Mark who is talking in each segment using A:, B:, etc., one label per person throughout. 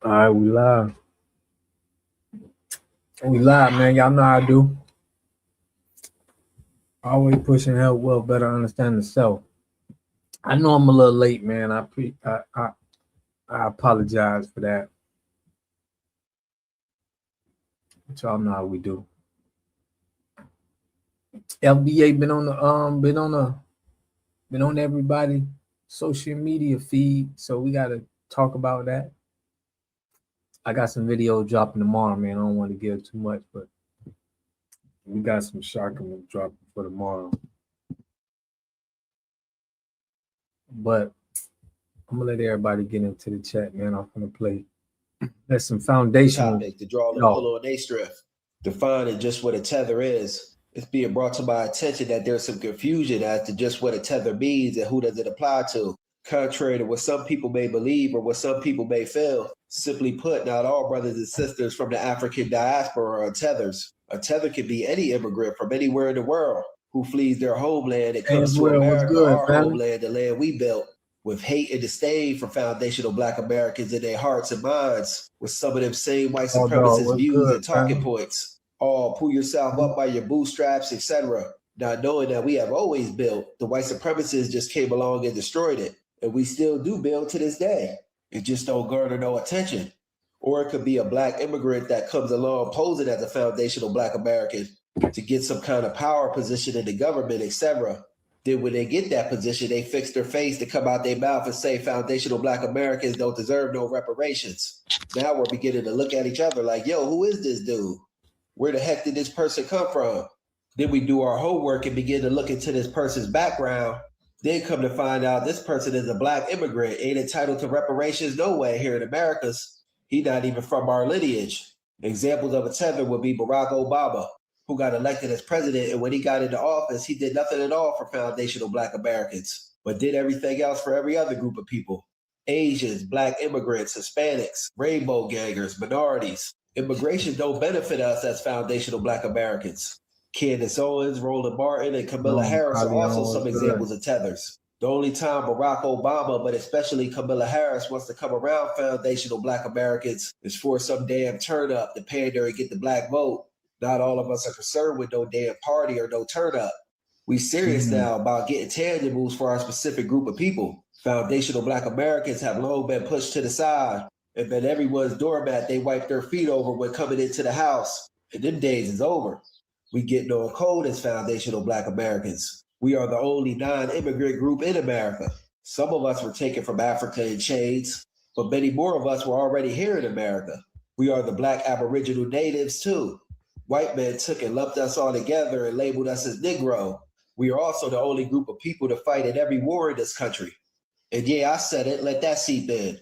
A: All right, we live. We live, man. Y'all know how I do. Always pushing help well, better understand the self. I know I'm a little late, man. I apologize for that. But y'all know how we do. FBA been on everybody social media feed, so we gotta talk about that. I got some video dropping tomorrow, man. I don't want to give too much, but we got some shocking dropping for tomorrow. But I'm gonna let everybody get into the chat, man. I'm gonna play. That's some foundational.
B: Topic to draw the
A: No,
B: pull on a strength, defining just what a tether is. It's being brought to my attention that there's some confusion as to just what a tether means and who does it apply to. Contrary to what some people may believe or what some people may feel, simply put, not all brothers and sisters from the African diaspora are tethers. A tether can be any immigrant from anywhere in the world who flees their homeland and
A: hey,
B: comes to
A: Will, what's
B: America,
A: good,
B: our
A: family?
B: homeland, the land we built, with hate and disdain for foundational Black Americans in their hearts and minds, with some of them same white
A: Oh, dog,
B: supremacist
A: what's
B: views
A: good,
B: and talking
A: family?
B: points. All pull yourself up by your bootstraps, etc. Not knowing that we have always built. The white supremacists just came along and destroyed it. And we still do build to this day. It just don't garner no attention. Or it could be a Black immigrant that comes along posing as a foundational Black American to get some kind of power position in the government, etc. Then when they get that position, they fix their face to come out their mouth and say foundational Black Americans don't deserve no reparations. Now we're beginning to look at each other like, yo, who is this dude? Where the heck did this person come from? Then we do our homework and begin to look into this person's background. Then come to find out this person is a Black immigrant, ain't entitled to reparations no way here in Americas. He not even from our lineage. Examples of a tether would be Barack Obama, who got elected as president, and when he got into office, he did nothing at all for foundational Black Americans, but did everything else for every other group of people. Asians, Black immigrants, Hispanics, rainbow gangers, minorities. Immigration don't benefit us as foundational Black Americans. Candace Owens, Roland Martin, and Camilla Harris are
A: Carleon,
B: also
A: what's
B: some
A: good?
B: examples of tethers. The only time Barack Obama, but especially Camilla Harris, wants to come around foundational Black Americans is for some damn turn up to pander and get the Black vote. Not all of us are concerned with no damn party or no turn up. We serious now about getting tangibles for our specific group of people. Foundational Black Americans have long been pushed to the side and been everyone's doormat they wipe their feet over when coming into the house. And them days is over. We get no code as foundational Black Americans. We are the only non-immigrant group in America. Some of us were taken from Africa in chains, but many more of us were already here in America. We are the Black Aboriginal natives too. White men took and lumped us all together and labeled us as Negro. We are also the only group of people to fight in every war in this country. And yeah, I said it, let that seep in.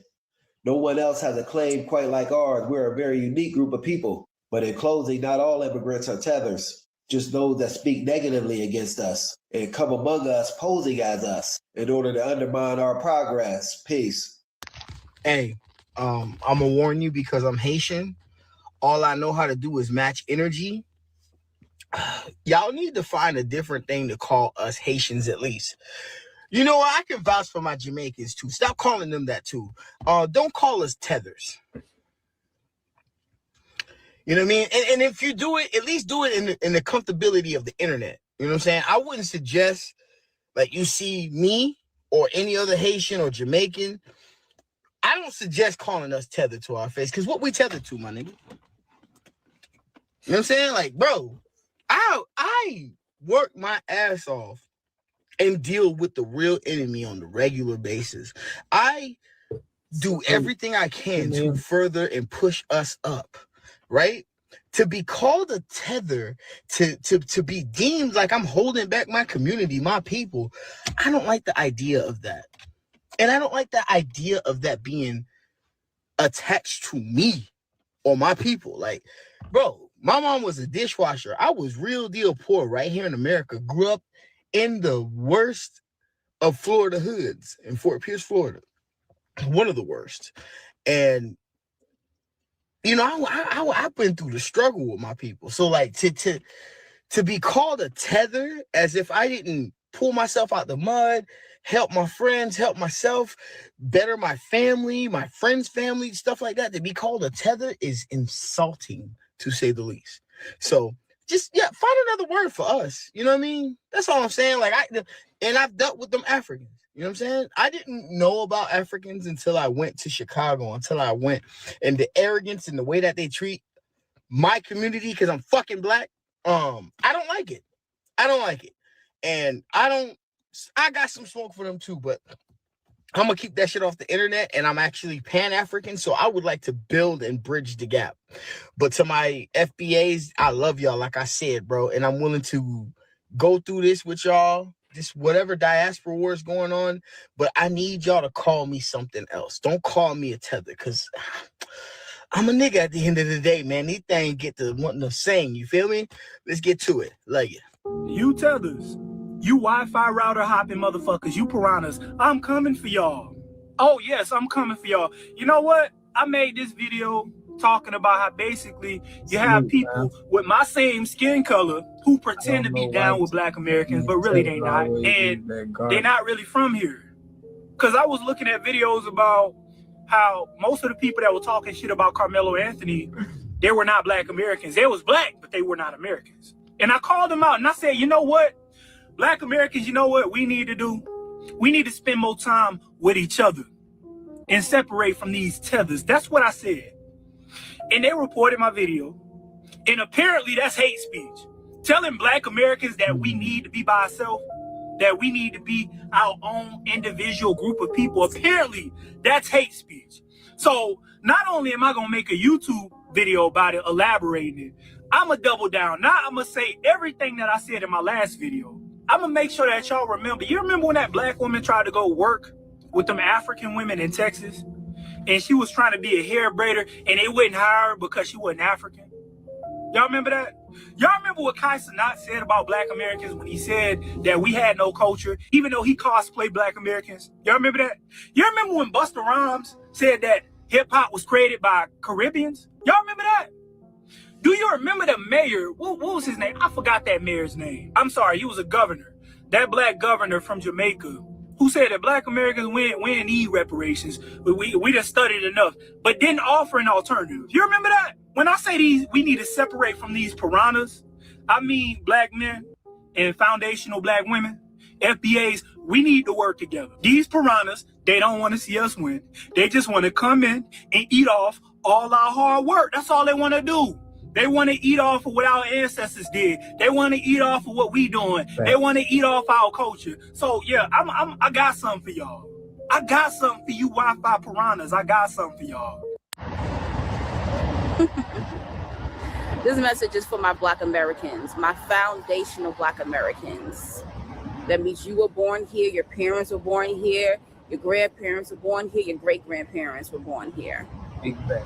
B: No one else has a claim quite like ours. We're a very unique group of people. But in closing, not all immigrants are tethers, just those that speak negatively against us and come among us posing as us in order to undermine our progress. Peace.
C: Hey, I'm gonna warn you because I'm Haitian. All I know how to do is match energy. Y'all need to find a different thing to call us Haitians at least. You know what? I can vouch for my Jamaicans too. Stop calling them that too. Don't call us tethers. You know what I mean? And if you do it, at least do it in the comfortability of the internet. You know what I'm saying? I wouldn't suggest like you see me or any other Haitian or Jamaican. I don't suggest calling us tethered to our face, because what we tethered to, my nigga? You know what I'm saying? Like, bro, I work my ass off and deal with the real enemy on the regular basis. I do everything I can to further and push us up, right? To be called a tether, to be deemed like I'm holding back my community, my people, I don't like the idea of that. And I don't like the idea of that being attached to me or my people. Like, bro, my mom was a dishwasher. I was real deal poor right here in America. Grew up in the worst of Florida hoods in Fort Pierce, Florida. One of the worst. And you know, I've been through the struggle with my people. So like to be called a tether as if I didn't pull myself out the mud, help my friends, help myself, better my family, my friends' family, stuff like that. To be called a tether is insulting, to say the least. So just, yeah, find another word for us. You know what I mean? That's all I'm saying. Like, I've dealt with them Africans. You know what I'm saying? I didn't know about Africans until I went to Chicago, until I went, and the arrogance and the way that they treat my community because I'm fucking black. I don't like it. I don't like it. And I got some smoke for them too, but I'm gonna keep that shit off the internet, and I'm actually Pan-African, so I would like to build and bridge the gap. But to my FBAs, I love y'all, like I said, bro, and I'm willing to go through this with y'all, this whatever diaspora war is going on, but I need y'all to call me something else. Don't call me a tether, because I'm a nigga at the end of the day, man. These things get to wanting to sing, you feel me? Let's get to it. Love you.
D: You tethers, you Wi-Fi router hopping motherfuckers, you piranhas, I'm coming for y'all. Oh yes, I'm coming for y'all. You know what? I made this video talking about how basically you have people with my same skin color who pretend to be down with black Americans, but really they not. And they're not really from here. Because I was looking at videos about how most of the people that were talking shit about Carmelo Anthony, they were not black Americans. They was black, but they were not Americans. And I called them out and I said, you know what? Black Americans, you know what we need to do? We need to spend more time with each other and separate from these tethers. That's what I said. And they reported my video. And apparently that's hate speech. Telling black Americans that we need to be by ourselves, that we need to be our own individual group of people. Apparently that's hate speech. So not only am I going to make a YouTube video about it, elaborating it, I'm going to double down. Now I'm going to say everything that I said in my last video. I'm going to make sure that y'all remember. You remember when that black woman tried to go work with them African women in Texas? And she was trying to be a hair braider and they wouldn't hire her because she wasn't African? Y'all remember that? Y'all remember what Kai Cenat said about black Americans when he said that we had no culture, even though he cosplayed black Americans? Y'all remember that? Y'all remember when Busta Rhymes said that hip hop was created by Caribbeans? Y'all remember that? Do you remember the mayor? What was his name? I forgot that mayor's name. I'm sorry, he was a governor. That black governor from Jamaica who said that black Americans we didn't need reparations. We just studied enough, but didn't offer an alternative. You remember that? When I say we need to separate from these piranhas, I mean black men and foundational black women, FBAs, we need to work together. These piranhas, they don't want to see us win. They just want to come in and eat off all our hard work. That's all they want to do. They want to eat off of what our ancestors did. They want to eat off of what we doing. Right. They want to eat off our culture. So yeah, I got something for y'all. I got something for you Wi-Fi piranhas. I got something for y'all.
E: This message is for my black Americans, my foundational black Americans. That means you were born here, your parents were born here, your grandparents were born here, your great-grandparents were born here.
A: Big bang.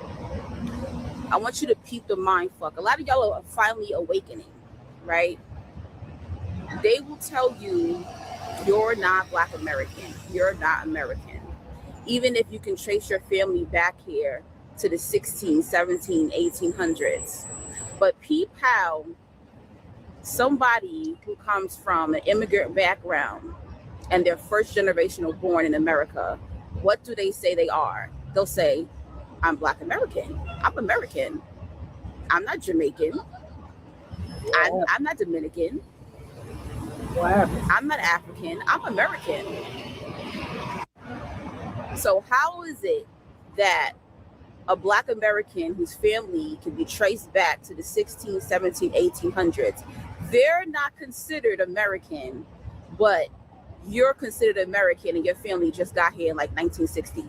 E: I want you to peep the mind fuck. A lot of y'all are finally awakening, right? They will tell you you're not black American. You're not American. Even if you can trace your family back here to the 16, 17, 1800s. But peep how somebody who comes from an immigrant background and they're first generational born in America, what do they say they are? They'll say, I'm black American. I'm American. I'm not Jamaican. I'm not Dominican.
A: What happened?
E: I'm not African. I'm American. So how is it that a black American whose family can be traced back to the 16, 17, 1800s, they're not considered American, but you're considered American and your family just got here in like 1960?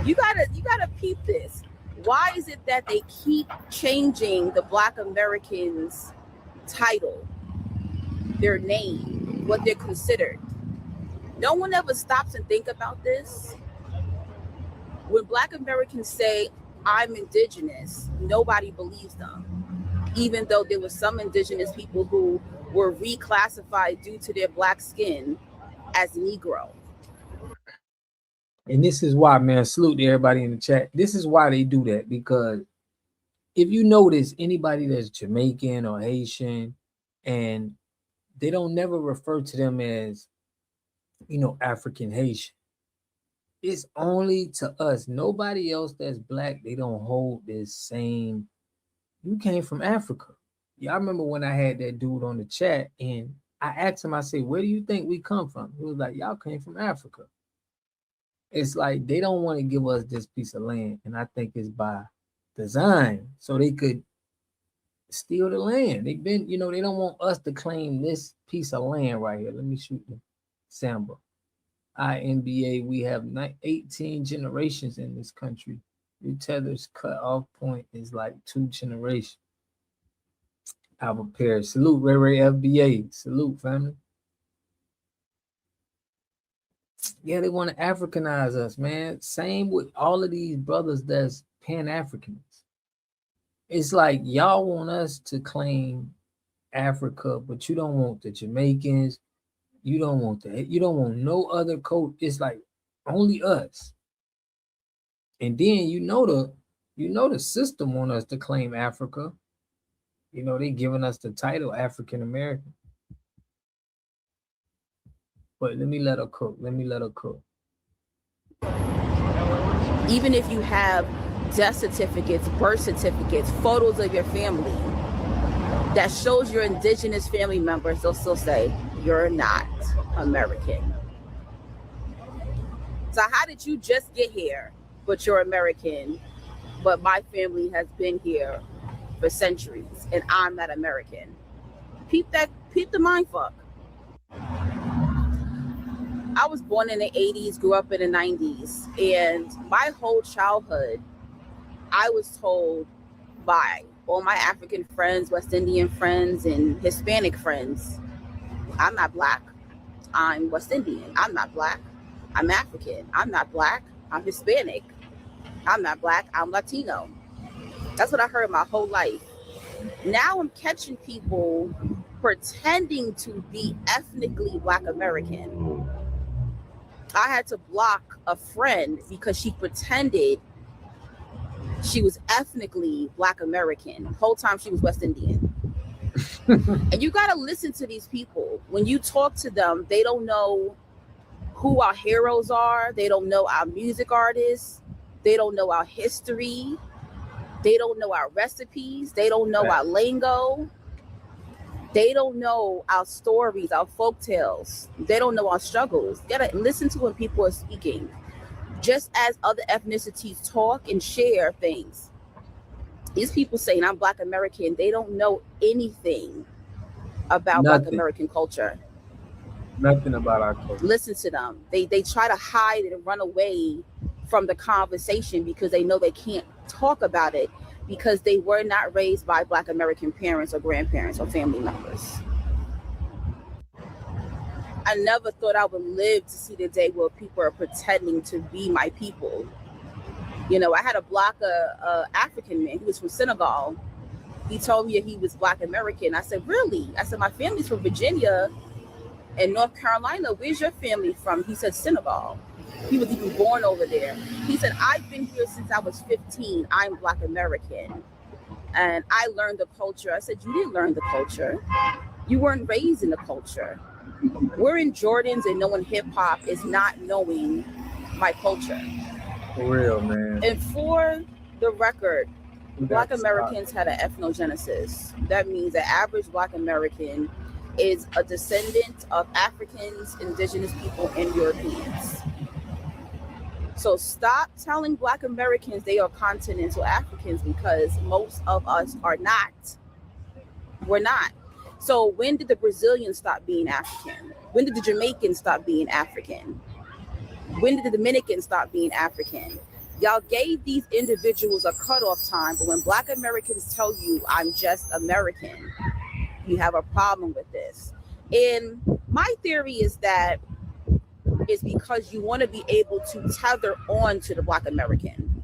E: You gotta peep this. Why is it that they keep changing the black Americans' title, their name, what they're considered? No one ever stops and think about this. When black Americans say, I'm indigenous, nobody believes them. Even though there were some indigenous people who were reclassified due to their black skin as Negro.
A: And this is why, man, salute to everybody in the chat. This is why they do that, because if you notice anybody that's Jamaican or Haitian and they don't never refer to them as, you know, African Haitian. It's only to us. Nobody else that's black, they don't hold this same. You came from Africa. Yeah, I remember when I had that dude on the chat and I asked him, I said, where do you think we come from? He was like, y'all came from Africa. It's like they don't want to give us this piece of land. And I think it's by design so they could steal the land. They've been, you know, they don't want us to claim this piece of land right here. Let me shoot the Samba. INBA, we have 18 generations in this country. Your tether's cut off point is like 2 generations. Albert Perry. Salute, Ray Ray FBA. Salute, family. Yeah, they want to Africanize us, man. Same with all of these brothers that's Pan-Africans. It's like y'all want us to claim Africa, but you don't want the Jamaicans. You don't want that. You don't want no other coast. It's like only us. And then you know the system want us to claim Africa. You know, they giving us the title African American. But let me let her cook.
E: Even if you have death certificates, birth certificates, photos of your family that shows your indigenous family members, they'll still say you're not American. So how did you just get here, but you're American, but my family has been here for centuries and I'm not American? Peep the mind fuck. I was born in the 80s, grew up in the 90s, and my whole childhood, I was told by all my African friends, West Indian friends, and Hispanic friends, I'm not black, I'm West Indian. I'm not black, I'm African. I'm not black, I'm Hispanic. I'm not black, I'm Latino. That's what I heard my whole life. Now I'm catching people pretending to be ethnically Black American. I had to block a friend because she pretended she was ethnically Black American. The whole time she was West Indian. And you got to listen to these people. When you talk to them, they don't know who our heroes are. They don't know our music artists. They don't know our history. They don't know our recipes. They don't know our lingo. They don't know our stories, our folk tales. They don't know our struggles. You gotta listen to when people are speaking. Just as other ethnicities talk and share things. These people saying I'm Black American, they don't know anything about Black American culture.
A: Nothing about our culture.
E: Listen to them. They try to hide and run away from the conversation because they know they can't talk about it because they were not raised by Black American parents or grandparents or family members. I never thought I would live to see the day where people are pretending to be my people. You know, I had a Black African man. He was from Senegal. He told me that he was Black American. I said, really? I said, my family's from Virginia and North Carolina. Where's your family from? He said, Senegal. He was even born over there. He said, I've been here since I was 15. I'm Black American. And I learned the culture. I said, you didn't learn the culture. You weren't raised in the culture. Wearing Jordans and knowing hip hop is not knowing my culture.
A: For real, man.
E: And for the record, Black Americans had an ethnogenesis. That means the average Black American is a descendant of Africans, indigenous people, and Europeans. So stop telling Black Americans they are continental Africans because most of us are not. We're not. So when did the Brazilians stop being African? When did the Jamaicans stop being African? When did the Dominicans stop being African? Y'all gave these individuals a cutoff time, but when Black Americans tell you I'm just American, you have a problem with this. And my theory is that it's because you want to be able to tether on to the Black American.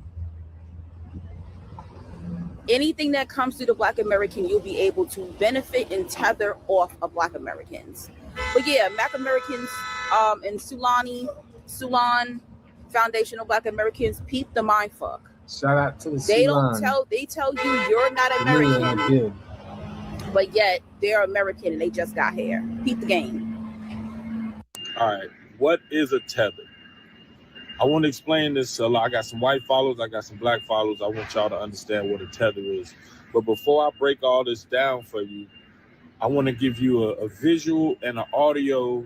E: Anything that comes to the Black American, you'll be able to benefit and tether off of Black Americans. But yeah, Black Americans and Sulan Foundational Black Americans, peep the mind fuck.
A: Shout out to the
E: They tell you you're not American. but yet they're American and they just got here. Peep the game.
F: All right, what is a tether? I want to explain this a lot. I got some white followers, I got some black followers. I want y'all to understand what a tether is. But before I break all this down for you, I want to give you a visual and an audio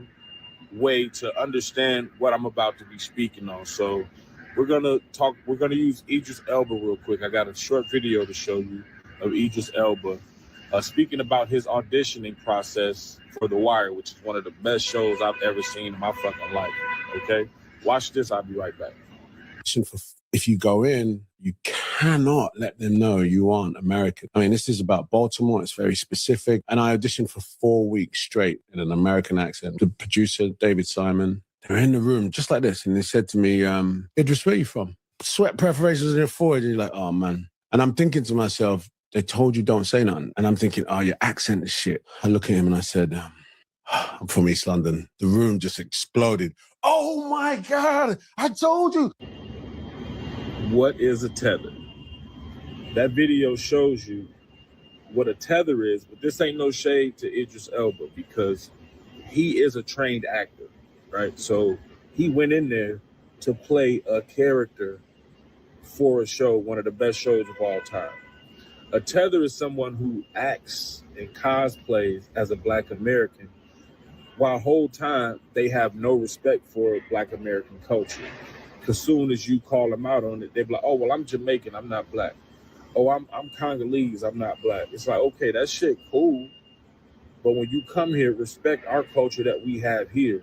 F: way to understand what I'm about to be speaking on. So we're gonna use Idris Elba real quick. I got a short video to show you of Idris Elba speaking about his auditioning process for The Wire, which is one of the best shows I've ever seen in my fucking life. Okay, watch this. I'll be right back.
G: If you go in, you cannot let them know you aren't American. I mean, this is about Baltimore. It's very specific. And I auditioned for 4 weeks straight in an American accent. The producer, David Simon, they were in the room just like this. And they said to me, Idris, where are you from? Sweat perforations in your forehead. And you're like, oh, man. And I'm thinking to myself, they told you don't say nothing. And I'm thinking, oh, your accent is shit. I look at him and I said, I'm from East London. The room just exploded. Oh, my God, I told you.
F: What is a tether? That video shows you what a tether is, but this ain't no shade to Idris Elba because he is a trained actor, right? So he went in there to play a character for a show, one of the best shows of all time. A tether is someone who acts and cosplays as a Black American while whole time they have no respect for Black American culture. As soon as you call them out on it, they're like, oh, well, I'm Jamaican, I'm not Black. Oh, I'm Congolese, I'm not Black. It's like, okay, that shit cool. But when you come here, respect our culture that we have here.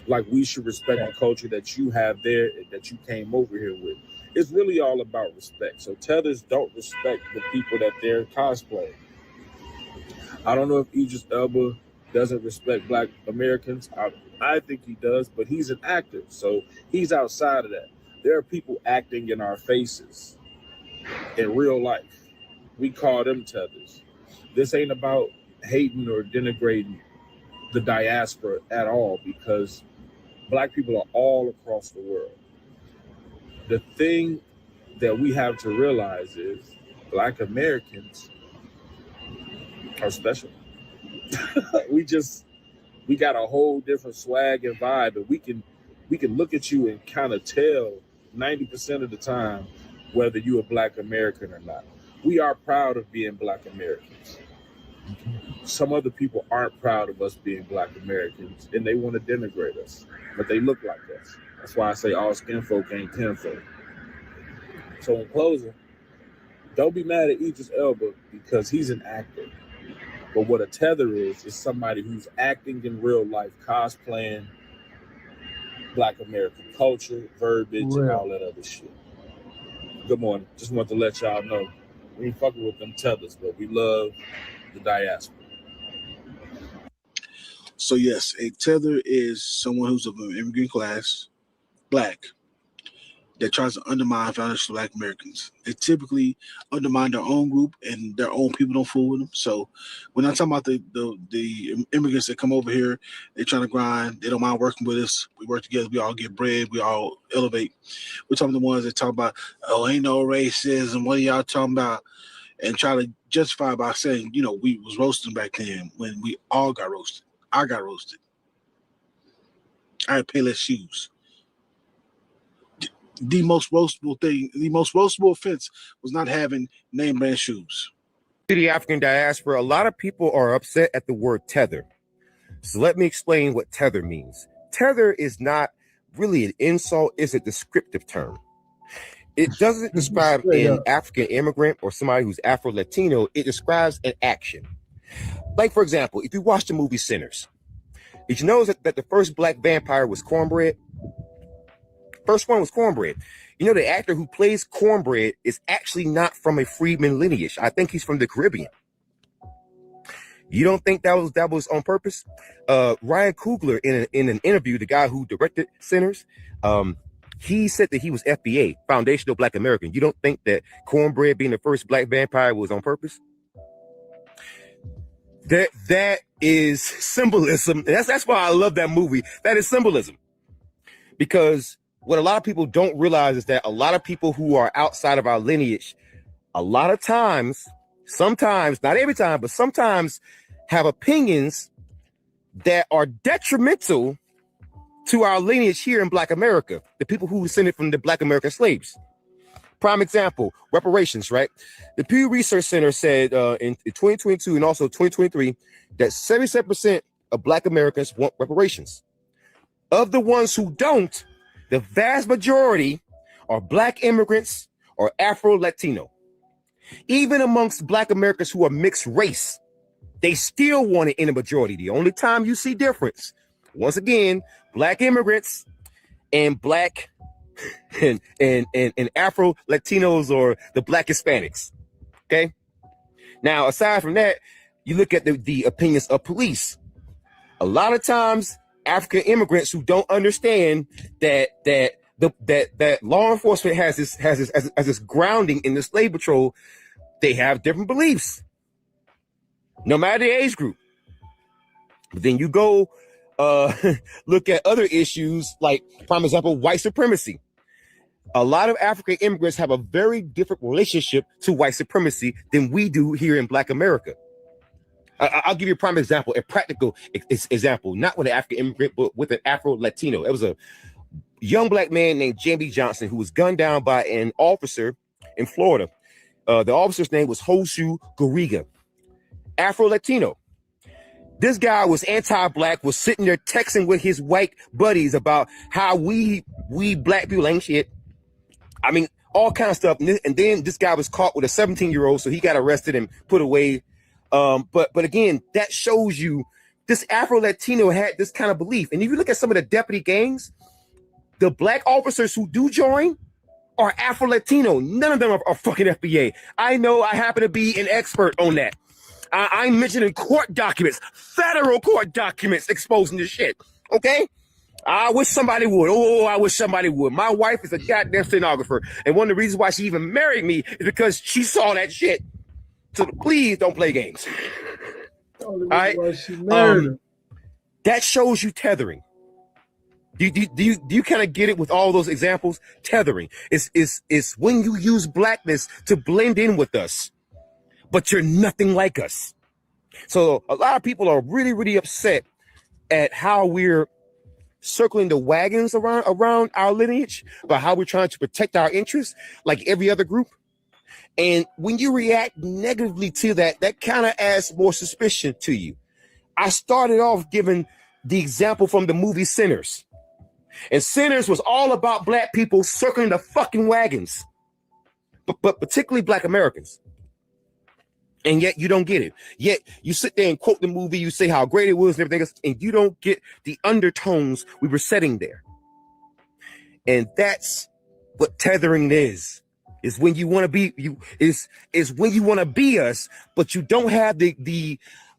F: Like we should respect the culture that you have there, that you came over here with. It's really all about respect. So tethers don't respect the people that they're cosplaying. I don't know if Idris Elba doesn't respect Black Americans. I think he does, but he's an actor, so he's outside of that. There are people acting in our faces in real life. We call them tethers. This ain't about hating or denigrating the diaspora at all because Black people are all across the world. The thing that we have to realize is Black Americans are special. We got a whole different swag and vibe, and we can look at you and kind of tell 90% of the time whether you're a Black American or not. We are proud of being Black Americans. Some other people aren't proud of us being Black Americans, and they want to denigrate us, but they look like us. That's why I say all skin folk ain't kinfolk. So in closing, don't be mad at Idris Elba because he's an actor. But what a tether is somebody who's acting in real life, cosplaying Black American culture, verbiage, and all that other shit. Good morning. Just want to let y'all know we ain't fucking with them tethers, but we love the diaspora.
H: So yes, a tether is someone who's of an immigrant class, Black, that tries to undermine foundational Black Americans. They typically undermine their own group and their own people don't fool with them. So when I'm talking about the immigrants that come over here, they're trying to grind, they don't mind working with us. We work together, we all get bread, we all elevate. We're talking the ones that talk about, oh, ain't no racism, what are y'all talking about? And try to justify by saying, you know, we was roasting back then when we all got roasted. I got roasted. I had Payless shoes. The most roastable thing, the most roastable offense was not having name brand shoes.
I: To the African diaspora, a lot of people are upset at the word tether. So let me explain what tether means. Tether is not really an insult, it's a descriptive term. It doesn't describe an African immigrant or somebody who's Afro-Latino, it describes an action. Like, for example, if you watch the movie Sinners, did you know that the first Black vampire was Cornbread? First one was Cornbread. You know, the actor who plays Cornbread is actually not from a freedman lineage. I think he's from the Caribbean. You don't think that was on purpose? Ryan Coogler in an interview, the guy who directed Sinners, he said that he was FBA, Foundational Black American. You don't think that Cornbread being the first Black vampire was on purpose? That is symbolism. That's why I love that movie. That is symbolism. Because what a lot of people don't realize is that a lot of people who are outside of our lineage, a lot of times sometimes, not every time, but sometimes have opinions that are detrimental to our lineage here in Black America, the people who descended from the Black American slaves. Prime example, reparations, right? The Pew Research Center said in 2022 and also 2023 that 77% of Black Americans want reparations. Of the ones who don't, the vast majority are Black immigrants or Afro-Latino. Even amongst Black Americans who are mixed race, they still want it in a majority. The only time you see difference, once again, Black immigrants and Black and Afro Latinos or the Black Hispanics. Okay. Now, aside from that, you look at the opinions of police. A lot of times, African immigrants who don't understand that law enforcement has this grounding in the slave patrol, they have different beliefs, no matter the age group. But then you go look at other issues like, for example, white supremacy. A lot of African immigrants have a very different relationship to white supremacy than we do here in Black America. I'll give you a prime example, a practical example, not with an African immigrant, but with an Afro-Latino. It was a young Black man named Jamie Johnson who was gunned down by an officer in Florida. The officer's name was Hoshu Gariga, Afro-Latino. This guy was anti-Black, was sitting there texting with his white buddies about how we Black people ain't shit. I mean, all kind of stuff. And then this guy was caught with a 17-year-old, so he got arrested and put away. But again, that shows you this Afro-Latino had this kind of belief. And if you look at some of the deputy gangs, the Black officers who do join are Afro-Latino. None of them are fucking FBA. I know, I happen to be an expert on that. I'm mentioning court documents, federal court documents exposing this shit. Okay? I wish somebody would. Oh, I wish somebody would. My wife is a goddamn stenographer. And one of the reasons why she even married me is because she saw that shit. So please don't play games. All right? That shows you tethering. Do you kind of get it with all those examples? Tethering is when you use Blackness to blend in with us, but you're nothing like us. So a lot of people are really, really upset at how we're circling the wagons around our lineage, about how we're trying to protect our interests like every other group. And when you react negatively to that, that kind of adds more suspicion to you. I started off giving the example from the movie Sinners. And Sinners was all about Black people circling the fucking wagons, but particularly Black Americans. And yet you don't get it. Yet you sit there and quote the movie, you say how great it was and everything else, and you don't get the undertones we were setting there. And that's what tethering is when you want to be is when you want to be us, but you don't have the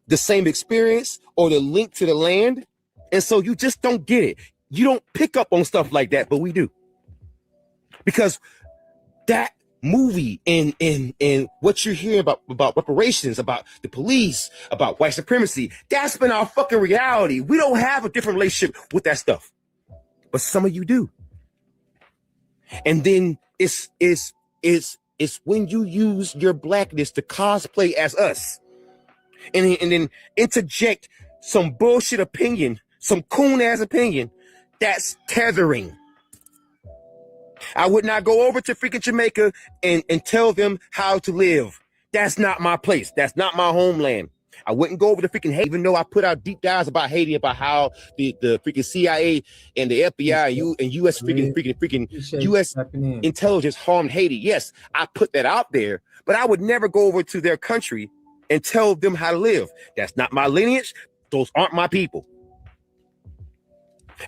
I: same experience or the link to the land. And so you just don't get it. You don't pick up on stuff like that, but we do. Because that movie and what you're hearing about reparations, about the police, about white supremacy, that's been our fucking reality. We don't have a different relationship with that stuff, but some of you do. And then it's when you use your Blackness to cosplay as us, and then interject some bullshit opinion, some coon ass opinion. That's tethering. I would not go over to freaking Jamaica and tell them how to live. That's not my place. That's not my homeland. I wouldn't go over to freaking Haiti, even though I put out deep dives about Haiti, about how the freaking CIA and the FBI and US freaking US intelligence harmed Haiti. Yes, I put that out there, but I would never go over to their country and tell them how to live. That's not my lineage. Those aren't my people.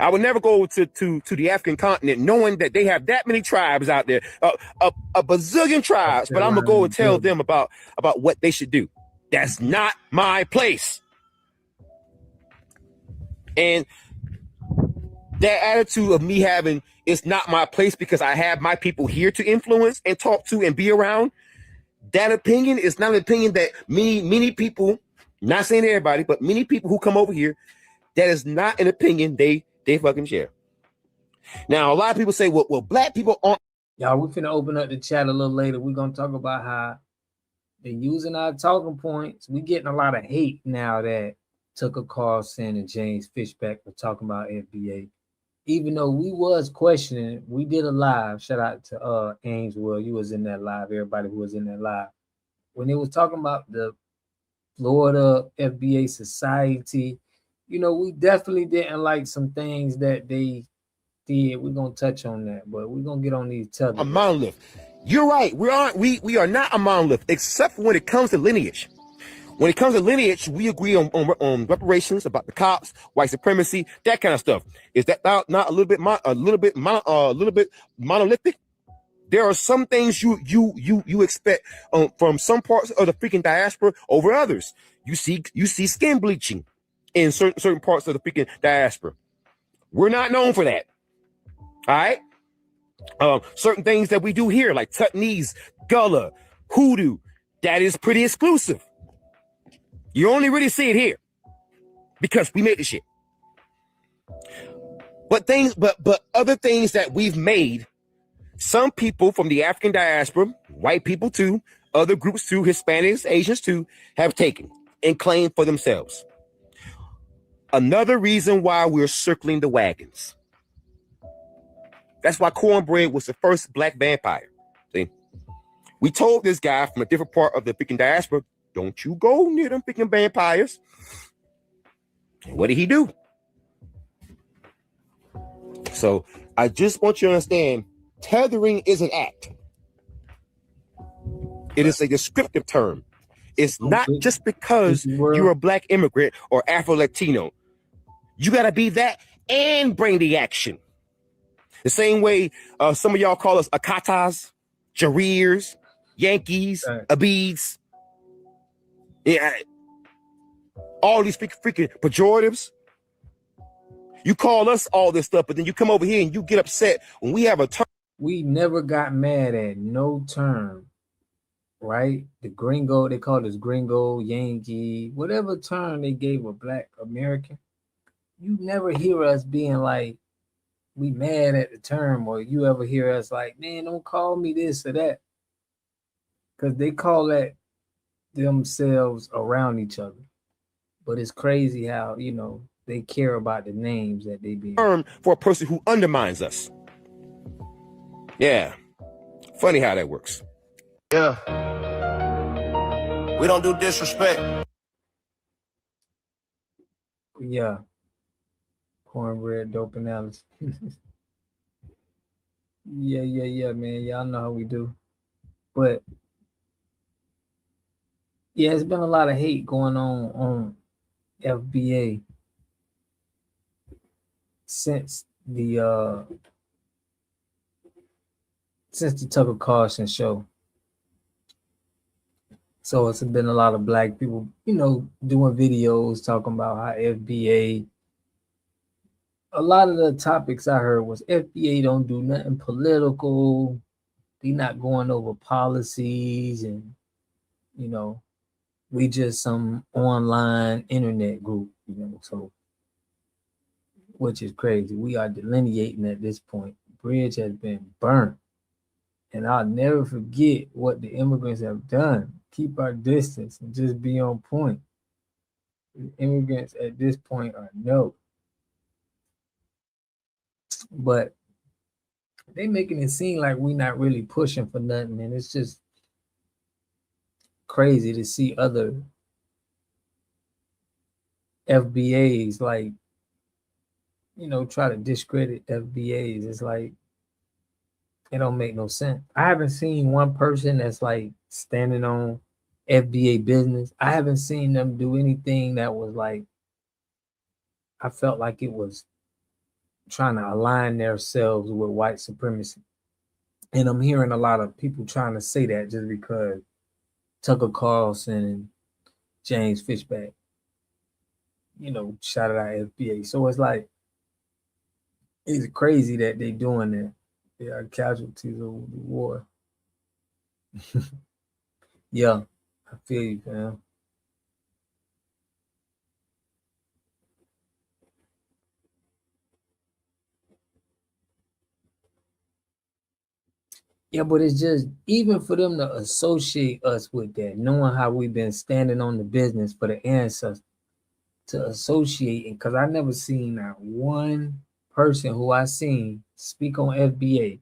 I: I would never go to the African continent knowing that they have that many tribes out there, a bazillion tribes, but I'm gonna go and tell them about what they should do. That's not my place. And that attitude of me having, it's not my place because I have my people here to influence and talk to and be around, that opinion is not an opinion that many people, not saying everybody, but many people who come over here, that is not an opinion they fucking share. Now, a lot of people say, well, Black people aren't.
A: Y'all, we're finna open up the chat a little later. We're gonna talk about how They're using our talking points. We getting a lot of hate now that Tucker Carlson and James Fishback were talking about FBA. Even though we was questioning, we did a live. Shout out to Ainsworth. You was in that live. Everybody who was in that live. When they was talking about the Florida FBA Society, you know, we definitely didn't like some things that they did. We're gonna touch on that, but we're gonna get on these tethers.
I: A monolith. You're right. We are not a monolith, except for when it comes to lineage. When it comes to lineage, we agree on reparations, about the cops, white supremacy, that kind of stuff. Is that not a little bit monolithic? There are some things you expect from some parts of the freaking diaspora over others. You see skin bleaching in certain parts of the freaking diaspora. We're not known for that. All right. Certain things that we do here, like Tutnese, Gullah, Hoodoo, that is pretty exclusive. You only really see it here because we made the shit. But other things that we've made, some people from the African diaspora, white people too, other groups too, Hispanics, Asians too, have taken and claimed for themselves. Another reason why we're circling the wagons. That's why Cornbread was the first black vampire. See, we told this guy from a different part of the freaking diaspora, don't you go near them freaking vampires. And what did he do? So I just want you to understand, tethering is an act. It is a descriptive term. It's not just because you're a black immigrant or Afro-Latino. You got to be that and bring the action. The same way some of y'all call us Akatas, Jareers, Yankees, Abids. Yeah, all these freaking pejoratives. You call us all this stuff, but then you come over here and you get upset when we have a term.
A: We never got mad at no term, right? The gringo, they call us gringo, Yankee, whatever term they gave a black American. You never hear us being like, we mad at the term, or you ever hear us like, man, don't call me this or that. Because they call that themselves around each other. But it's crazy how, you know, they care about the names that they be
I: term for a person who undermines us. Yeah. Funny how that works.
C: Yeah. We don't do disrespect.
A: Yeah. Cornbread, dope analysis. Yeah, man. Y'all know how we do. But yeah, it's been a lot of hate going on FBA since the Tucker Carlson show. So it's been a lot of black people, you know, doing videos talking about how FBA. A lot of the topics I heard was FBA don't do nothing political. They not going over policies, and you know, we just some online internet group, you know, so which is crazy. We are delineating at this point. The bridge has been burnt. And I'll never forget what the immigrants have done. Keep our distance and just be on point. The immigrants at this point are no. But they making it seem like we're not really pushing for nothing, and it's just crazy to see other FBAs like, you know, try to discredit FBAs. It's like it don't make no sense. I haven't seen one person that's like standing on FBA business. I haven't seen them do anything that was like, I felt like it was trying to align themselves with white supremacy. And I'm hearing a lot of people trying to say that just because Tucker Carlson and James Fishback, you know, shouted out FBA. So it's like, it's crazy that they doing that. They are casualties of the war. Yeah, I feel you, fam. Yeah, but it's just even for them to associate us with that, knowing how we've been standing on the business for the ancestors, to associate, because I never seen that one person who I seen speak on FBA.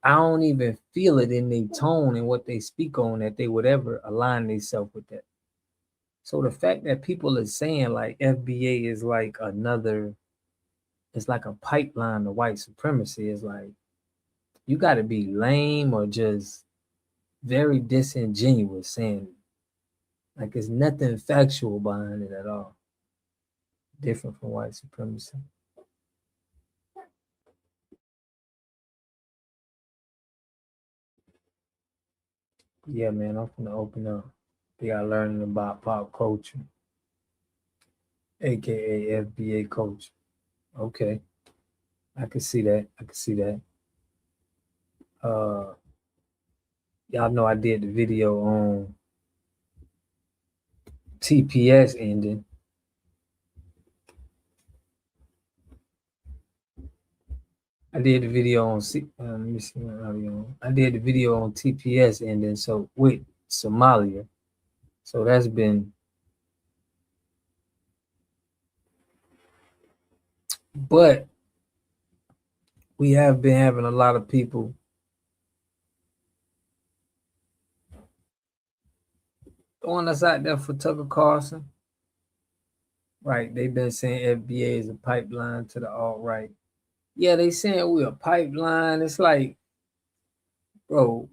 A: I don't even feel it in their tone and what they speak on that they would ever align themselves with that. So the fact that people are saying like FBA is like another, it's like a pipeline to white supremacy, is like you got to be lame or just very disingenuous saying like it's nothing factual behind it at all. Different from white supremacy. Yeah, man, I'm gonna open up. They are learning about pop culture, aka FBA culture. Okay, I can see that. I can see that. Y'all know I did the video on TPS ending. I did the video on let me see my audio. I did the video on TPS ending, so with Somalia. So that's been, but we have been having a lot of people throwing us out there for Tucker Carlson. Right, they've been saying FBA is a pipeline to the alt-right. Yeah, they saying we're a pipeline. It's like, bro,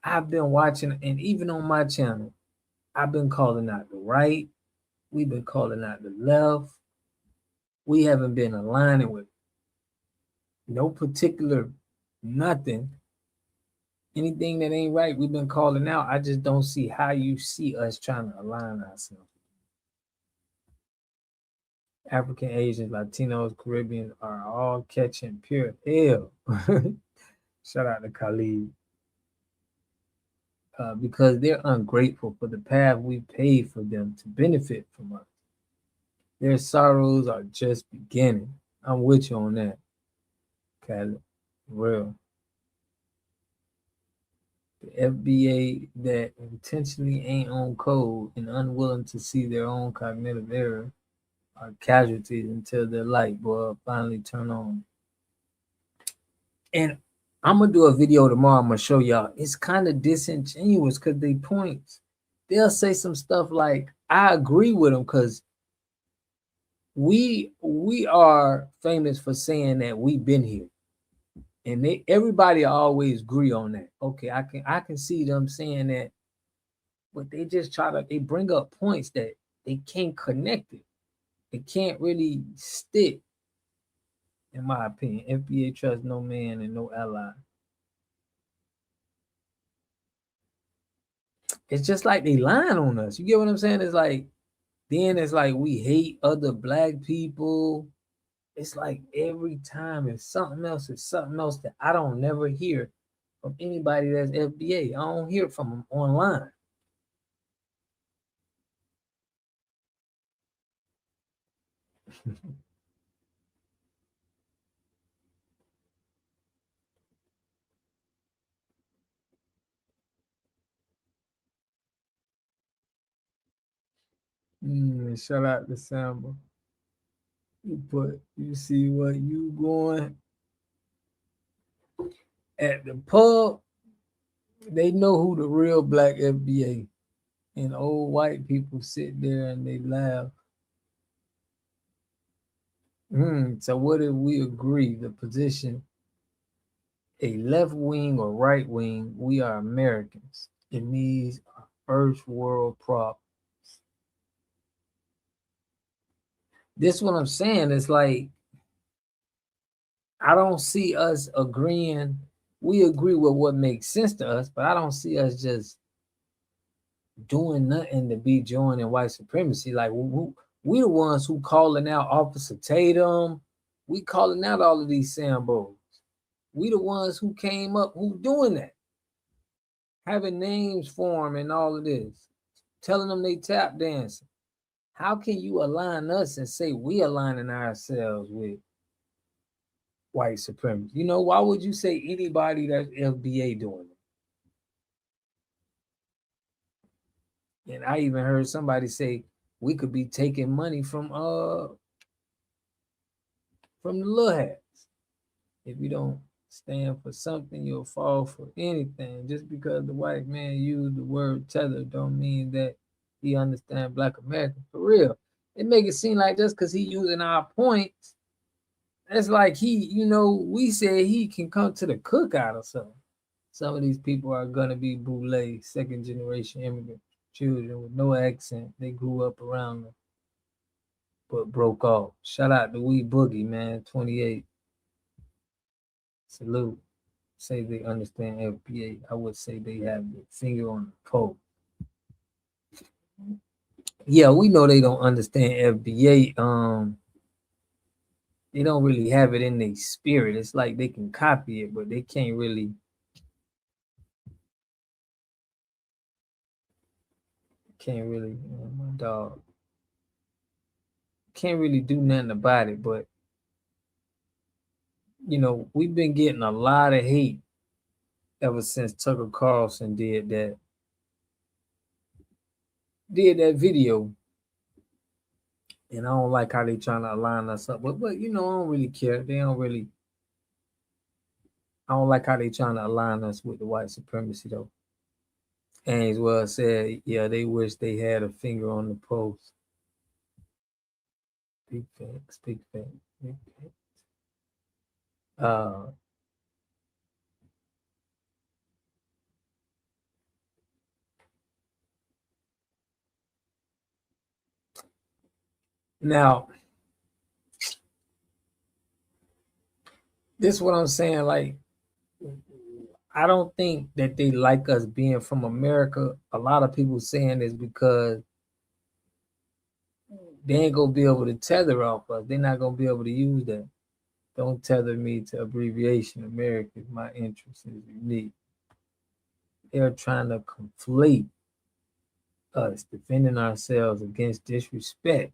A: I've been watching, and even on my channel, I've been calling out the right. We've been calling out the left. We haven't been aligning with no particular nothing. Anything that ain't right, we've been calling out. I just don't see how you see us trying to align ourselves. African, Asians, Latinos, Caribbean are all catching pure hell. Shout out to Khalid. Because they're ungrateful for the path we paid for them to benefit from us. Their sorrows are just beginning. I'm with you on that, Khalid. Real. The FBA that intentionally ain't on code and unwilling to see their own cognitive error are casualties until their light bulb finally turn on. And I'm gonna do a video tomorrow. I'm gonna show y'all. It's kind of disingenuous because they points. They'll say some stuff like, "I agree with them," because we are famous for saying that we've been here, and everybody always agree on that. Okay, I can see them saying that, but they just they bring up points that they can't connect it. It can't really stick, in my opinion. FBA trusts no man and no ally. It's just like they lying on us. You get what I'm saying? It's like, then it's like we hate other black people. It's like every time it's something else that I don't never hear from anybody that's FBA. I don't hear from them online. Shout out to Samba. You see what you going at the pub, they know who the real black FBA, and old white people sit there and they laugh. So what if we agree the position, a left wing or right wing, we are Americans, and these are first world problems. This what I'm saying is like, I don't see us agreeing. We agree with what makes sense to us, but I don't see us just doing nothing to be joining white supremacy. Like we the ones who calling out Officer Tatum. We calling out all of these Sambos. We the ones who came up, who doing that. Having names for them and all of this. Telling them they tap dancing. How can you align us and say we aligning ourselves with white supremacy. You know, why would you say anybody that's FBA doing it? And I even heard somebody say we could be taking money from the little hats. If you don't stand for something, you'll fall for anything. Just because the white man used the word tether don't mean that he understands Black America. For real. It make it seem like just because he using our points, it's like he, you know, we said he can come to the cookout or something. Some of these people are gonna be boule, second generation immigrant children with no accent. They grew up around them, but broke off. Shout out to Wee Boogie, man, 28. Salute. Say they understand FBA. I would say they have the finger on the pulse. Yeah, we know they don't understand FBA. They don't really have it in their spirit. It's like they can copy it, but they can't really. My dog. Can't really do nothing about it, but you know, we've been getting a lot of hate ever since Tucker Carlson did that video. And I don't like how they trying to align us up. But you know, I don't really care. I don't like how they trying to align us with the white supremacy though. Ainsworth said, yeah, they wish they had a finger on the pulse. Big facts, big facts, big facts. Now, this is what I'm saying. Like, I don't think that they like us being from America. A lot of people saying this because they ain't gonna be able to tether off us. They're not gonna be able to use that. Don't tether me to abbreviation. America, my interest is unique. They're trying to conflate us defending ourselves against disrespect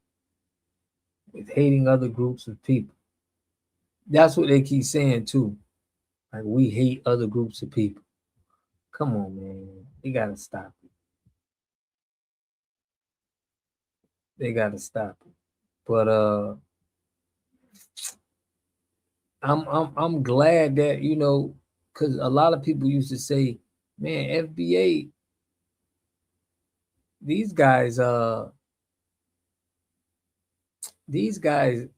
A: with hating other groups of people. That's what they keep saying too. Like, we hate other groups of people. Come on, man. They gotta stop it. They gotta stop it. But I'm glad that, you know, because a lot of people used to say, man, FBA, these guys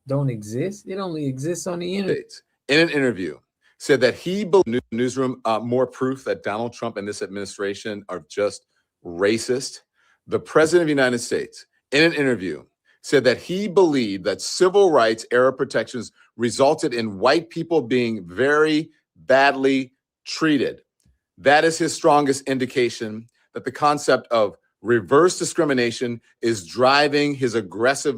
A: don't exist. It only exists on the internet.
J: In an interview, said that he believed newsroom more proof that Donald Trump and this administration are just racist. The president of the United States, in an interview, said that he believed that civil rights era protections resulted in white people being very badly treated. That is his strongest indication that the concept of reverse discrimination is driving his aggressive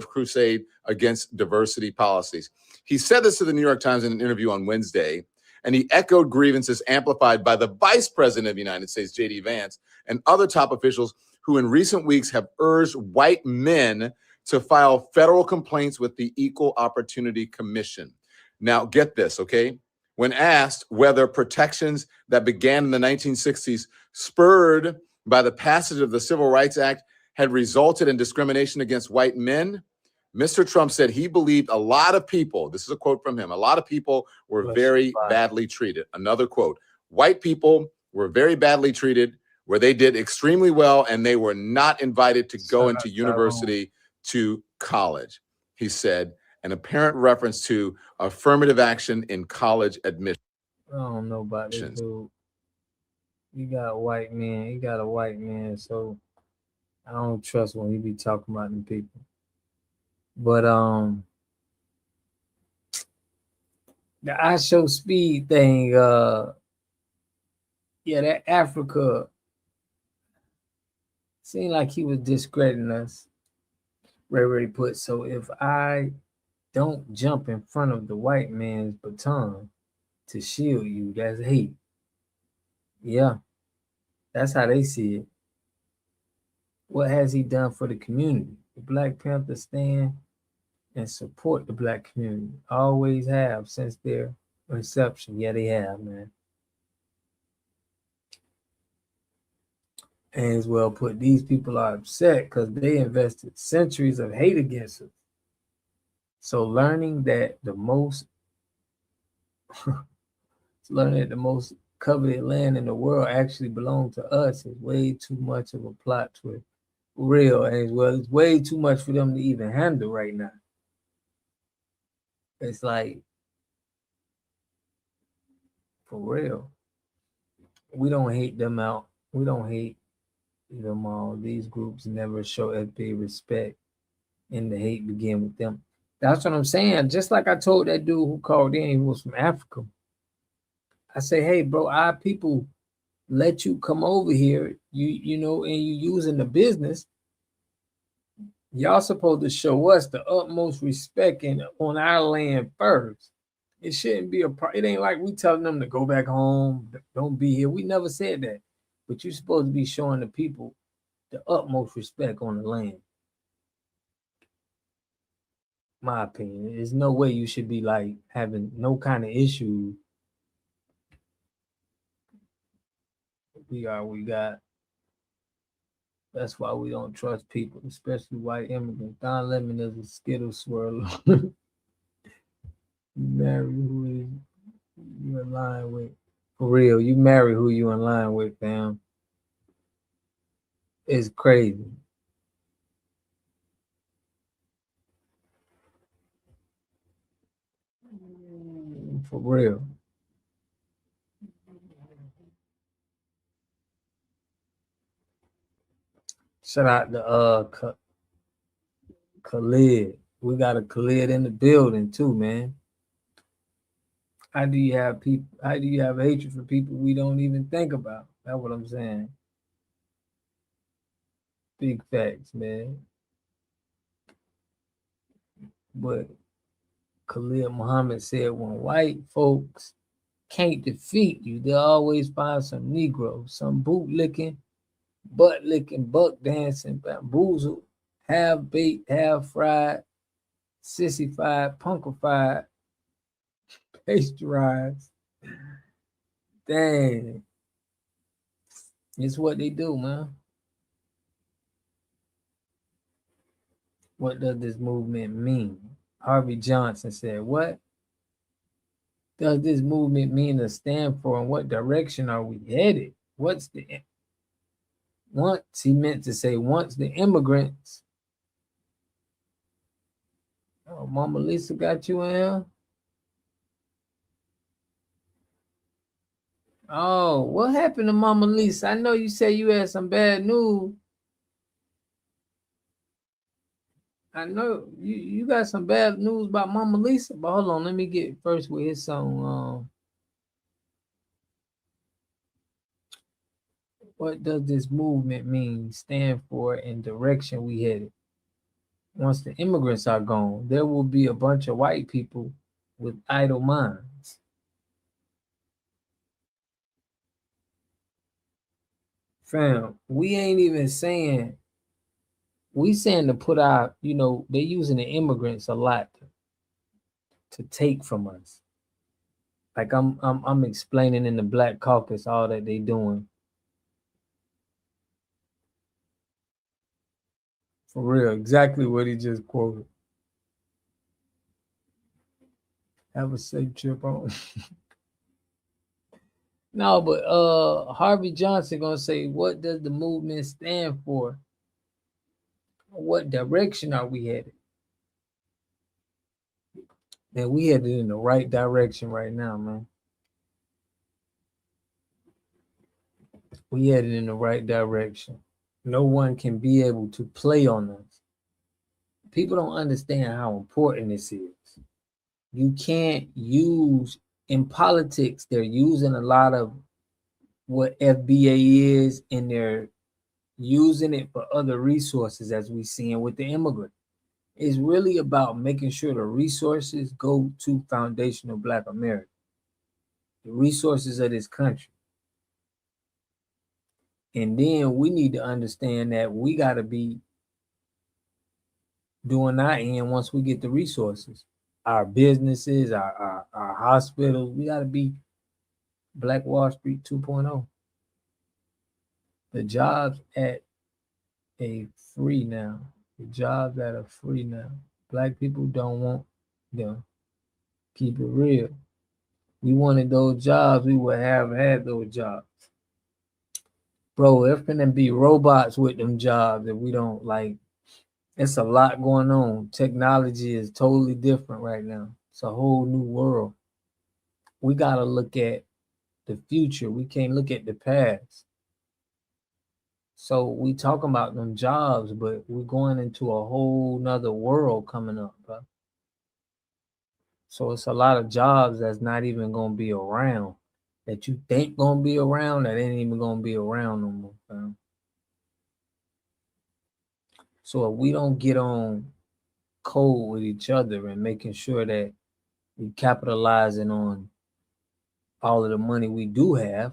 J: crusade against diversity policies. He said this to the New York Times in an interview on Wednesday, and he echoed grievances amplified by the Vice President of the United States, J.D. Vance, and other top officials who in recent weeks have urged white men to file federal complaints with the Equal Opportunity Commission. Now, get this, okay? When asked whether protections that began in the 1960s, spurred by the passage of the Civil Rights Act, had resulted in discrimination against white men, Mr. Trump said he believed a lot of people, this is a quote from him, a lot of people were very badly treated. Another quote, white people were very badly treated, where they did extremely well and they were not invited to go into university to college. He said, an apparent reference to affirmative action in college admissions.
A: I don't know about this dude. He got a white man, so I don't trust when he be talking about them people. But the I Show Speed thing, yeah, that Africa seemed like he was discrediting us. Ray put, so if I don't jump in front of the white man's baton to shield you, that's hate. Yeah, that's how they see it. What has he done for the community? The Black Panther stand and support the black community. Always have since their inception. Yeah, they have, man. And as well put, these people are upset because they invested centuries of hate against us. So learning that the most coveted land in the world actually belongs to us is way too much of a plot twist. Real, and as well, it's way too much for them to even handle right now. It's like, for real. We don't hate them out. We don't hate them all. These groups never show FBA respect, and the hate begin with them. That's what I'm saying. Just like I told that dude who called in, he was from Africa. I say, hey, bro, our people let you come over here, you know, and you using the business. Y'all supposed to show us the utmost respect and on our land first. It shouldn't be it ain't like we telling them to go back home, don't be here. We never said that. But you're supposed to be showing the people the utmost respect on the land. My opinion. There's no way you should be like having no kind of issue. We got. That's why we don't trust people, especially white immigrants. Don Lemon is a skittle swirler. You marry who you in line with. For real, you marry who you in line with, fam. It's crazy. For real. Shout out to Khalid. We got a Khalid in the building too, man. How do you have hatred for people we don't even think about? That's what I'm saying. Big facts, man. But Khalid Muhammad said when white folks can't defeat you, they'll always find some Negro, some bootlicking, butt licking, buck dancing, bamboozled, half baked, half fried, sissified, punkified, pasteurized. Dang. It's what they do, man. What does this movement mean? Harvey Johnson said, what does this movement mean to stand for, and what direction are we headed? Once he meant to say, once the immigrants. Oh, Mama Lisa got you in here? Oh, what happened to Mama Lisa? I know you said you had some bad news. I know you got some bad news about Mama Lisa, but hold on, let me get first with his song. What does this movement mean, stand for, and direction we headed? Once the immigrants are gone, there will be a bunch of white people with idle minds. Fam, we ain't even saying, we saying to put our, you know, they're using the immigrants a lot to take from us. Like I'm explaining in the Black Caucus all that they doing. For real, exactly what he just quoted. Have a safe trip on. No, but Harvey Johnson gonna say, what does the movement stand for? What direction are we headed? And we headed in the right direction right now, man. We headed in the right direction. No one can be able to play on us. People don't understand how important this is. You can't use, in politics, they're using a lot of what FBA is, and they're using it for other resources, as we see with the immigrant. It's really about making sure the resources go to foundational Black America, the resources of this country. And then we need to understand that we got to be doing our end once we get the resources. Our businesses, our hospitals, we got to be Black Wall Street 2.0. The jobs at a free now. The jobs that are free now. Black people don't want them. Keep it real. We wanted those jobs, we would have had those jobs. Bro, there's gonna be robots with them jobs if we don't like. It's a lot going on. Technology is totally different right now. It's a whole new world. We gotta look at the future. We can't look at the past. So we talking about them jobs, but we're going into a whole nother world coming up, bro. So it's a lot of jobs that's not even gonna be around. That you think gonna be around, that ain't even gonna be around no more, fam. So if we don't get on code with each other and making sure that we capitalizing on all of the money we do have,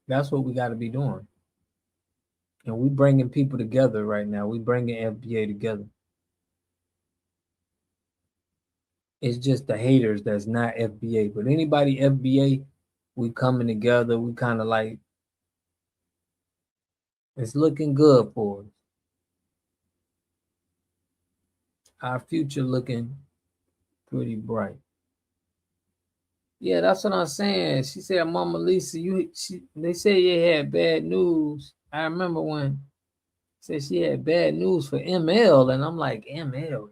A: that's what we got to be doing. And we bringing people together right now. We bringing FBA together. It's just the haters that's not FBA. But anybody FBA, we coming together. We kind of like, it's looking good for us. Our future looking pretty bright. Yeah, that's what I'm saying. She said, Mama Lisa, they say you had bad news. I remember when said she had bad news for ML, and I'm like, ML.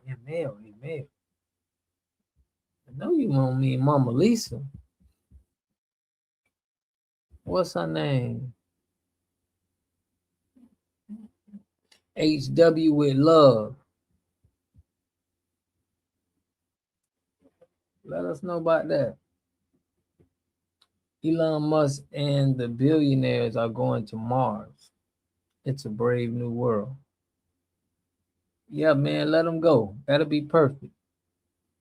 A: I know you want me, Mama Lisa. What's her name? HW with love. Let us know about that. Elon Musk and the billionaires are going to Mars. It's a brave new world. Yeah, man, let them go. That'll be perfect.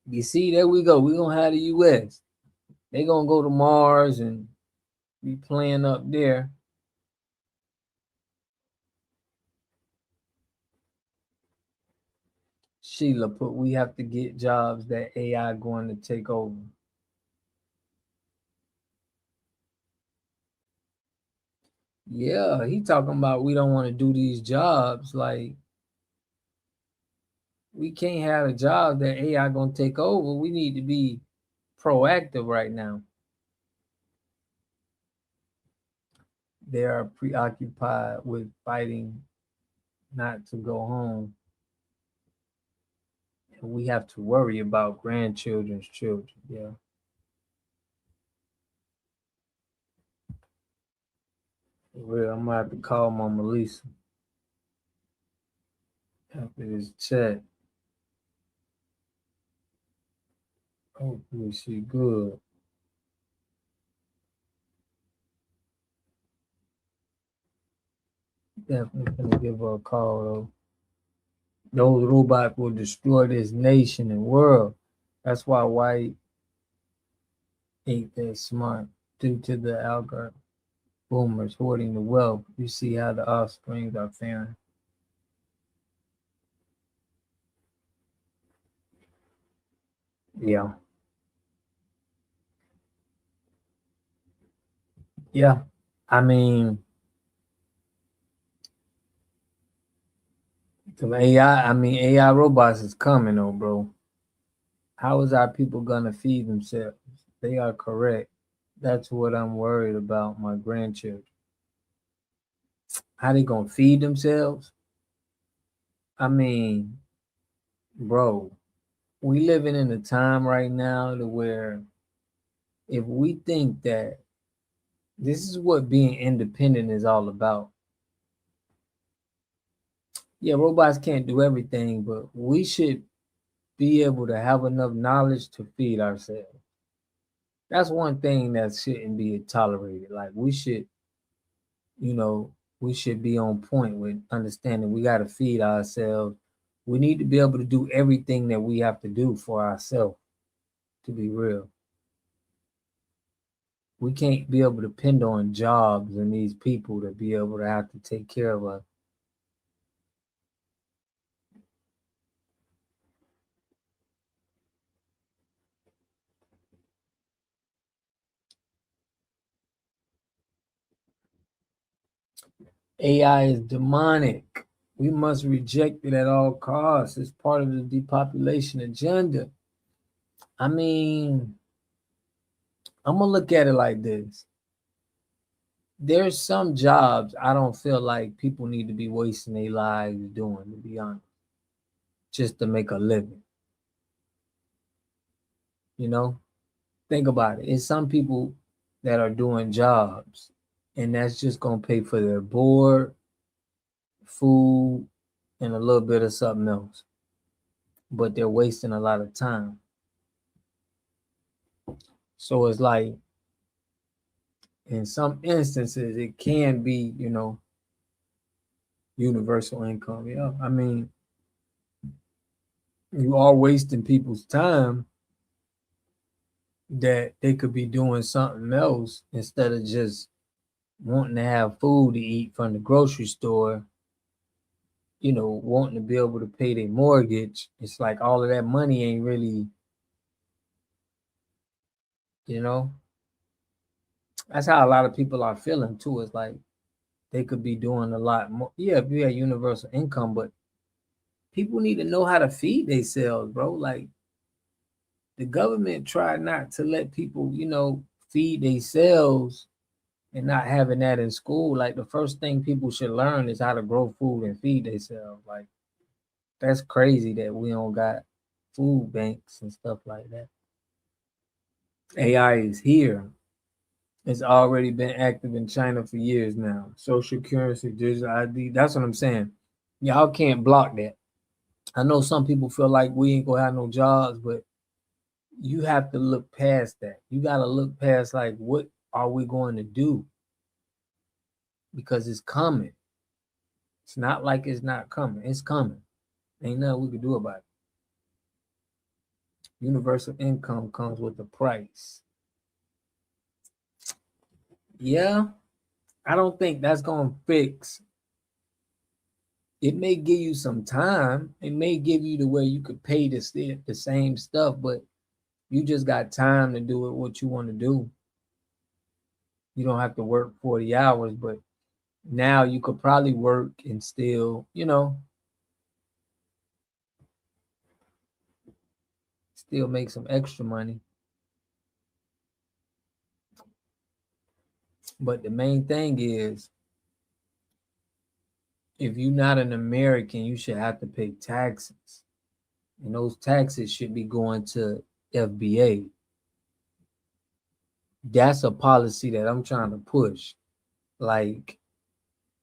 A: You see, there we go. We're going to have the U.S. They're going to go to Mars and be playing up there. Sheila put, we have to get jobs that AI going to take over. Yeah, he talking about we don't want to do these jobs. Like, we can't have a job that AI going to take over. We need to be proactive right now. They are preoccupied with fighting not to go home. And we have to worry about grandchildren's children. Yeah. For real, I'm going to have to call Mama Lisa after this chat. Hopefully she good. Definitely gonna give her a call though. Those robots will destroy this nation and world. That's why white ain't that smart due to the algorithm. Boomers hoarding the wealth. You see how the offsprings are faring. Yeah. Yeah. I mean, AI robots is coming though, bro. How is our people gonna feed themselves? They are correct. That's what I'm worried about, my grandchildren. How they gonna feed themselves? I mean, bro, we living in a time right now to where if we think that this is what being independent is all about. Yeah, robots can't do everything, but we should be able to have enough knowledge to feed ourselves. That's one thing that shouldn't be tolerated. Like we should, we should be on point with understanding we got to feed ourselves. We need to be able to do everything that we have to do for ourselves, to be real. We can't be able to depend on jobs and these people to be able to have to take care of us. AI is demonic. We must reject it at all costs. It's part of the depopulation agenda. I mean, I'm gonna look at it like this. There's some jobs I don't feel like people need to be wasting their lives doing, to be honest, just to make a living. You know, think about it. It's some people that are doing jobs, and that's just gonna pay for their board, food, and a little bit of something else. But they're wasting a lot of time. So it's like, in some instances, it can be, universal income. Yeah, I mean, you are wasting people's time that they could be doing something else instead of just wanting to have food to eat from the grocery store, wanting to be able to pay their mortgage. It's like all of that money ain't really, you know, that's how a lot of people are feeling too. It's like they could be doing a lot more. Yeah, if you have universal income, but people need to know how to feed themselves, bro. Like, the government tried not to let people, feed themselves and not having that in school. Like, the first thing people should learn is how to grow food and feed themselves. Like, that's crazy that we don't got food banks and stuff like that. AI is here. It's already been active in China for years now. Social currency, digital ID. That's what I'm saying. Y'all can't block that. I know some people feel like we ain't gonna have no jobs, but you have to look past that. You got to look past, like, what are we going to do? Because it's coming. It's not like it's not coming. It's coming. Ain't nothing we can do about it. Universal income comes with a price. Yeah, I don't think that's going to fix. It may give you some time. It may give you the way you could pay the same stuff, but you just got time to do it what you want to do. You don't have to work 40 hours, but now you could probably work and still, still make some extra money. But the main thing is, if you're not an American, you should have to pay taxes. And those taxes should be going to FBA. That's a policy that I'm trying to push. Like,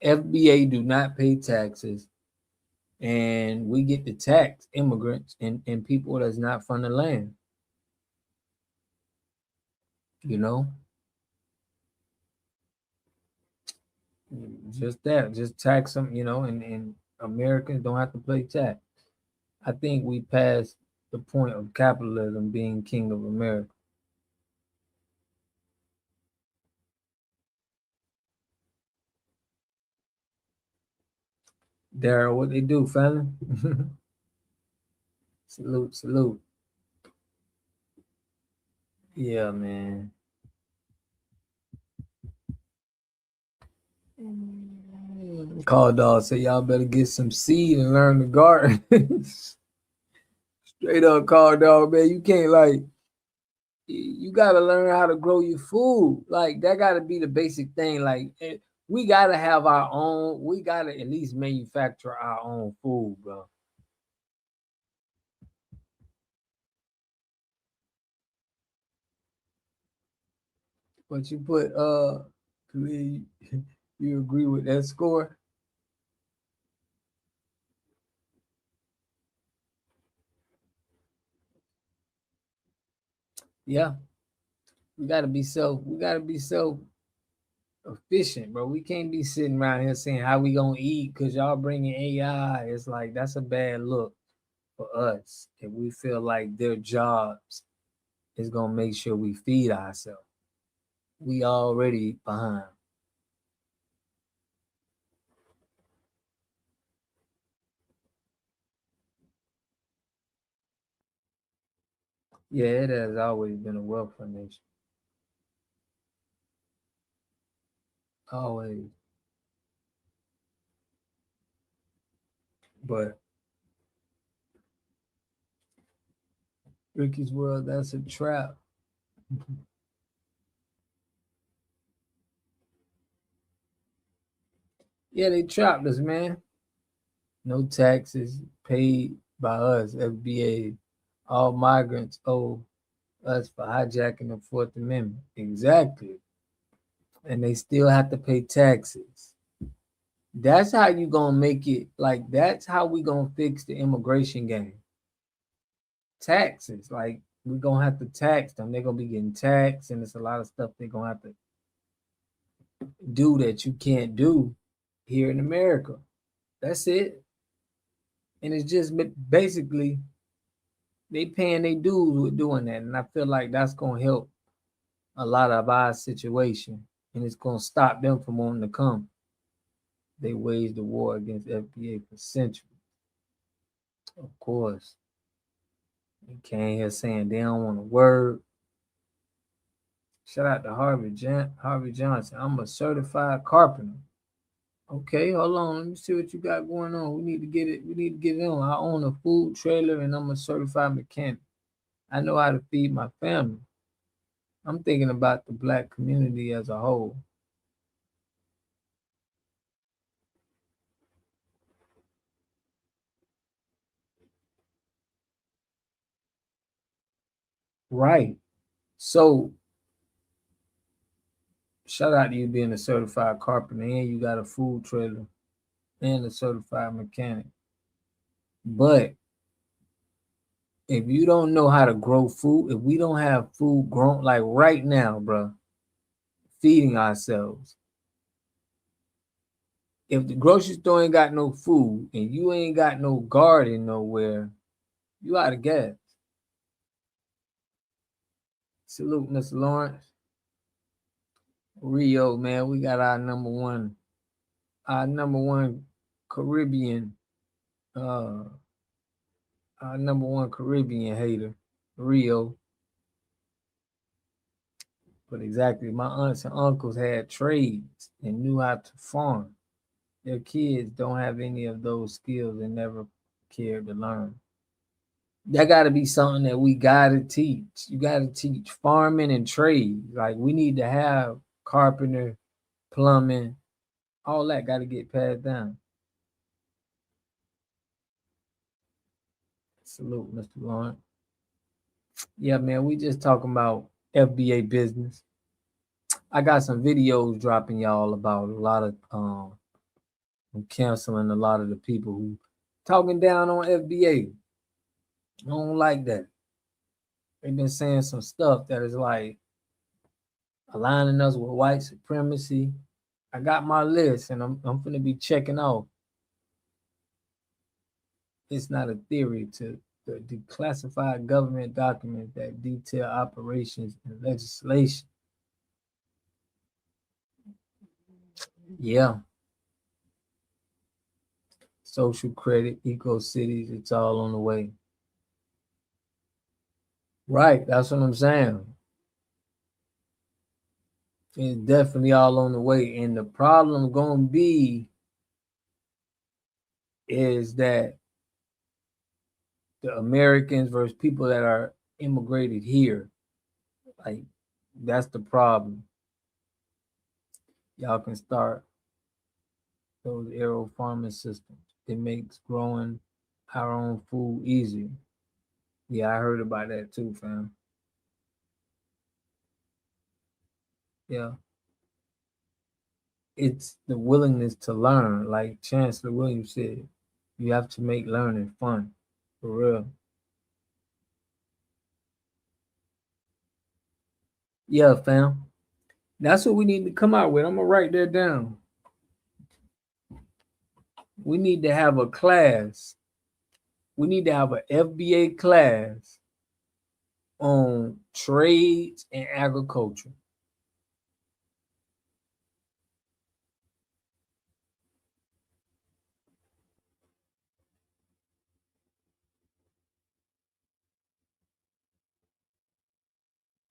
A: FBA do not pay taxes, and we get to tax immigrants and people that's not from the land. Just that, just tax them, and Americans don't have to pay tax. I think we passed the point of capitalism being king of America. Daryl, what they do, family? Salute, salute. Yeah, man. Call dog say y'all better get some seed and learn the garden. Straight up, call dog, man. You can't, like, you gotta learn how to grow your food. Like, that gotta be the basic thing. Like, we gotta have our own. We gotta at least manufacture our own food, bro. But you put you agree with that score? Yeah, we gotta be self efficient, bro. We can't be sitting around here saying how we gonna eat because y'all bringing AI. It's like, that's a bad look for us if we feel like their jobs is gonna make sure we feed ourselves. We already behind. Yeah, it has always been a welfare nation. Always. But Ricky's World, that's a trap. Yeah, they trapped us, man. No taxes paid by us, FBA. All migrants owe us for hijacking the Fourth Amendment. Exactly. And they still have to pay taxes. That's how you gonna make it, like, that's how we gonna fix the immigration game. Taxes. Like, we're gonna have to tax them. They're gonna be getting taxed, and it's a lot of stuff they're gonna have to do that you can't do here in America. That's it. And it's just basically they paying their dues with doing that. And I feel like that's gonna help a lot of our situation. And it's gonna stop them from wanting to come. They waged the war against FBA for centuries. Of course. They came here saying they don't want to work. Shout out to Harvey Johnson. I'm a certified carpenter. Okay, hold on. Let me see what you got going on. We need to get it. We need to get it on. I own a food trailer and I'm a certified mechanic. I know how to feed my family. I'm thinking about the Black community as a whole. Right. So, shout out to you being a certified carpenter and you got a food trailer and a certified mechanic. But if you don't know how to grow food, if we don't have food grown, like right now, bro, feeding ourselves. If the grocery store ain't got no food and you ain't got no garden nowhere, you out of gas. Salute, Mr. Lawrence. Rio, man, we got our number one Caribbean, our number one Caribbean hater, Rio. But exactly, my aunts and uncles had trades and knew how to farm. Their kids don't have any of those skills and never cared to learn. That got to be something that we got to teach. You got to teach farming and trade. Like, we need to have carpenter, plumbing, all that got to get passed down. Salute, Mr. Lawrence. Yeah, man, we just talking about FBA business. I got some videos dropping y'all about a lot of I'm canceling a lot of the people who talking down on FBA. I don't like that. They've been saying some stuff that is like aligning us with white supremacy. I got my list and I'm going to be checking off. It's not a theory to the declassified government documents that detail operations and legislation. Yeah. Social credit, eco cities, it's all on the way. Right, that's what I'm saying. It's definitely all on the way. And the problem gonna be is that the Americans versus people that are immigrated here, like, that's the problem. Y'all can start those aero farming systems. It makes growing our own food easier. Yeah, I heard about that too, fam. Yeah. It's the willingness to learn, like Chancellor Williams said. You have to make learning fun, for real. Yeah, fam. That's what we need to come out with. I'm gonna write that down. We need to have a class. We need to have an FBA class on trades and agriculture.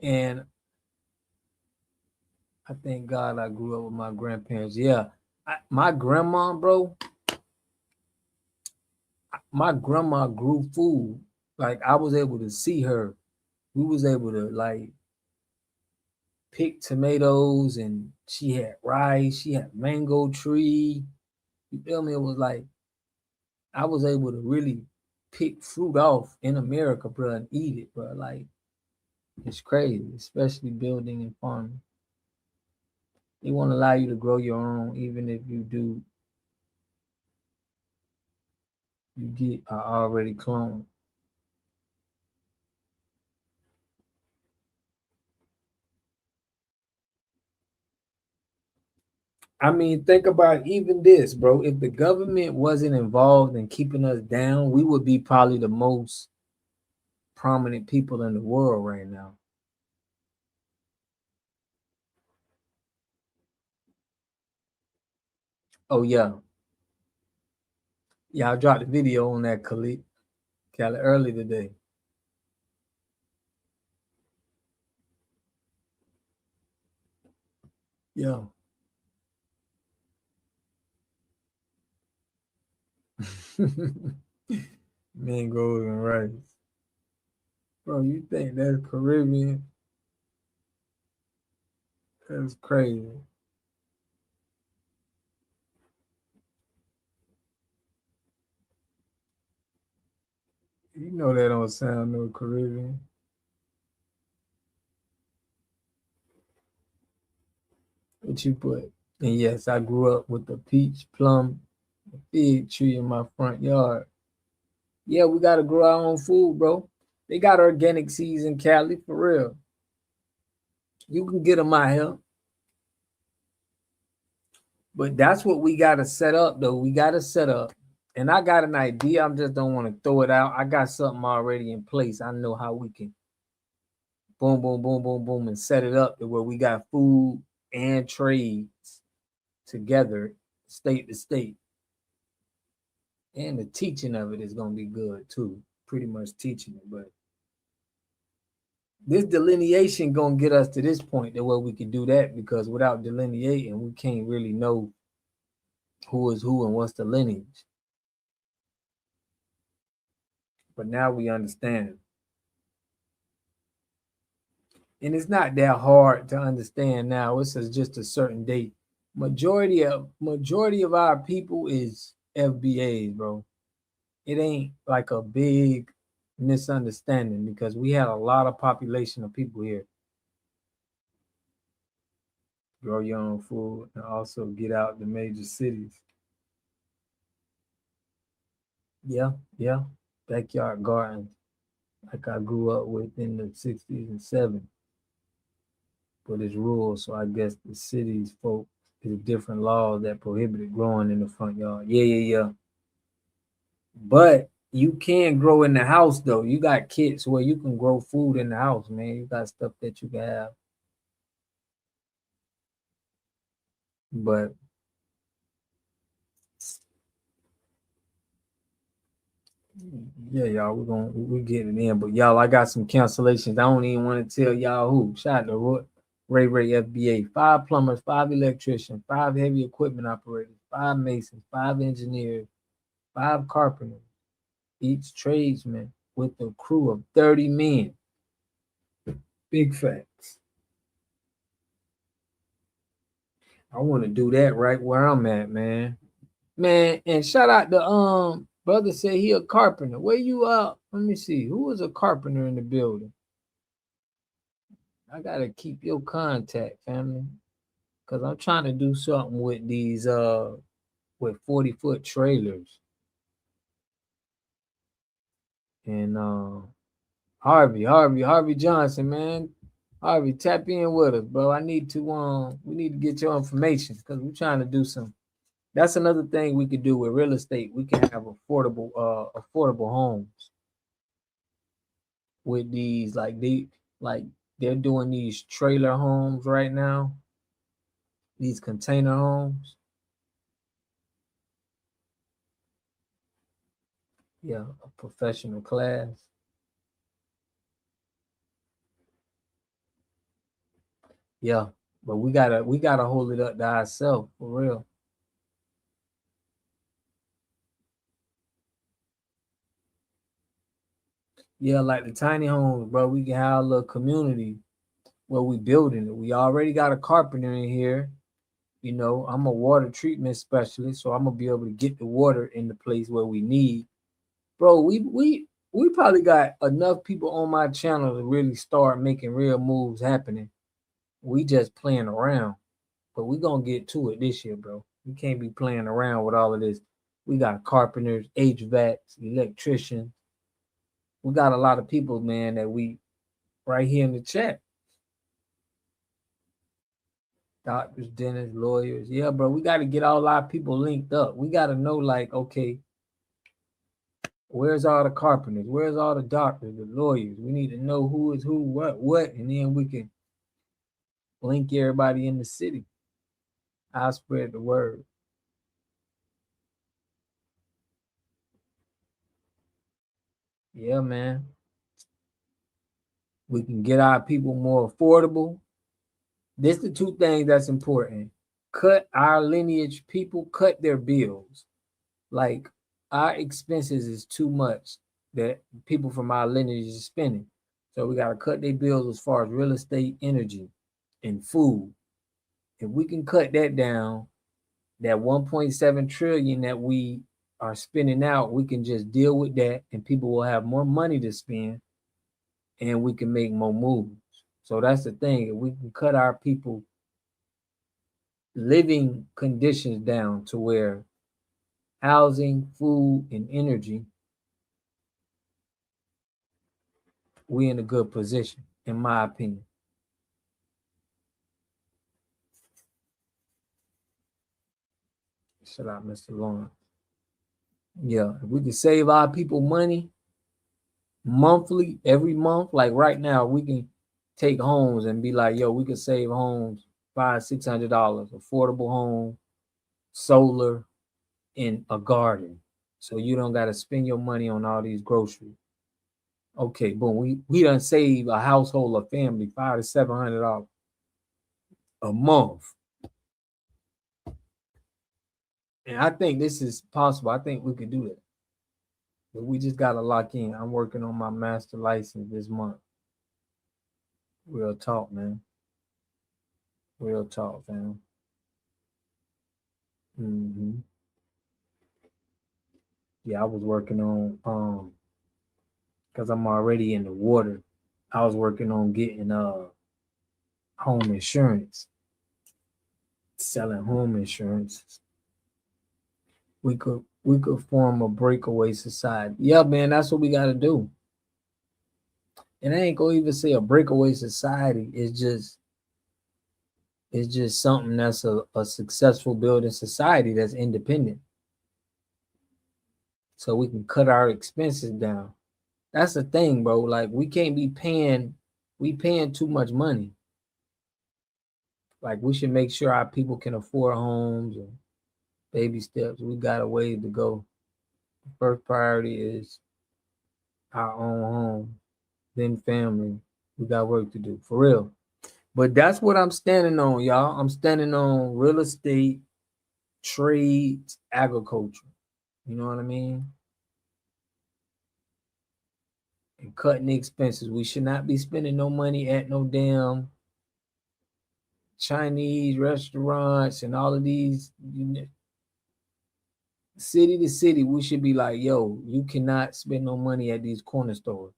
A: And I thank God I grew up with my grandparents. Yeah, my grandma, bro, my grandma grew food. Like I was able to see her. We was able to like pick tomatoes, and she had rice, she had mango tree. You feel me? It was like I was able to really pick fruit off in America, bro, and eat it, bro. Like it's crazy, especially building and farming. They won't allow you to grow your own, even if you do. You get already cloned. I mean, think about even this, bro. If the government wasn't involved in keeping us down, we would be probably the most prominent people in the world right now. Oh yeah, yeah. I dropped a video on that Khalid Khaled early today. Yeah. Mangoes and rice, bro. You think that's Caribbean? That's crazy. You know that don't sound no Caribbean. What you put? And yes, I grew up with the peach, plum, fig tree in my front yard. Yeah, we gotta grow our own food, bro. They got organic seeds in Cali for real. You can get them out here, but that's what we gotta set up, though. We gotta set up, and I got an idea. I just don't want to throw it out. I got something already in place. I know how we can boom, boom, boom, boom, boom, and set it up to where we got food and trades together, state to state. And the teaching of it is gonna be good too. Pretty much teaching it, but this delineation gonna get us to this point that where we can do that, because without delineating, we can't really know who is who and what's the lineage. But now we understand. And it's not that hard to understand now. It's just a certain date. Majority of our people is FBAs, bro. It ain't like a big misunderstanding because we had a lot of population of people here. Grow your own food and also get out the major cities. Yeah, yeah. Backyard gardens like I grew up with in the 60s and 70s. But it's rural, so I guess the cities folk is different laws that prohibited growing in the front yard. Yeah, yeah, yeah. But you can grow in the house though. You got kits where you can grow food in the house, man. You got stuff that you can have. But yeah, y'all, we're getting in. But y'all, I got some cancellations. I don't even want to tell y'all who. Shout out to Ray FBA. 5 plumbers, 5 electricians, 5 heavy equipment operators, 5 masons, 5 engineers, 5 carpenters, each tradesman with a crew of 30 men. Big facts. I want to do that right where I'm at, man. Man, and shout out to brother said he a carpenter. Where you let me see. Who was a carpenter in the building? I gotta keep your contact, family. Cause I'm trying to do something with these with 40-foot trailers. And Harvey Johnson, man. Harvey, tap in with us, bro. I need to we need to get your information because we're trying to do some. That's another thing we could do with real estate. We can have affordable homes with these like they're doing these trailer homes right now, these container homes. Yeah, a professional class. Yeah, but we gotta hold it up to ourselves for real. Yeah, like the tiny homes, bro. We can have a little community where we building it. We already got a carpenter in here. You know, I'm a water treatment specialist, so I'm gonna be able to get the water in the place where we need. Bro, we probably got enough people on my channel to really start making real moves happening. We just playing around, but we gonna get to it this year, bro. We can't be playing around with all of this. We got carpenters, HVACs, electricians. We got a lot of people, man, that we right here in the chat. Doctors, dentists, lawyers. Yeah, bro. We got to get all our people linked up. We got to know, like, okay, where's all the carpenters? Where's all the doctors, the lawyers? We need to know who is who, what, and then we can link everybody in the city. I'll spread the word. Yeah, man. We can get our people more affordable. This the two things that's important. Cut our lineage people, cut their bills. Like our expenses is too much that people from our lineage is spending. So we got to cut their bills as far as real estate, energy, and food. If we can cut that down, that 1.7 trillion that we are spending out, we can just deal with that and people will have more money to spend and we can make more moves. So that's the thing. If we can cut our people living conditions down to where housing, food, and energy, we in a good position, in my opinion. Shout out, Mr. Lawrence. Yeah, if we can save our people money monthly, every month, like right now, we can take homes and be like, yo, we can save homes $500-600, affordable home, solar, in a garden. So you don't got to spend your money on all these groceries. Okay, boom. We done save a household, a family, $500-700 a month. And I think this is possible. I think we could do that. But we just got to lock in. I'm working on my master license this month. Real talk, man. Real talk, fam. Yeah, I was working on because I'm already in the water. I was working on getting home insurance, selling home insurance. We could form a breakaway society. Yeah, man, that's what we got to do. And I ain't gonna even say a breakaway society. It's just something that's a successful building society that's independent. So we can cut our expenses down. That's the thing, bro. Like we can't be paying too much money. Like we should make sure our people can afford homes and baby steps. We got a way to go. The first priority is our own home, then family. We got work to do, for real. But that's what I'm standing on, y'all. I'm standing on real estate, trades, agriculture. You know what I mean? And cutting the expenses. We should not be spending no money at no damn Chinese restaurants and all of these, city to city. We should be like, yo, you cannot spend no money at these corner stores.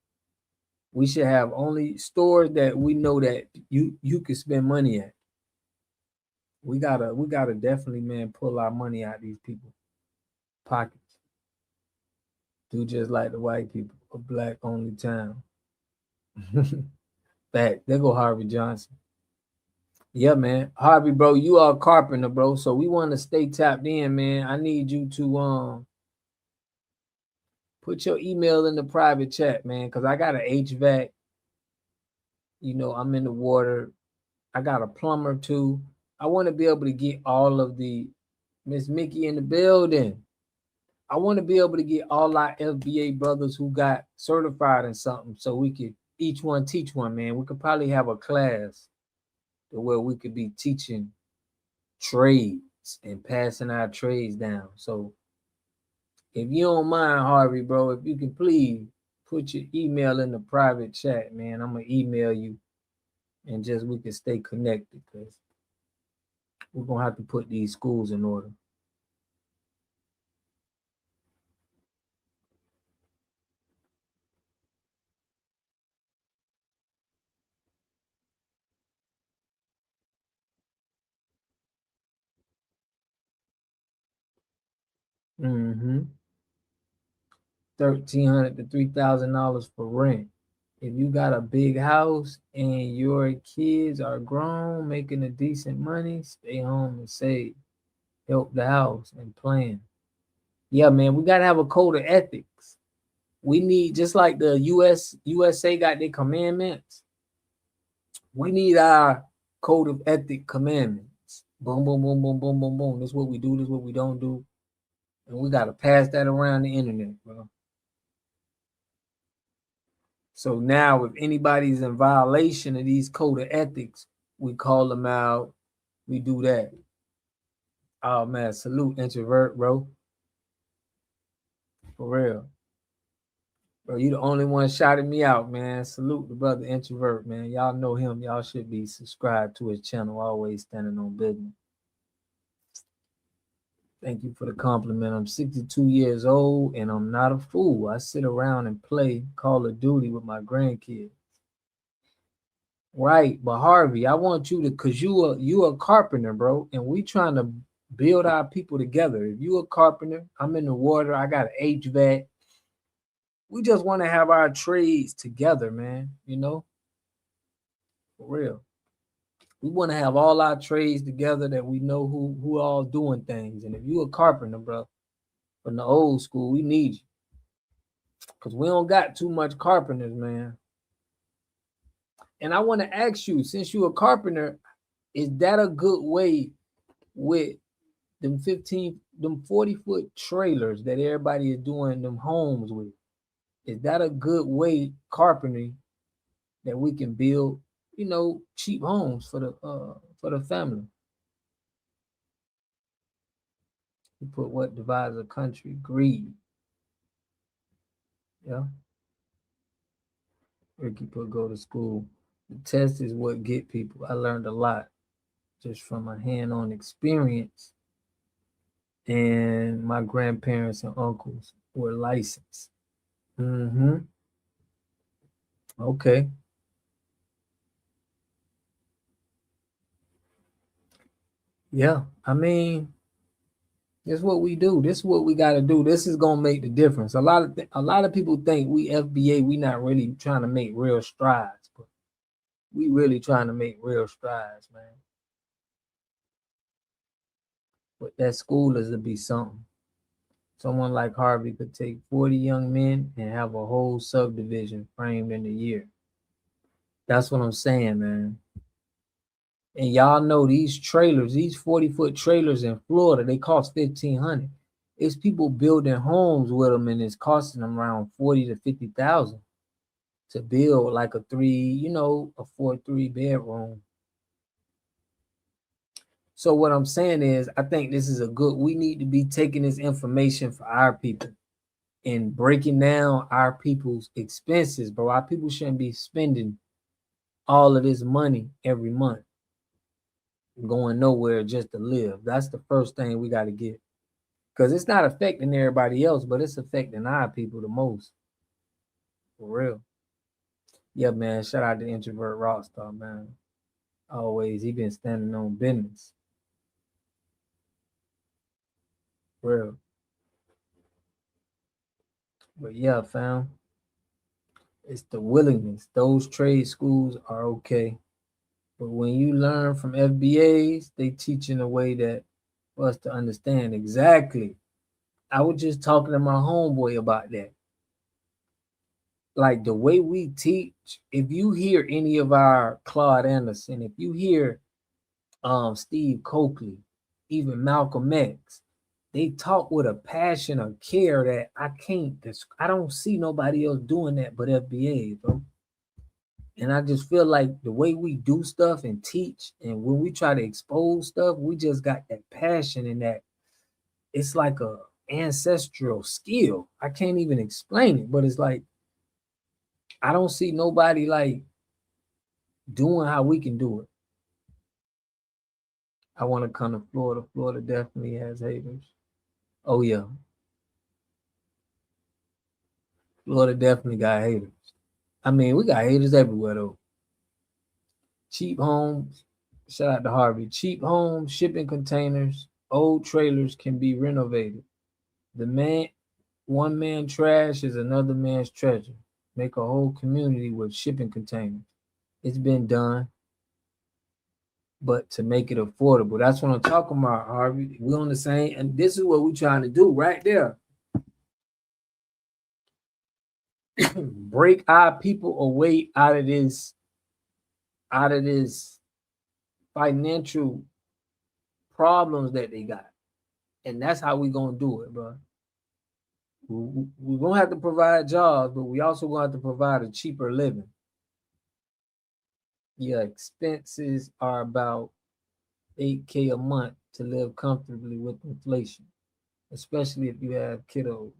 A: We should have only stores that we know that you can spend money at. We gotta definitely, man, pull our money out of these people's pockets. Do just like the white people, a black only town. Back there go Harvey Johnson. Yeah, man. Harvey, bro, you are a carpenter, bro. So we want to stay tapped in, man. I need you to put your email in the private chat, man, because I got an HVAC. You know, I'm in the water. I got a plumber too. I want to be able to get all of the Miss Mickey in the building. I want to be able to get all our FBA brothers who got certified in something so we could each one teach one, man. We could probably have a class where we could be teaching trades and passing our trades down. So if you don't mind, Harvey, bro, if you can please put your email in the private chat, man. I'm gonna email you, and just we can stay connected, because we're gonna have to put these schools in order. Mm-hmm. $1,300 to $3,000 for rent. If you got a big house and your kids are grown, making a decent money, stay home and save. Help the house and plan. Yeah, man, we gotta have a code of ethics. We need, just like the USA got their commandments, we need our code of ethic commandments. Boom, boom, boom, boom, boom, boom, boom. This is what we do, this is what we don't do. And we gotta pass that around the internet, bro. So now if anybody's in violation of these code of ethics, we call them out, we do that. Oh man, salute introvert, bro. For real. Bro, you the only one shouting me out, man. Salute the brother introvert, man. Y'all know him. Y'all should be subscribed to his channel, always standing on business. Thank you for the compliment. I'm 62 years old and I'm not a fool. I sit around and play Call of Duty with my grandkids. Right, but Harvey, I want you to, cause you a carpenter, bro, and we trying to build our people together. If you a carpenter, I'm in the water, I got an HVAC. We just want to have our trades together, man. You know, for real. We want to have all our trades together, that we know who all doing things. And if you a carpenter, bro, from the old school, we need you, because we don't got too much carpenters, man. And I want to ask you, since you a carpenter, is that a good way with them 40-foot trailers that everybody is doing them homes with? Is that a good way, carpentry, that we can build, you know, cheap homes for the family? You put what divides a country? Greed. Yeah. Ricky put go to school. The test is what get people. I learned a lot just from a hand-on experience, and my grandparents and uncles were licensed. Mm-hmm. Okay. Yeah, I mean, this is what we do. This is what we got to do. This is gonna make the difference. A lot of people think we FBA, we not really trying to make real strides, but we really trying to make real strides, man. But that school is to be something. Someone like Harvey could take 40 young men and have a whole subdivision framed in a year. That's what I'm saying, man. And y'all know these trailers, these 40-foot trailers in Florida, they cost $1,500. It's people building homes with them, and it's costing them around 40 to 50,000 to build like a 4-3 bedroom. So what I'm saying is, I think this is we need to be taking this information for our people and breaking down our people's expenses, bro. Our people shouldn't be spending all of this money every month, going nowhere just to live. That's the first thing we got to get, because it's not affecting everybody else, but it's affecting our people the most. For real. Yeah, man. Shout out to Introvert Rockstar, man. Always, he been standing on business. Real. But yeah, fam, it's the willingness. Those trade schools are okay, but when you learn from FBAs, they teach in a way that for us to understand exactly. I was just talking to my homeboy about that. Like the way we teach, if you hear any of our Claude Anderson, if you hear Steve Coakley, even Malcolm X, they talk with a passion or care that I don't see nobody else doing that but FBA, bro. And I just feel like the way we do stuff and teach, and when we try to expose stuff, we just got that passion, and that it's like a ancestral skill. I can't even explain it, but it's like I don't see nobody like doing how we can do it. I want to come to Florida. Florida definitely has haters. Oh yeah. Florida definitely got haters. I mean, we got haters everywhere though. Cheap homes, shout out to Harvey. Cheap homes, shipping containers, old trailers can be renovated. One man trash is another man's treasure. Make a whole community with shipping containers. It's been done, but to make it affordable. That's what I'm talking about, Harvey. We're on the same, and this is what we're trying to do right there. Break our people away out of this financial problems that they got. And that's how we gonna do it, bro. We're gonna have to provide jobs, but we also gonna have to provide a cheaper living. Yeah, expenses are about $8K a month to live comfortably with inflation, especially if you have kiddos.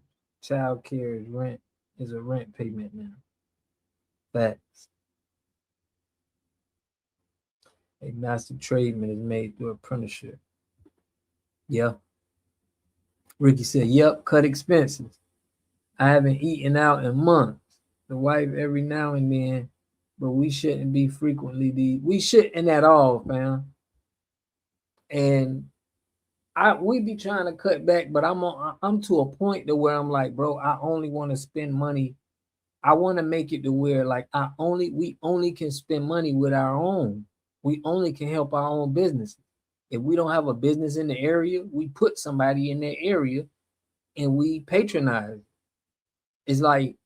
A: Child care is a rent payment now. Facts. A master tradesman is made through apprenticeship. Yeah. Ricky said, yep, cut expenses. I haven't eaten out in months. The wife every now and then, but we shouldn't be frequently. We shouldn't at all, fam. And we be trying to cut back, but I'm to a point to where I'm like, bro, I only want to spend money. I want to make it to where like we only can spend money with our own. We only can help our own business. If we don't have a business in the area, we put somebody in that area and we patronize. It's like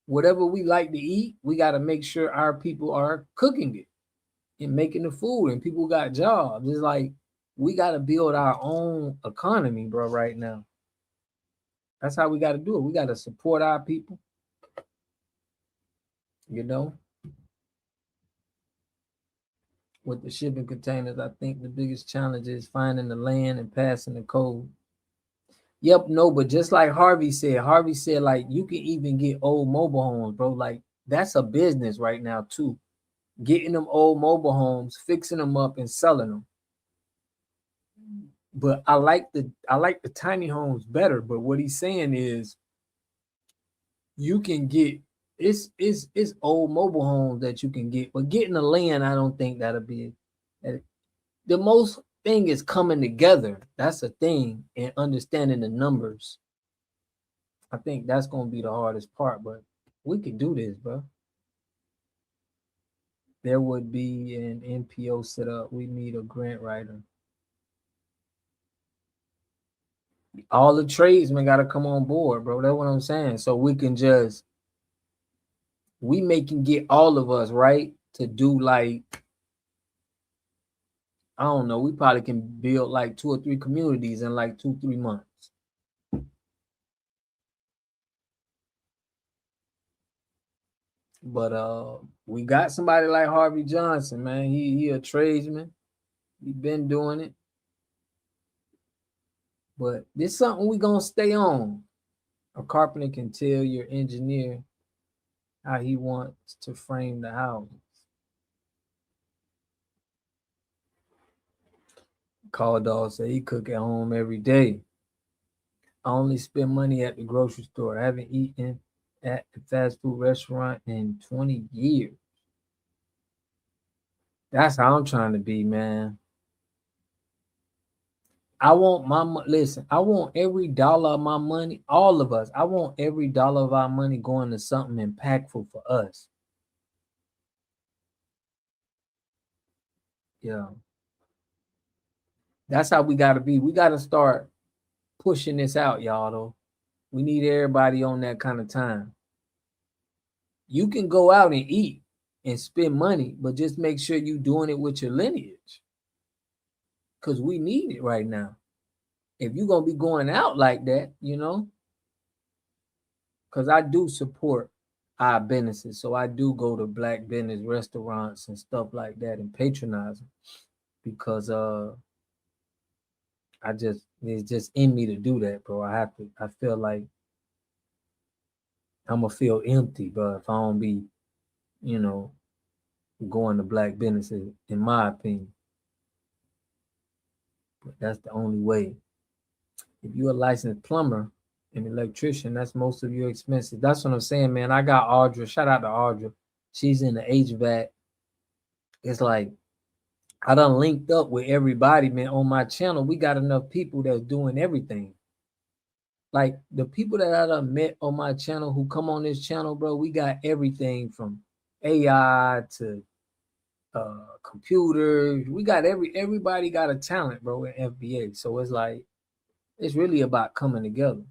A: whatever we like to eat, we got to make sure our people are cooking it and making the food, and people got jobs. It's like we got to build our own economy, bro, right now. That's how we got to do it. We got to support our people, you know. With the shipping containers, I think the biggest challenge is finding the land and passing the code. Yep, no, but just like Harvey said, like you can even get old mobile homes, bro. Like that's a business right now too. Getting them old mobile homes, fixing them up and selling them. But I like the tiny homes better. But what he's saying is you can get it's old mobile homes that you can get, but getting the land, I don't think that'll be it. The most thing is coming together. That's a thing, and understanding the numbers. I think that's gonna be the hardest part, but we can do this, bro. There would be an NPO set up. We need a grant writer. All the tradesmen got to come on board, bro. That's what I'm saying. So we can get all of us right to do like, I don't know, we probably can build like 2 or 3 communities in like 2-3 months. But we got somebody like Harvey Johnson, man. He a tradesman. He been doing it. But this is something we gonna stay on. A carpenter can tell your engineer how he wants to frame the house. Call dog say he cook at home every day. I only spend money at the grocery store. I haven't eaten at a fast food restaurant in 20 years. That's how I'm trying to be, man. I want every dollar of my money, all of us, I want every dollar of our money going to something impactful for us. Yeah. That's how we got to be. We got to start pushing this out, y'all, though. We need everybody on that kind of time. You can go out and eat and spend money, but just make sure you're doing it with your lineage. Because we need it right now. If you're going to be going out like that, you know, because I do support our businesses. So I do go to black business restaurants and stuff like that and patronize them because it's just in me to do that, bro. I feel like I'm gonna feel empty, bro, if I don't be, you know, going to black businesses, in my opinion. But that's the only way. If you're a licensed plumber and electrician, that's most of your expenses. That's what I'm saying, man. I got Audra. Shout out to Audra. She's in the HVAC. It's like I done linked up with everybody, man. On my channel, we got enough people that's doing everything. Like the people that I done met on my channel who come on this channel, bro, we got everything from AI to computers. We got everybody got a talent, bro, in FBA. So it's like it's really about coming together.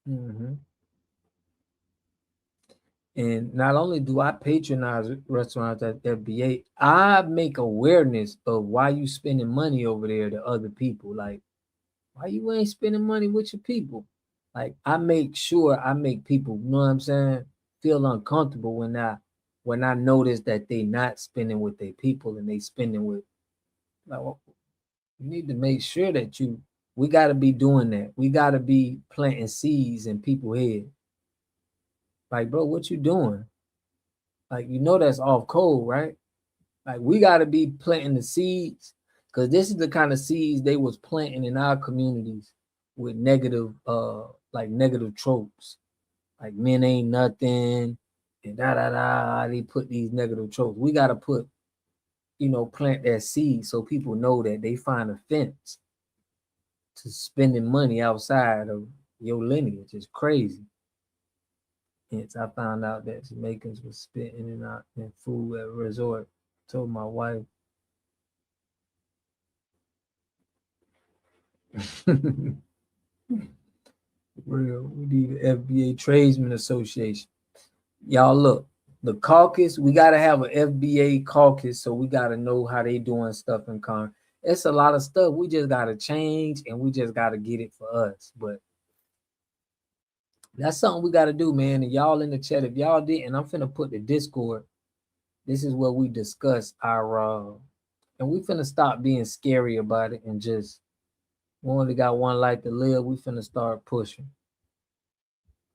A: Mm-hmm. And not only do I patronize restaurants at FBA, I make awareness of why you spending money over there to other people. Like, why you ain't spending money with your people? Like, I make sure I make people, you know what I'm saying, feel uncomfortable when I notice that they not spending with their people and they spending with, like, well, you need to make sure that we got to be doing that. We got to be planting seeds in people's head. Like, bro, what you doing? Like, you know that's off code, right? Like, we got to be planting the seeds, because this is the kind of seeds they was planting in our communities with negative tropes. Like, men ain't nothing, and they put these negative tropes. We got to plant that seed so people know that they find offense to spending money outside of your lineage. It's crazy. Hence, I found out that Jamaicans was spitting and out in food at a resort. Told my wife. Real, we need an FBA Tradesman Association. Y'all look, the caucus, we gotta have an FBA caucus, so we gotta know how they doing stuff in Congress. It's a lot of stuff we just gotta change, and we just gotta get it for us. But that's something we gotta do, man. And y'all in the chat, if y'all didn't, I'm finna put the Discord. This is where we discuss our and we finna stop being scary about it and just, we only got one life to live. We finna start pushing.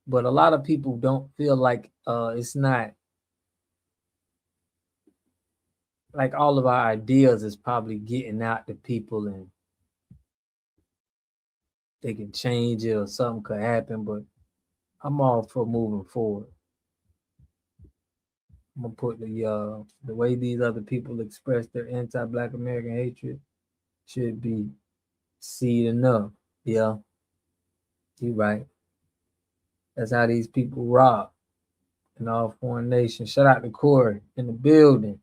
A: But a lot of people don't feel like it's not like all of our ideas is probably getting out to people and they can change it or something could happen. But I'm all for moving forward. I'm gonna put the way these other people express their anti-Black American hatred should be seed enough. Yeah, you're right. That's how these people rob in all foreign nations. Shout out to Corey in the building.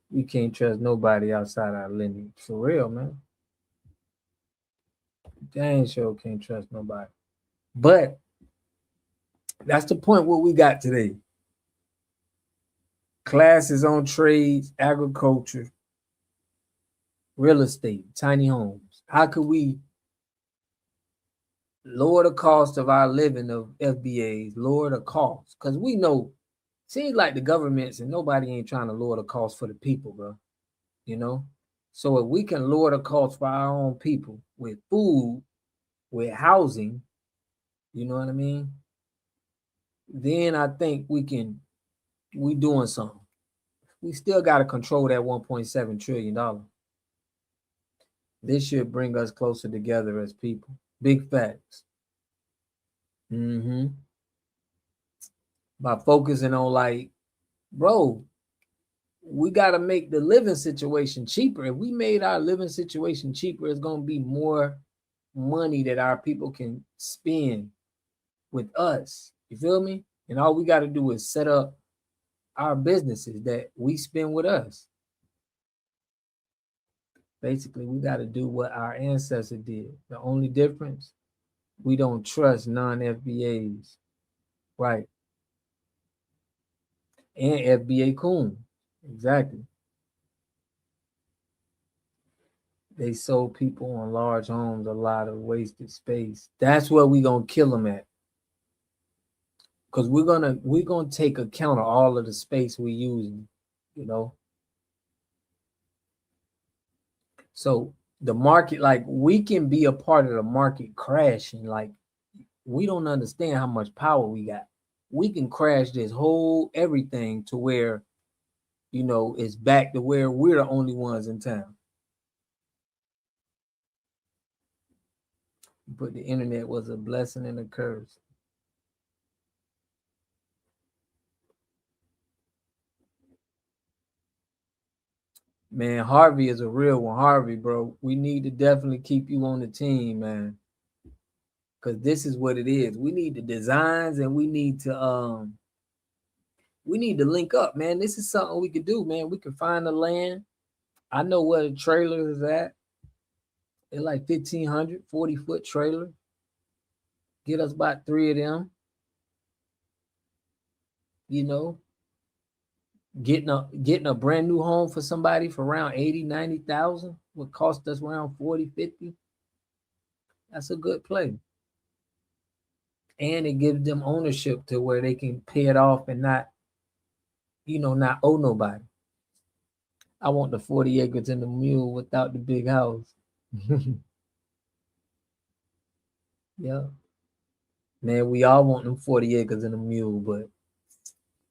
A: We can't trust nobody outside our lineage. For real, man. Dang sure can't trust nobody. But that's the point what we got today. Classes on trades, agriculture, real estate, tiny homes. How could we lower the cost of our living of FBAs, lower the cost? Because we know, seems like the governments and nobody ain't trying to lower the cost for the people, bro. You know? So if we can lower the cost for our own people with food, with housing, you know what I mean? Then I think we doing something. We still got to control that $1.7 trillion. This should bring us closer together as people. Big facts. By focusing on, like, bro, we got to make the living situation cheaper. If we made our living situation cheaper, it's going to be more money that our people can spend with us. You feel me? And all we got to do is set up our businesses that we spend with us. Basically, we got to do what our ancestors did. The only difference, we don't trust non-FBAs. Right. And FBA coon. Exactly. They sold people on large homes a lot of wasted space. That's where we gonna kill them at. Because we're gonna take account of all of the space we use, you know. So the market, like we can be a part of the market crashing. Like we don't understand how much power we got. We can crash this whole everything to where, you know, it's back to where we're the only ones in town. But the internet was a blessing and a curse. Man, Harvey is a real one. Harvey, bro, we need to definitely keep you on the team, man. Because this is what it is. We need the designs and we need to link up, man. This is something we could do, man. We can find the land. I know where the trailer is at. It's like 1,500, 40-foot trailer. Get us about 3 of them. You know, getting a brand new home for somebody for around 80, 90,000 would cost us around 40, 50. That's a good play. And it gives them ownership to where they can pay it off and not, you know, not owe nobody. I want the 40 acres and the mule without the big house. Yeah. Man, we all want them 40 acres and a mule, but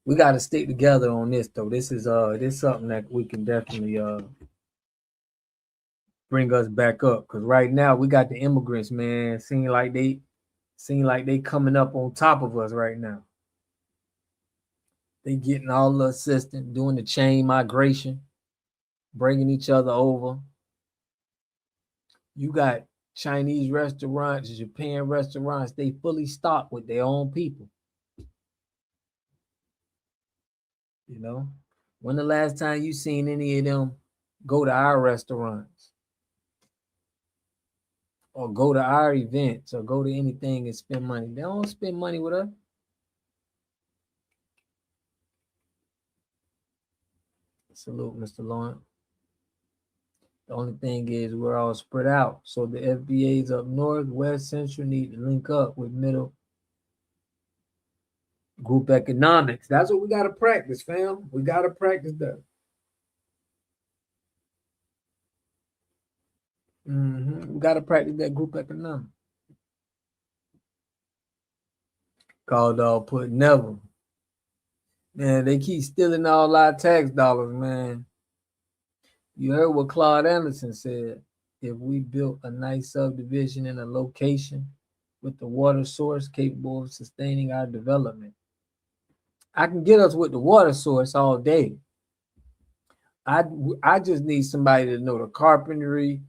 A: we got to stick together on this though. This is something that we can definitely bring us back up, because right now we got the immigrants, man. Seem like they coming up on top of us right now. They getting all the assistance, doing the chain migration, bringing each other over. You got Chinese restaurants, Japan restaurants, they fully stocked with their own people. You know, when the last time you seen any of them go to our restaurants or go to our events or go to anything and spend money? They don't spend money with us. Salute, Mr. Lawrence. The only thing is we're all spread out. So the FBAs up north, west, central need to link up with middle group economics. That's what we got to practice, fam. We got to practice that. We got to practice that group economics. Called put never. Man, they keep stealing all our tax dollars, man. You heard what Claude Anderson said. If we built a nice subdivision in a location with the water source capable of sustaining our development, I can get us with the water source all day. I just need somebody to know the carpentry,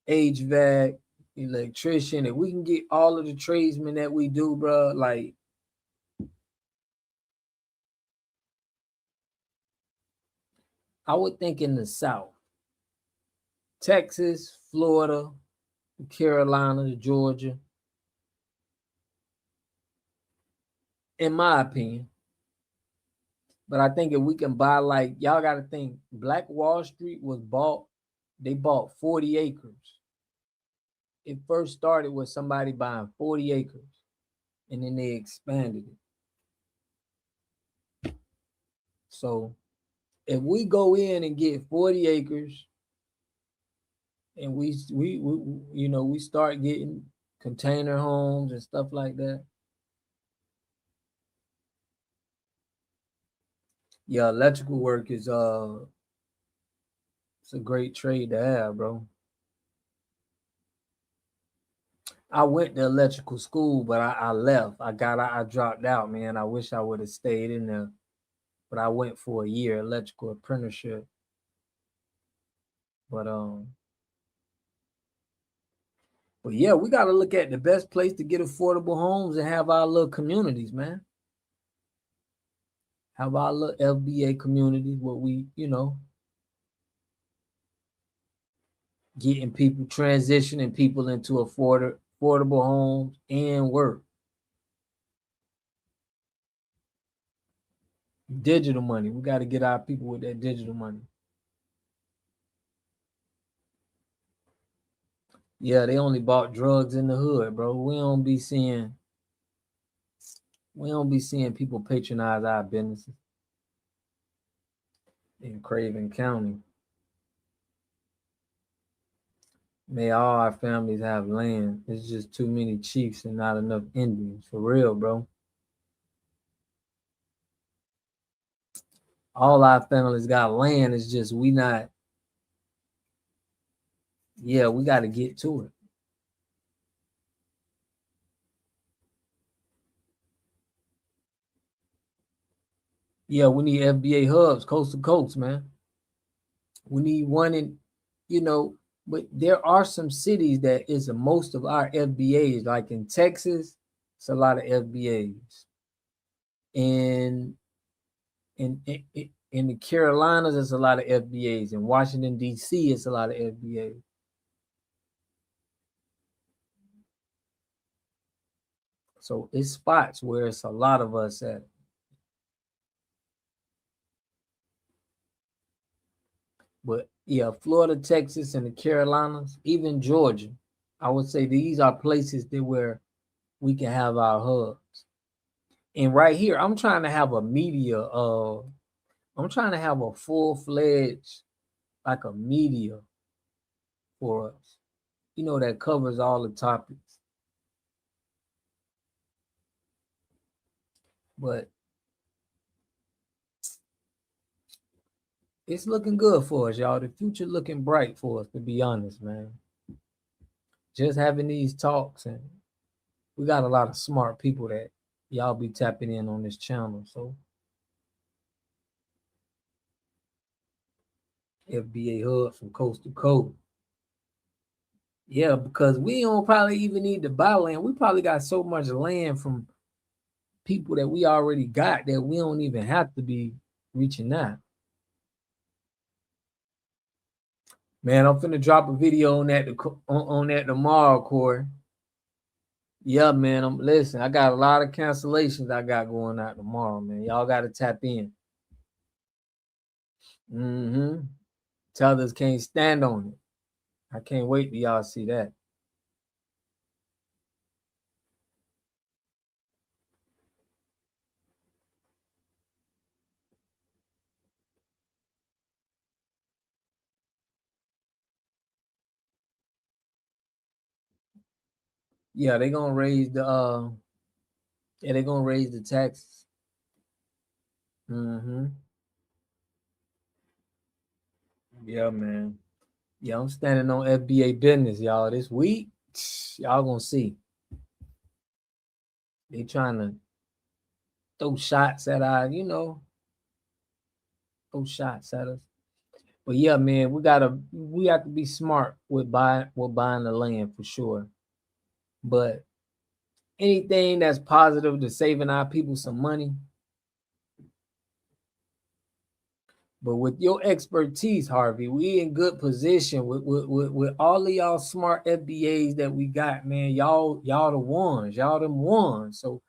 A: HVAC, electrician. If we can get all of the tradesmen that we do, bro, like I would think in the South, Texas, Florida, Carolina, Georgia, in my opinion. But I think if we can buy, like, y'all got to think, Black Wall Street they bought 40 acres. It first started with somebody buying 40 acres, and then they expanded it. So if we go in and get 40 acres and we start getting container homes and stuff like that, yeah, electrical work is it's a great trade to have, bro. I went to electrical school, but I left. I dropped out, man. I wish I would have stayed in there, but I went for a year electrical apprenticeship. But yeah, we got to look at the best place to get affordable homes and have our little communities, man. Have our little FBA communities where we, getting people, transitioning people into affordable homes and work. Digital money. We got to get our people with that digital money. Yeah, they only bought drugs in the hood, bro. We don't be seeing people patronize our businesses in Craven County. May all our families have land. It's just too many chiefs and not enough Indians. For real, bro. All our families got land. It's just we not. Yeah, we got to get to it. Yeah, we need FBA hubs, coast to coast, man. We need one in, but there are some cities that is the most of our FBAs, like in Texas, it's a lot of FBAs. In the Carolinas, there's a lot of FBAs. In Washington, D.C., it's a lot of FBAs. So it's spots where it's a lot of us at. But yeah, Florida, Texas, and the Carolinas, even Georgia, I would say these are places that where we can have our hubs. And right here, I'm trying to have a media. I'm trying to have a full-fledged, like a media for us. That covers all the topics. But it's looking good for us, y'all. The future looking bright for us, to be honest, man. Just having these talks, and we got a lot of smart people that y'all be tapping in on this channel. So FBA hub from coast to coast. Yeah, because we don't probably even need to buy land. We probably got so much land from people that we already got that we don't even have to be reaching out. Man, I'm finna drop a video on that tomorrow, Corey. Yeah, man. Listen, I got a lot of cancellations I got going out tomorrow, man. Y'all gotta tap in. Tethers can't stand on it. I can't wait till y'all see that. Yeah, they're gonna raise the they're gonna raise the taxes. Yeah, man. Yeah, I'm standing on FBA business, y'all. This week, y'all gonna see. They trying to throw shots at our, throw shots at us. But yeah, man, we have to be smart with buying the land for sure. But anything that's positive to saving our people some money. But with your expertise, Harvey, we in good position with all of y'all smart FBAs that we got, man. Y'all the ones, y'all them ones. So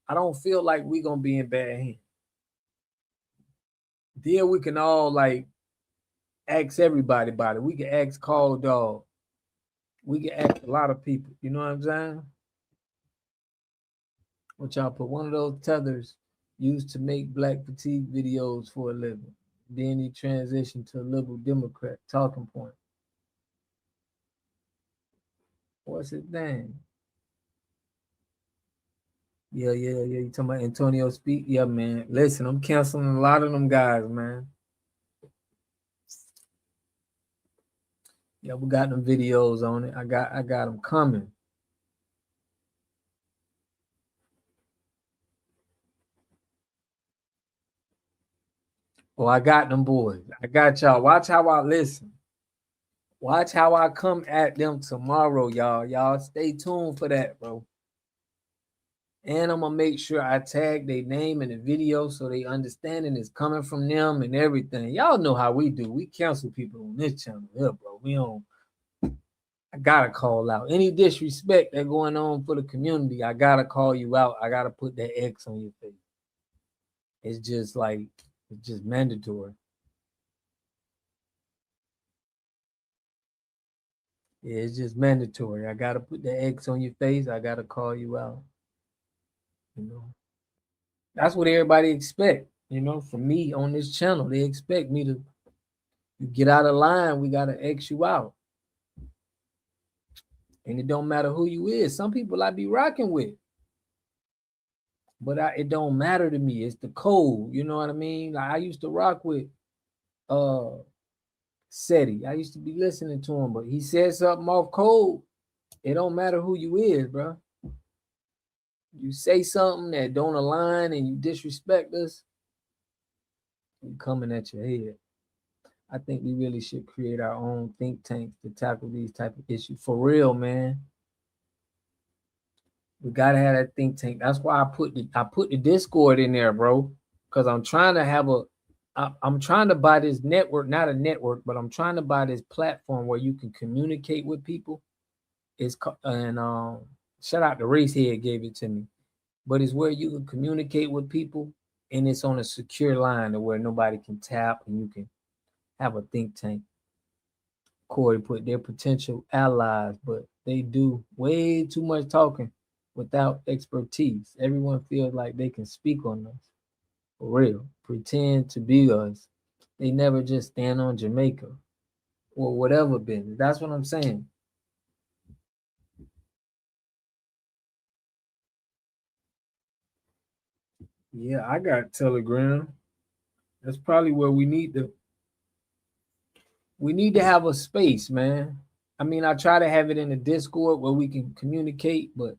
A: I don't feel like we gonna be in bad hands. Then we can all like ask everybody about it. We can ask Call Dog. We can ask a lot of people. You know what I'm saying? What y'all put one of those tethers used to make black fatigue videos for a living. Then he transitioned to a liberal Democrat talking point. What's his name? Yeah. You talking about Antonio Speak? Yeah, man. Listen, I'm canceling a lot of them guys, man. Yeah, we got them videos on it. I got them coming. Oh, I got them boys. I got y'all. Watch how I listen. Watch how I come at them tomorrow, y'all. Y'all stay tuned for that, bro. And I'm gonna make sure I tag their name in the video so they understanding is coming from them and everything. Y'all know how we do. We cancel people on this channel here, bro. We don't. I gotta call out any disrespect that going on for the community. I gotta call you out. I gotta put that X on your face. It's just mandatory. Yeah, it's just mandatory. I gotta put the X on your face. I gotta call you out. That's what everybody expect. From me on this channel, they expect me to get out of line. We gotta X you out. And it don't matter who you is. Some people I be rocking with. But it don't matter to me. It's the code. You know what I mean? Like I used to rock with SETI. I used to be listening to him, but he said something off code. It don't matter who you is, bro. You say something that don't align and you disrespect us, we coming at your head. I think we really should create our own think tanks to tackle these type of issues. For real, man. We gotta have that think tank. That's why I put the Discord in there, bro. Because I'm trying to I'm trying to buy this network, not a network, but I'm trying to buy this platform where you can communicate with people. Shout out to Racehead gave it to me. But it's where you can communicate with people and it's on a secure line to where nobody can tap and you can have a think tank. Corey put their potential allies, but they do way too much talking without expertise. Everyone feels like they can speak on us. For real. Pretend to be us. They never just stand on Jamaica or whatever business. That's what I'm saying. Yeah, I got Telegram. That's probably where we need to have a space, man. I mean, I try to have it in the Discord where we can communicate, but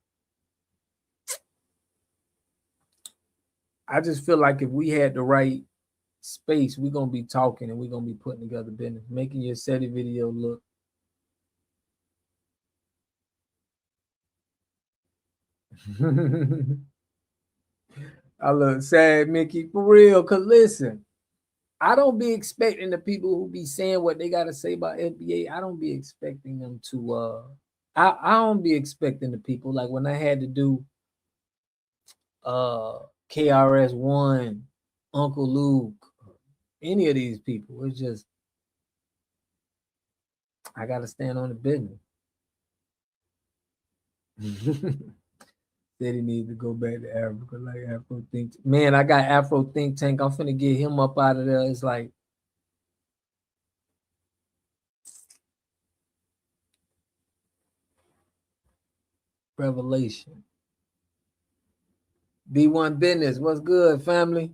A: I just feel like if we had the right space, we're gonna be talking and we're gonna be putting together business, making your SETI video look. I look sad, Mickey, for real. Cause listen, I don't be expecting the people who be saying what they gotta say about FBA. I don't be expecting them to. I don't be expecting the people like when I had to do KRS-One, Uncle Luke, any of these people. It's just I gotta stand on the business. Said he needs to go back to Africa, like Afro Think. Man, I got Afro Think Tank. I'm finna get him up out of there. It's like revelation. B1 Business, what's good, family?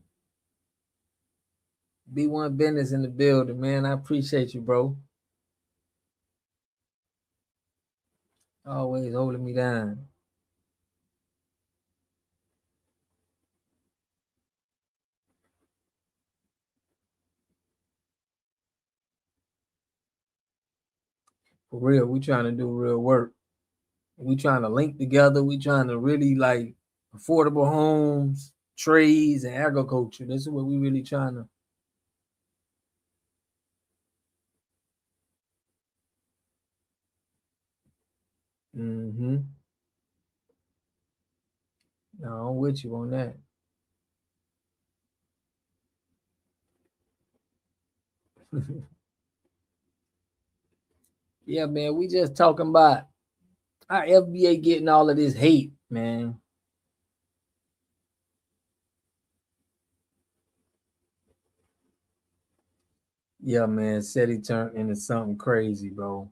A: B1 Business in the building, man. I appreciate you, bro. Always holding me down. For real, we trying to do real work. We trying to link together. We trying to really like affordable homes, trades, and agriculture. This is what we really trying to. Mm-hmm. No, I'm with you on that. Yeah, man, we just talking about our FBA getting all of this hate, man. Yeah, man, said he turned into something crazy, bro.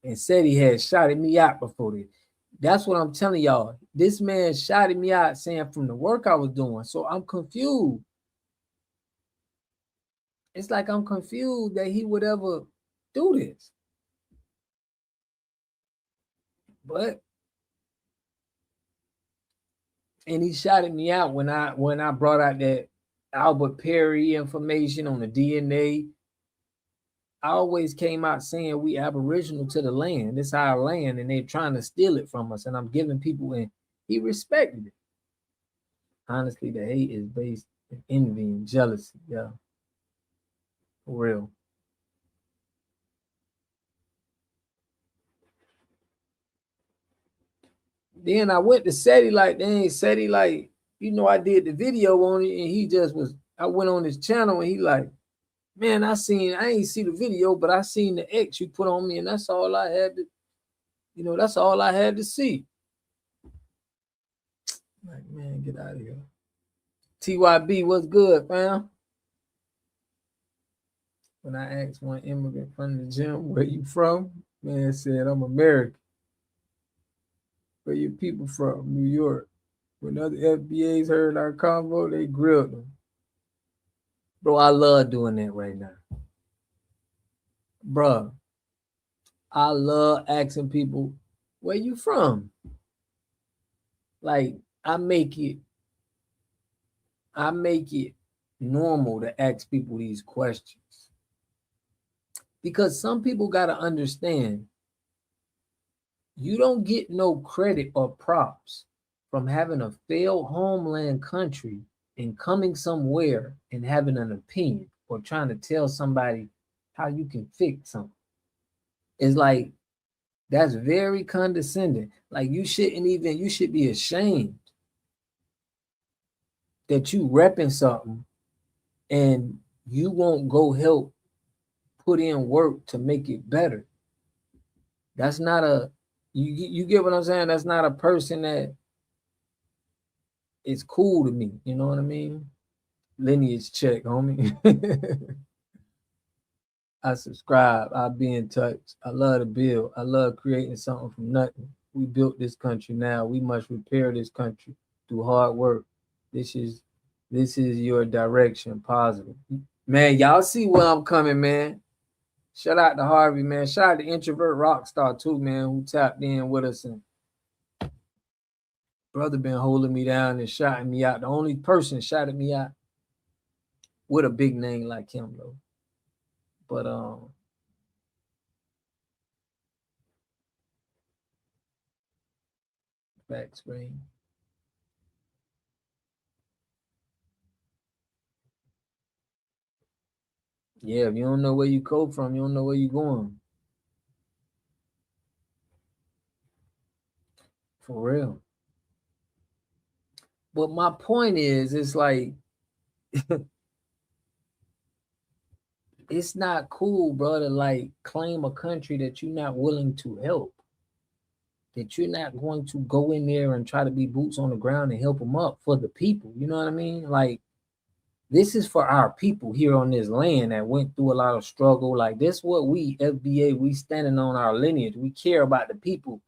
A: And said he had shouted me out before this. That's what I'm telling y'all. This man shouted me out saying from the work I was doing. So I'm confused. It's like I'm confused that he would ever do this. But and he shouted me out when I brought out that Albert Perry information on the DNA. I always came out saying we aboriginal to the land. It's our land, and they're trying to steal it from us. And I'm giving people, and he respected it. Honestly, the hate is based in envy and jealousy. Yeah, for real. Then I went to SETI like, dang, SETI like, I did the video on it, and he just was. I went on his channel, and he like, man, I ain't see the video, but I seen the X you put on me, and that's all I had to, that's all I had to see. Like, man, get out of here. TYB, what's good, fam? When I asked one immigrant from the gym, where you from? Man said, I'm American. Where your people from? New York. When other FBAs heard our convo, they grilled them. Bro, I love doing that right now. Bro, I love asking people, where you from? Like, I make it normal to ask people these questions. Because some people got to understand, you don't get no credit or props from having a failed homeland country and coming somewhere and having an opinion or trying to tell somebody how you can fix something. It's like, that's very condescending. Like, you should be ashamed that you repping something and you won't go help put in work to make it better. That's not you get what I'm saying? That's not a person that is cool to me. You know what I mean? Lineage check, homie. I subscribe. I'll be in touch. I love to build. I love creating something from nothing. We built this country now. We must repair this country through hard work. This is your direction, positive. Man, y'all see where I'm coming, man. Shout out to Harvey, man. Shout out to Introvert Rockstar too, man, who tapped in with us. And brother been holding me down and shouting me out. The only person shouted me out with a big name like him, though. But back screen. Yeah, if you don't know where you come from, you don't know where you're going. For real. But my point is, it's like, it's not cool, bro, to like claim a country that you're not willing to help. That you're not going to go in there and try to be boots on the ground and help them up for the people. You know what I mean? Like, this is for our people here on this land that went through a lot of struggle. Like, this what we, FBA, we standing on our lineage. We care about the people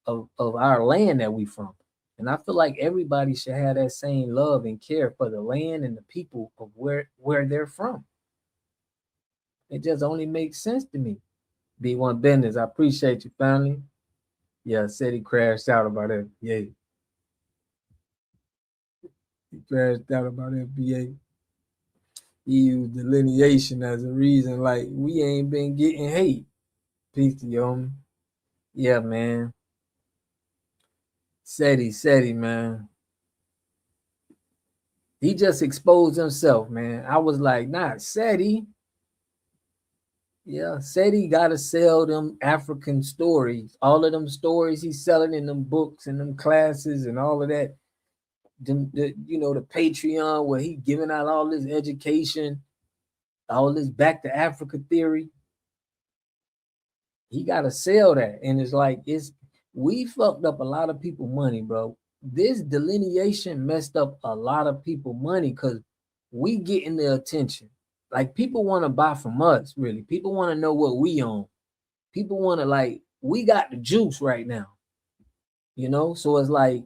A: of our land that we from. And I feel like everybody should have that same love and care for the land and the people of where they're from. It just only makes sense to me. B1 Business, I appreciate you, family. Yeah, said he crashed out about it. Yeah. He crashed out about FBA. He used delineation as a reason, like, we ain't been getting hate. Peace to you, homie. Yeah, man. Seti, man. He just exposed himself, man. I was like, nah, Seti. Yeah, Seti gotta sell them African stories. All of them stories he's selling in them books and them classes and all of that. The Patreon where he giving out all this education, all this back to Africa theory. He gotta sell that. And it's like, we fucked up a lot of people money, bro. This delineation messed up a lot of people money because we getting the attention. Like, people want to buy from us, really. People want to know what we own. People want to, like, we got the juice right now. So it's like,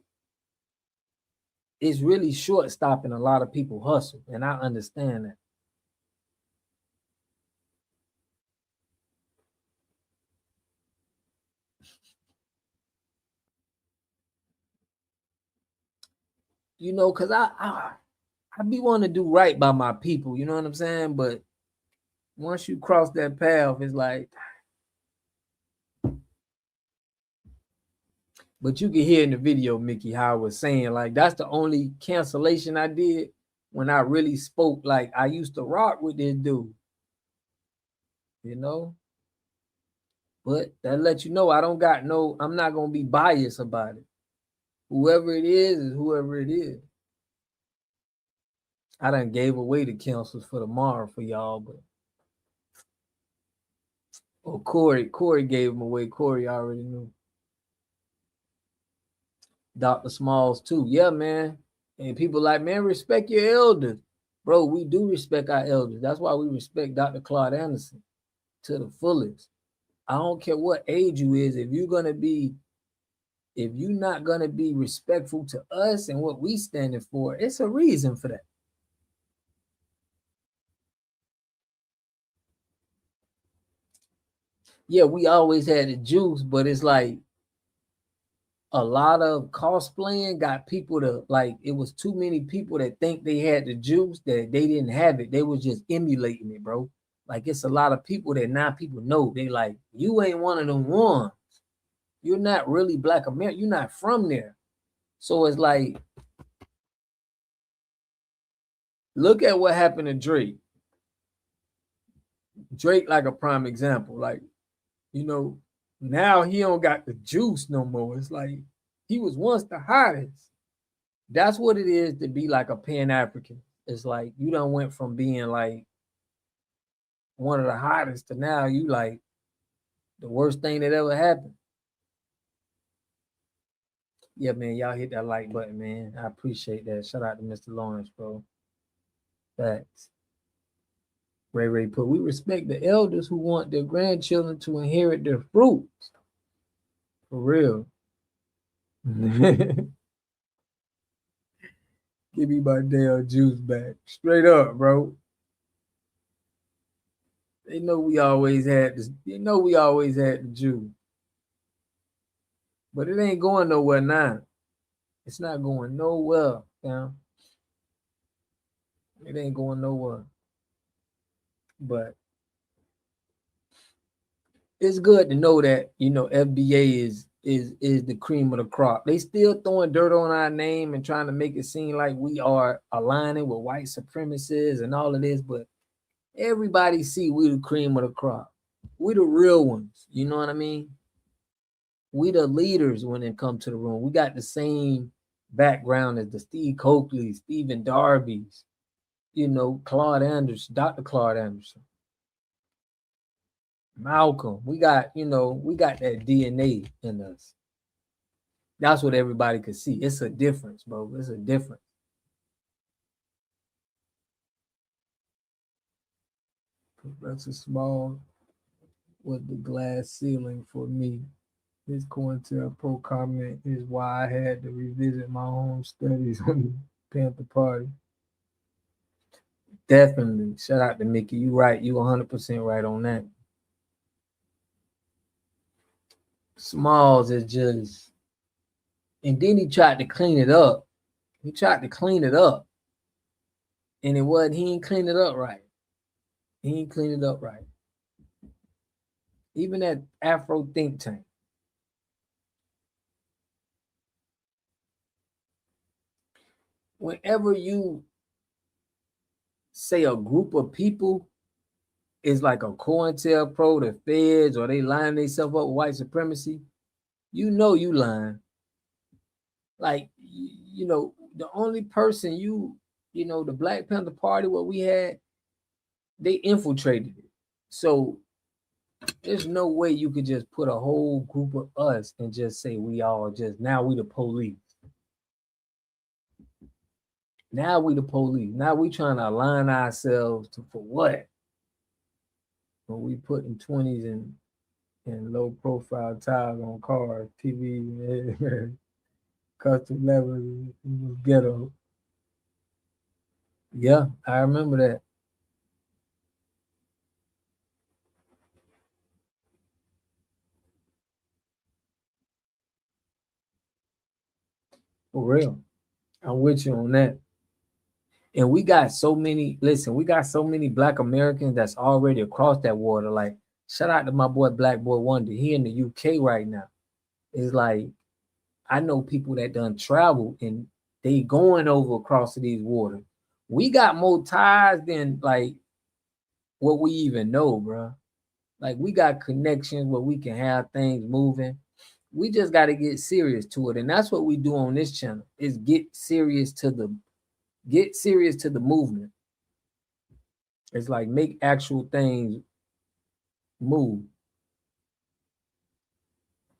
A: it's really short stopping a lot of people hustle. And I understand that. Because I be wanting to do right by my people, you know what I'm saying? But once you cross that path, it's like, but you can hear in the video, Mickey, how I was saying, like, that's the only cancellation I did when I really spoke. Like, I used to rock with this dude, but that lets you know I'm not going to be biased about it. Whoever it is whoever it is. I done gave away the cancels for tomorrow for y'all, but Corey gave them away. Corey already knew. Dr. Smalls too. Yeah, man. And people like, man, respect your elders. Bro, we do respect our elders. That's why we respect Dr. Claude Anderson to the fullest. I don't care what age you is, if you're not gonna be respectful to us and what we standing for, it's a reason for that. Yeah, we always had the juice, but it's like a lot of cosplaying got people to like, it was too many people that think they had the juice that they didn't have it. They was just emulating it, bro. Like it's a lot of people that now people know. They like, you ain't one of them ones. You're not really Black American. You're not from there. So it's like, look at what happened to Drake. Drake, like a prime example. Like, you know, now he don't got the juice no more. It's like he was once the hottest. That's what it is to be like a Pan-African. It's like you done went from being like one of the hottest to now you like the worst thing that ever happened. Yeah, man, y'all hit that like button, man. I appreciate that. Shout out to Mr. Lawrence, bro. Facts. Ray put, we respect the elders who want their grandchildren to inherit their fruits. For real. Give me my damn juice back. Straight up, bro. They know we always had this. They know we always had the juice. But it ain't going nowhere now. It's not going nowhere, yeah. It ain't going nowhere. But it's good to know that, you know, FBA is the cream of the crop. They still throwing dirt on our name and trying to make it seem like we are aligning with white supremacists and all of this, but everybody see we the cream of the crop. We the real ones, you know what I mean? We the leaders when it comes to the room. We got the same background as the Steve Coakley, Stephen Darby's, you know, Claude Anderson, Dr. Claude Anderson, Malcolm. We got, you know, we got that DNA in us. That's what everybody could see. It's a difference, bro. It's a difference. Professor Small with the glass ceiling for me. His COINTELPRO comment is why I had to revisit my own studies on the Panther Party. Definitely. Shout out to Mickey. You right. You 100% right on that. Smalls is just, and then he tried to clean it up. He tried to clean it up. And it wasn't, he ain't clean it up right. He ain't clean it up right. Even that Afro think tank. Whenever you say a group of people is like a COINTELPRO, the feds, or they line themselves up with white supremacy, you know you lying. Like, you know, the only person you know, the Black Panther Party, what we had, they infiltrated it. So there's no way you could just put a whole group of us and just say we all just, now we the police. Now we the police. Now we trying to align ourselves to for what? When we putting 20s and low profile tires on cars, TV, custom levels, ghetto. Yeah, I remember that. For real. I'm with you on that. And we got so many, listen, we got so many Black Americans that's already across that water. Like, shout out to my boy Black Boy Wonder. He in the UK right now. It's like, I know people that done travel and they going over across to these waters. We got more ties than like what we even know, bro. Like we got connections where we can have things moving. We just got to get serious to it. And that's what we do on this channel is get serious to the movement. It's like make actual things move.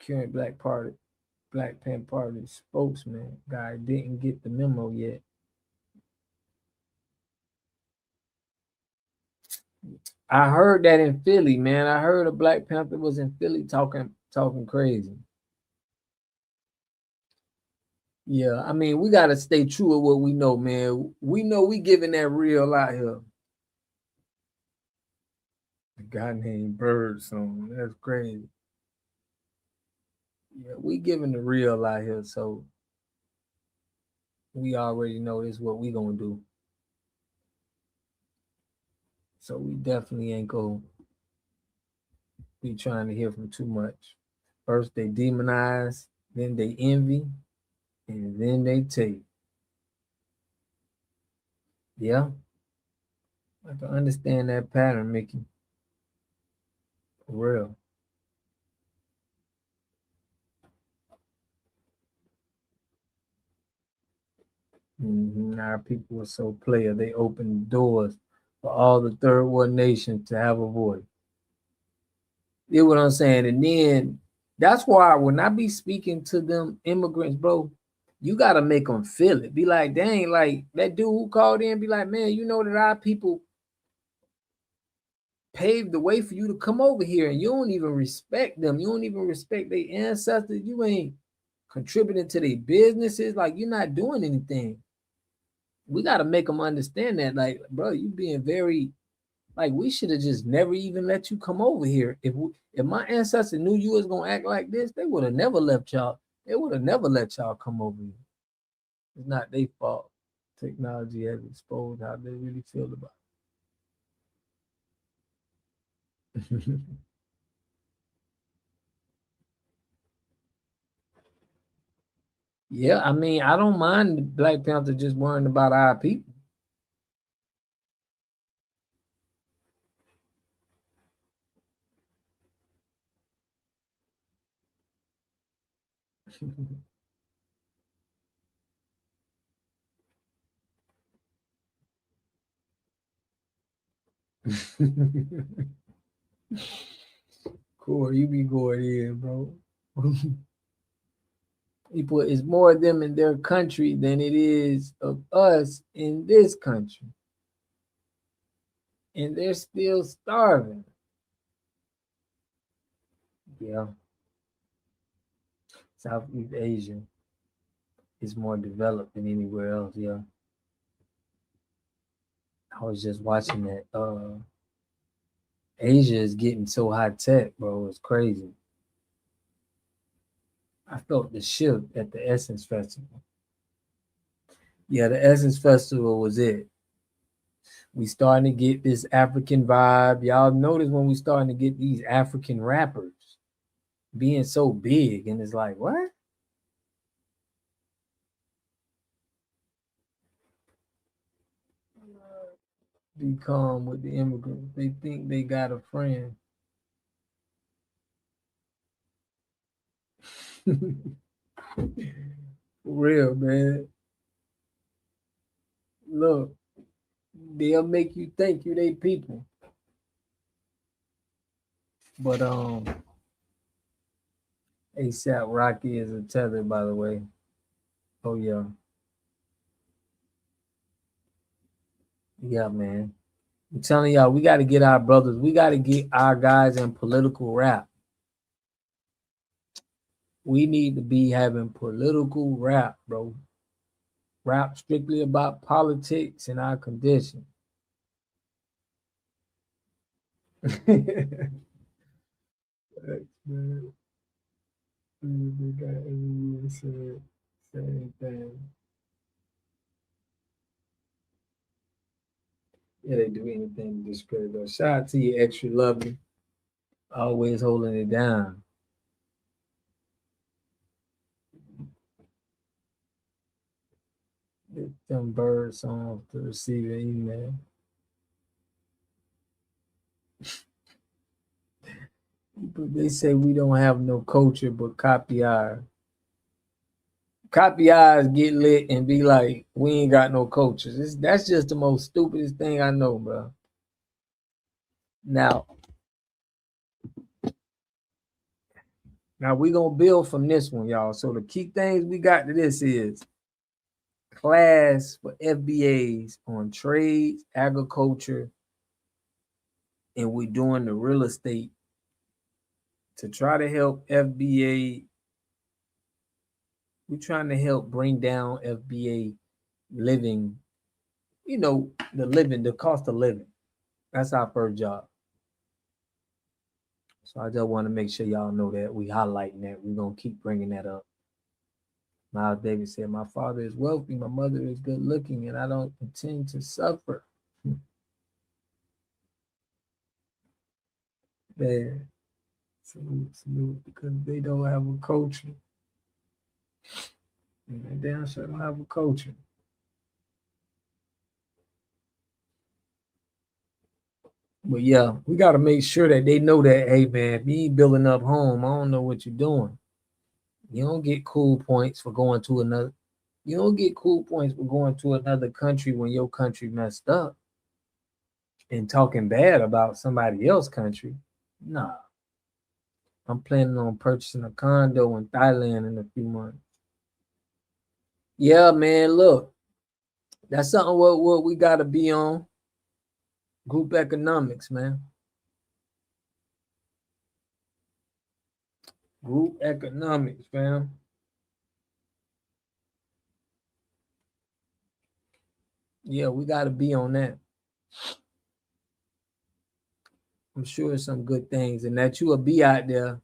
A: Current Black Panther Party spokesman guy didn't get the memo yet. I heard that in Philly, man. I heard a Black Panther was in Philly talking crazy. Yeah, I mean, we gotta stay true to what we know, man. We know we giving that real out here. A guy named Birdsong. That's crazy. Yeah, we giving the real out here, so we already know this is what we gonna do. So we definitely ain't gonna be trying to hear from too much. First they demonize, then they envy, and then they take. Yeah, I can understand that pattern, Mickey. For real. Our people were so player. They opened doors for all the third world nations to have a voice. You know what I'm saying? And then that's why when I be speaking to them immigrants, bro, you gotta make them feel it. Be like, dang, like that dude who called in, be like, man, you know that our people paved the way for you to come over here, and you don't even respect them. You don't even respect their ancestors. You ain't contributing to their businesses. Like you're not doing anything. We gotta make them understand that, like, bro, you being very like we should have just never even let you come over here. If my ancestors knew you was gonna act like this, they would have never left y'all. They would have never let y'all come over here. It's not their fault. Technology has exposed how they really feel about it. Yeah, I mean, I don't mind Black Panther just worrying about our people. Cool, you be going in, bro. People, it's more of them in their country than it is of us in this country. And they're still starving. Yeah. Southeast Asia is more developed than anywhere else. Yeah. I was just watching that. Asia is getting so high tech, bro. It's crazy. I felt the shift at the Essence Festival. Yeah, the Essence Festival was it. We starting to get this African vibe. Y'all notice when we starting to get these African rappers being so big, and it's like, what? Be calm with the immigrants. They think they got a friend. For real, man. Look, they'll make you think you they people. But ASAP Rocky is a tether, by the way. Oh yeah. Yeah, man. I'm telling y'all, we got to get our brothers, we got to get our guys in political rap. We need to be having political rap, bro. Rap strictly about politics and our condition. Thanks, man. They got every year said same thing. Yeah, they do anything to discredit us. Shout out to you, extra lovely. Always holding it down. Get them birds on to receive an email. But they say we don't have no culture but copy ours. Copy eyes get lit and be like, we ain't got no cultures. That's just the most stupidest thing I know, bro. Now we gonna build from this one, y'all. So the key things we got to this is class for FBAs on trades, agriculture, and we're doing the real estate to try to help FBA. We're trying to help bring down FBA living, the cost of living. That's our first job. So I just want to make sure y'all know that we highlighting that. We're going to keep bringing that up. Miles Davis said, my father is wealthy, my mother is good looking, and I don't intend to suffer. Man, salute, because they don't have a culture. And they damn sure don't have a culture. But yeah, we got to make sure that they know that, hey man, if you ain't building up home, I don't know what you're doing. You don't get cool points for going to another. You don't get cool points for going to another country when your country messed up and talking bad about somebody else's country. Nah. I'm planning on purchasing a condo in Thailand in a few months. Yeah, man, look. That's something what we got to be on. Group economics, man. Group economics, fam. Yeah, we got to be on that. I'm sure some good things, and that you will be out there.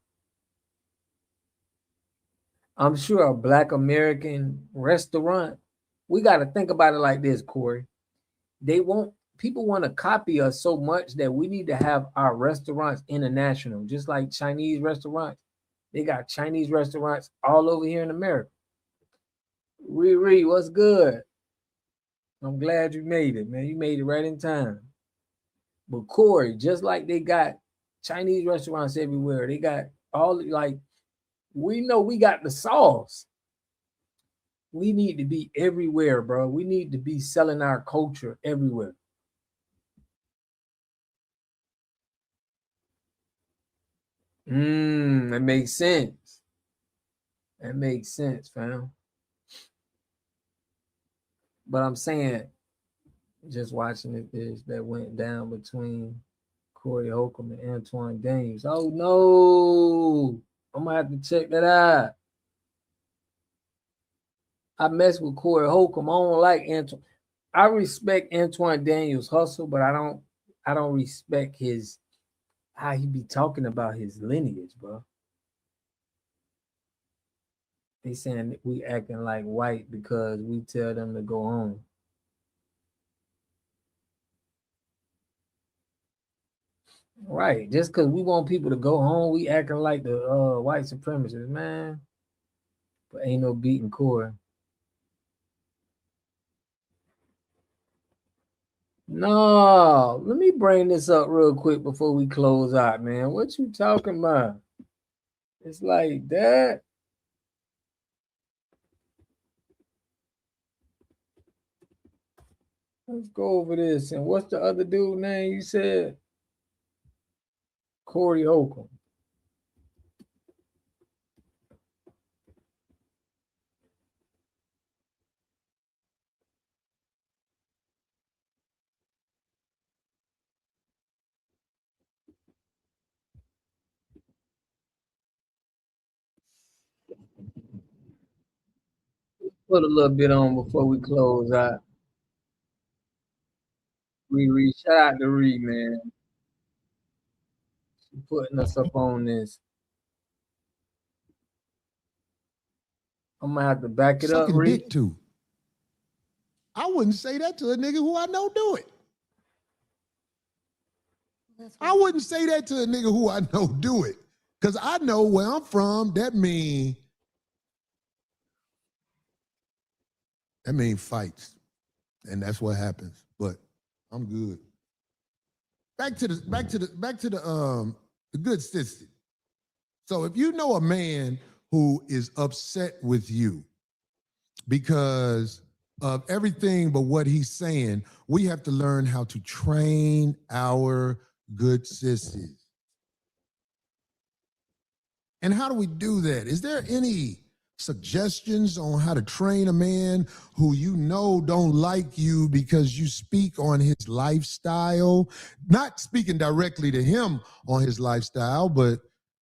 A: I'm sure a Black American restaurant, we got to think about it like this, Corey. People want to copy us so much that we need to have our restaurants international, just like Chinese restaurants. They got Chinese restaurants all over here in America. Riri, what's good? I'm glad you made it, man. You made it right in time. But Corey, just like they got Chinese restaurants everywhere, they got we know we got the sauce. We need to be everywhere, bro. We need to be selling our culture everywhere. That makes sense. That makes sense, fam. But I'm saying, just watching this that went down between Corey Holcomb and Antoine Daniels. Oh no, I'm gonna have to check that out. I mess with Corey Holcomb. I don't like Antoine. I respect Antoine Daniels' hustle, but I don't respect how he be talking about his lineage, bro. They saying that we acting like white because we tell them to go home. Right. Just because we want people to go home, we acting like the white supremacists, man. But ain't no beating Corey. No, let me bring this up real quick before we close out, man. What you talking about? It's like that. Let's go over this. And what's the other dude name you said? Corey Holcomb. Put a little bit on before we close out. Shout out to Reed, man. She putting us up on this. I'm gonna have to back it up, Reed.
K: Dick too. I wouldn't say that to a nigga who I know do it. I wouldn't say that to a nigga who I know do it. Because I know where I'm from, that mean fights. And that's what happens. But I'm good. Back to the good sister. So if you know a man who is upset with you because of everything but what he's saying, we have to learn how to train our good sissies. And how do we do that? Is there any suggestions on how to train a man who you know don't like you because you speak on his lifestyle, not speaking directly to him on his lifestyle, but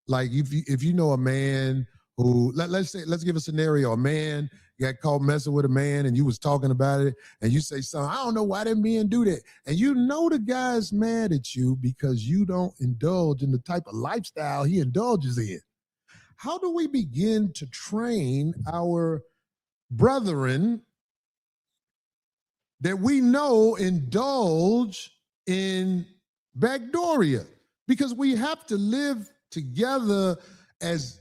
K: like if you know a man who, let's give a scenario, a man got caught messing with a man and you was talking about it and you say something, I don't know why that men do that. And you know the guy's mad at you because you don't indulge in the type of lifestyle he indulges in. How do we begin to train our brethren that we know indulge in backdooria? Because we have to live together as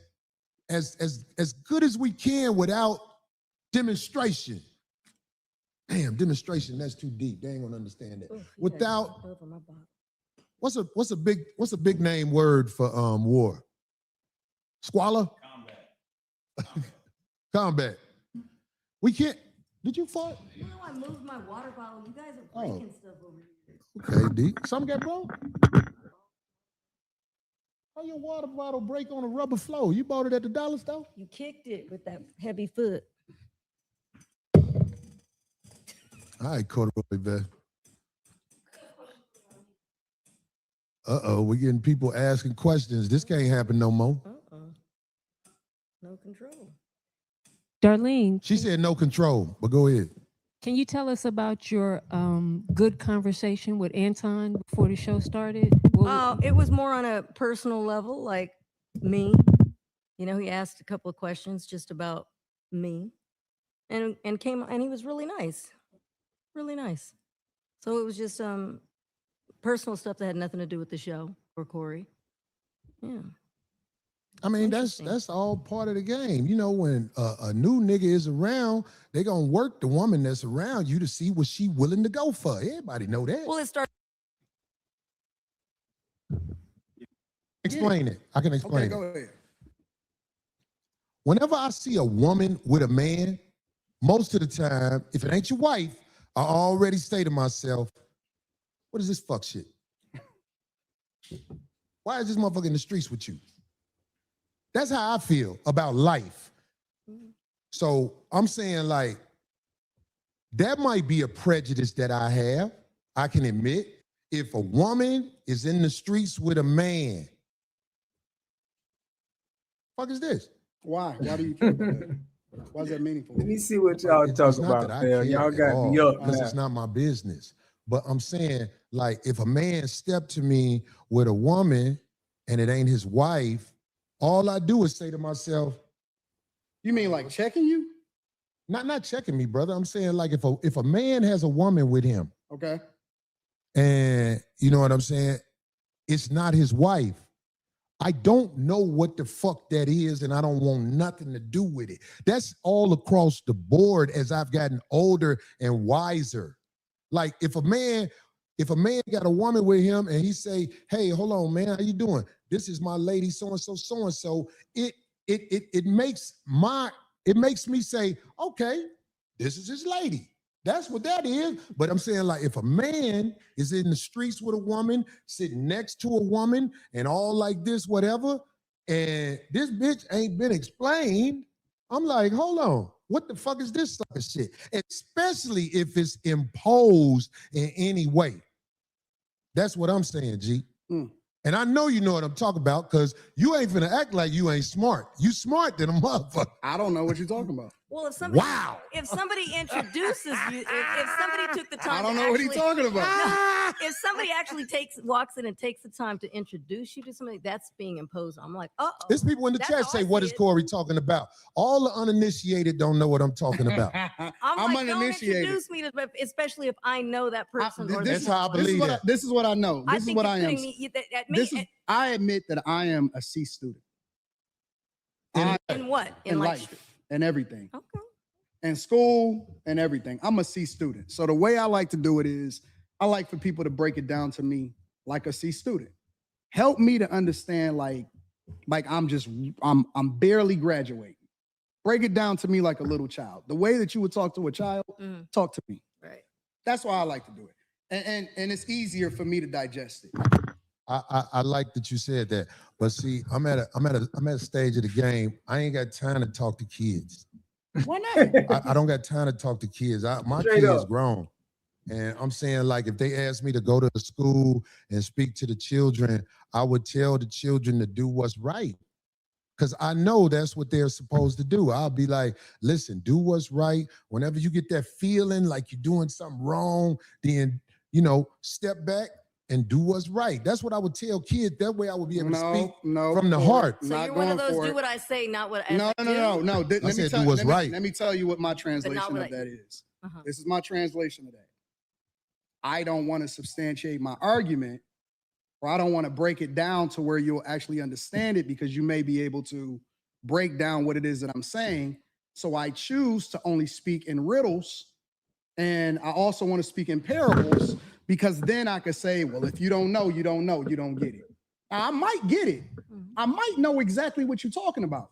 K: good as we can without demonstration. Damn, demonstration, that's too deep. They ain't gonna understand that. Without, what's a big name word for war? Squalor? Combat. We can't. Did you fart?
L: No, I moved my water bottle. You guys are breaking stuff over here.
K: Okay, D. Something got broke? How your water bottle break on a rubber floor? You bought it at the dollar store?
L: You kicked it with that heavy foot.
K: All right, corduroy vest. Uh-oh, we're getting people asking questions. This can't happen no more.
L: No control.
M: Darlene.
K: She said no control, but go ahead.
M: Can you tell us about your good conversation with Anton before the show started?
L: It was more on a personal level, like me. You know, he asked a couple of questions just about me, and he was really nice, really nice. So it was just personal stuff that had nothing to do with the show or Corey. Yeah.
K: I mean, that's all part of the game. You know, when a new nigga is around, they gonna work the woman that's around you to see what she willing to go for. Everybody know that.
L: Well, it started.
K: Explain it. I can explain it.
H: Go ahead.
K: Whenever I see a woman with a man, most of the time, if it ain't your wife, I already say to myself, what is this fuck shit? Why is this motherfucker in the streets with you? That's how I feel about life. So I'm saying, like, that might be a prejudice that I have. I can admit, if a woman is in the streets with a man, fuck is this?
H: Why? Why do you care about that? Why is that meaningful?
A: Let me see what y'all talking about. Y'all got me up
K: because it's not my business. But I'm saying, like, if a man stepped to me with a woman and it ain't his wife, all I do is say to myself,
H: you mean like checking you?
K: Not checking me, brother. I'm saying, like, if a man has a woman with him,
H: okay,
K: and you know what I'm saying, it's not his wife, I don't know what the fuck that is, and I don't want nothing to do with it. That's all across the board as I've gotten older and wiser. Like, if a man got a woman with him and he say, hey, hold on, man, how you doing? This is my lady, so-and-so, so-and-so. It makes me say, okay, this is his lady. That's what that is. But I'm saying, like, if a man is in the streets with a woman, sitting next to a woman and all like this, whatever, and this bitch ain't been explained, I'm like, hold on. What the fuck is this sucker shit? Especially if it's imposed in any way. That's what I'm saying, G. And I know you know what I'm talking about because you ain't finna act like you ain't smart. You smart than a motherfucker.
H: I don't know what you're talking about.
L: Well, if somebody introduces you, if somebody took the time,
H: I don't know what he's talking about.
L: If somebody actually walks in and takes the time to introduce you to somebody, that's being imposed. I'm like,
K: There's people in the chat say, what is Corey talking about? All the uninitiated don't know what I'm talking about.
L: I'm like,
H: uninitiated.
L: Don't introduce me to, especially if I know that person.
K: That's how I believe that.
H: This is what I know. This is what I am. I admit that I am a C student.
L: In what?
H: In life. And everything. Okay. And school and everything. I'm a C student. So the way I like to do it is I like for people to break it down to me like a C student. Help me to understand like I'm barely graduating. Break it down to me like a little child. The way that you would talk to a child, talk to me.
L: Right.
H: That's why I like to do it. And it's easier for me to digest it.
K: I like that you said that. But see, I'm at a stage of the game. I ain't got time to talk to kids.
C: Why not?
K: I don't got time to talk to kids. My
A: Straight
K: kids
A: up.
K: grown. And I'm saying, like, if they ask me to go to the school and speak to the children, I would tell the children to do what's right. Because I know that's what they're supposed to do. I'll be like, listen, do what's right. Whenever you get that feeling like you're doing something wrong, then, step back and do what's right. That's what I would tell kids. That way I would be able to speak from the heart.
L: So you're one of those do what I say, not what I do?
N: No. Let me tell you what my translation of
L: what
N: that is. This is my translation of that. I don't want to substantiate my argument, or I don't want to break it down to where you'll actually understand it, because you may be able to break down what it is that I'm saying. So I choose to only speak in riddles, and I also want to speak in parables, because then I could say, well, if you don't know, you don't know, you don't get it. Now, I might get it. I might know exactly what you're talking about,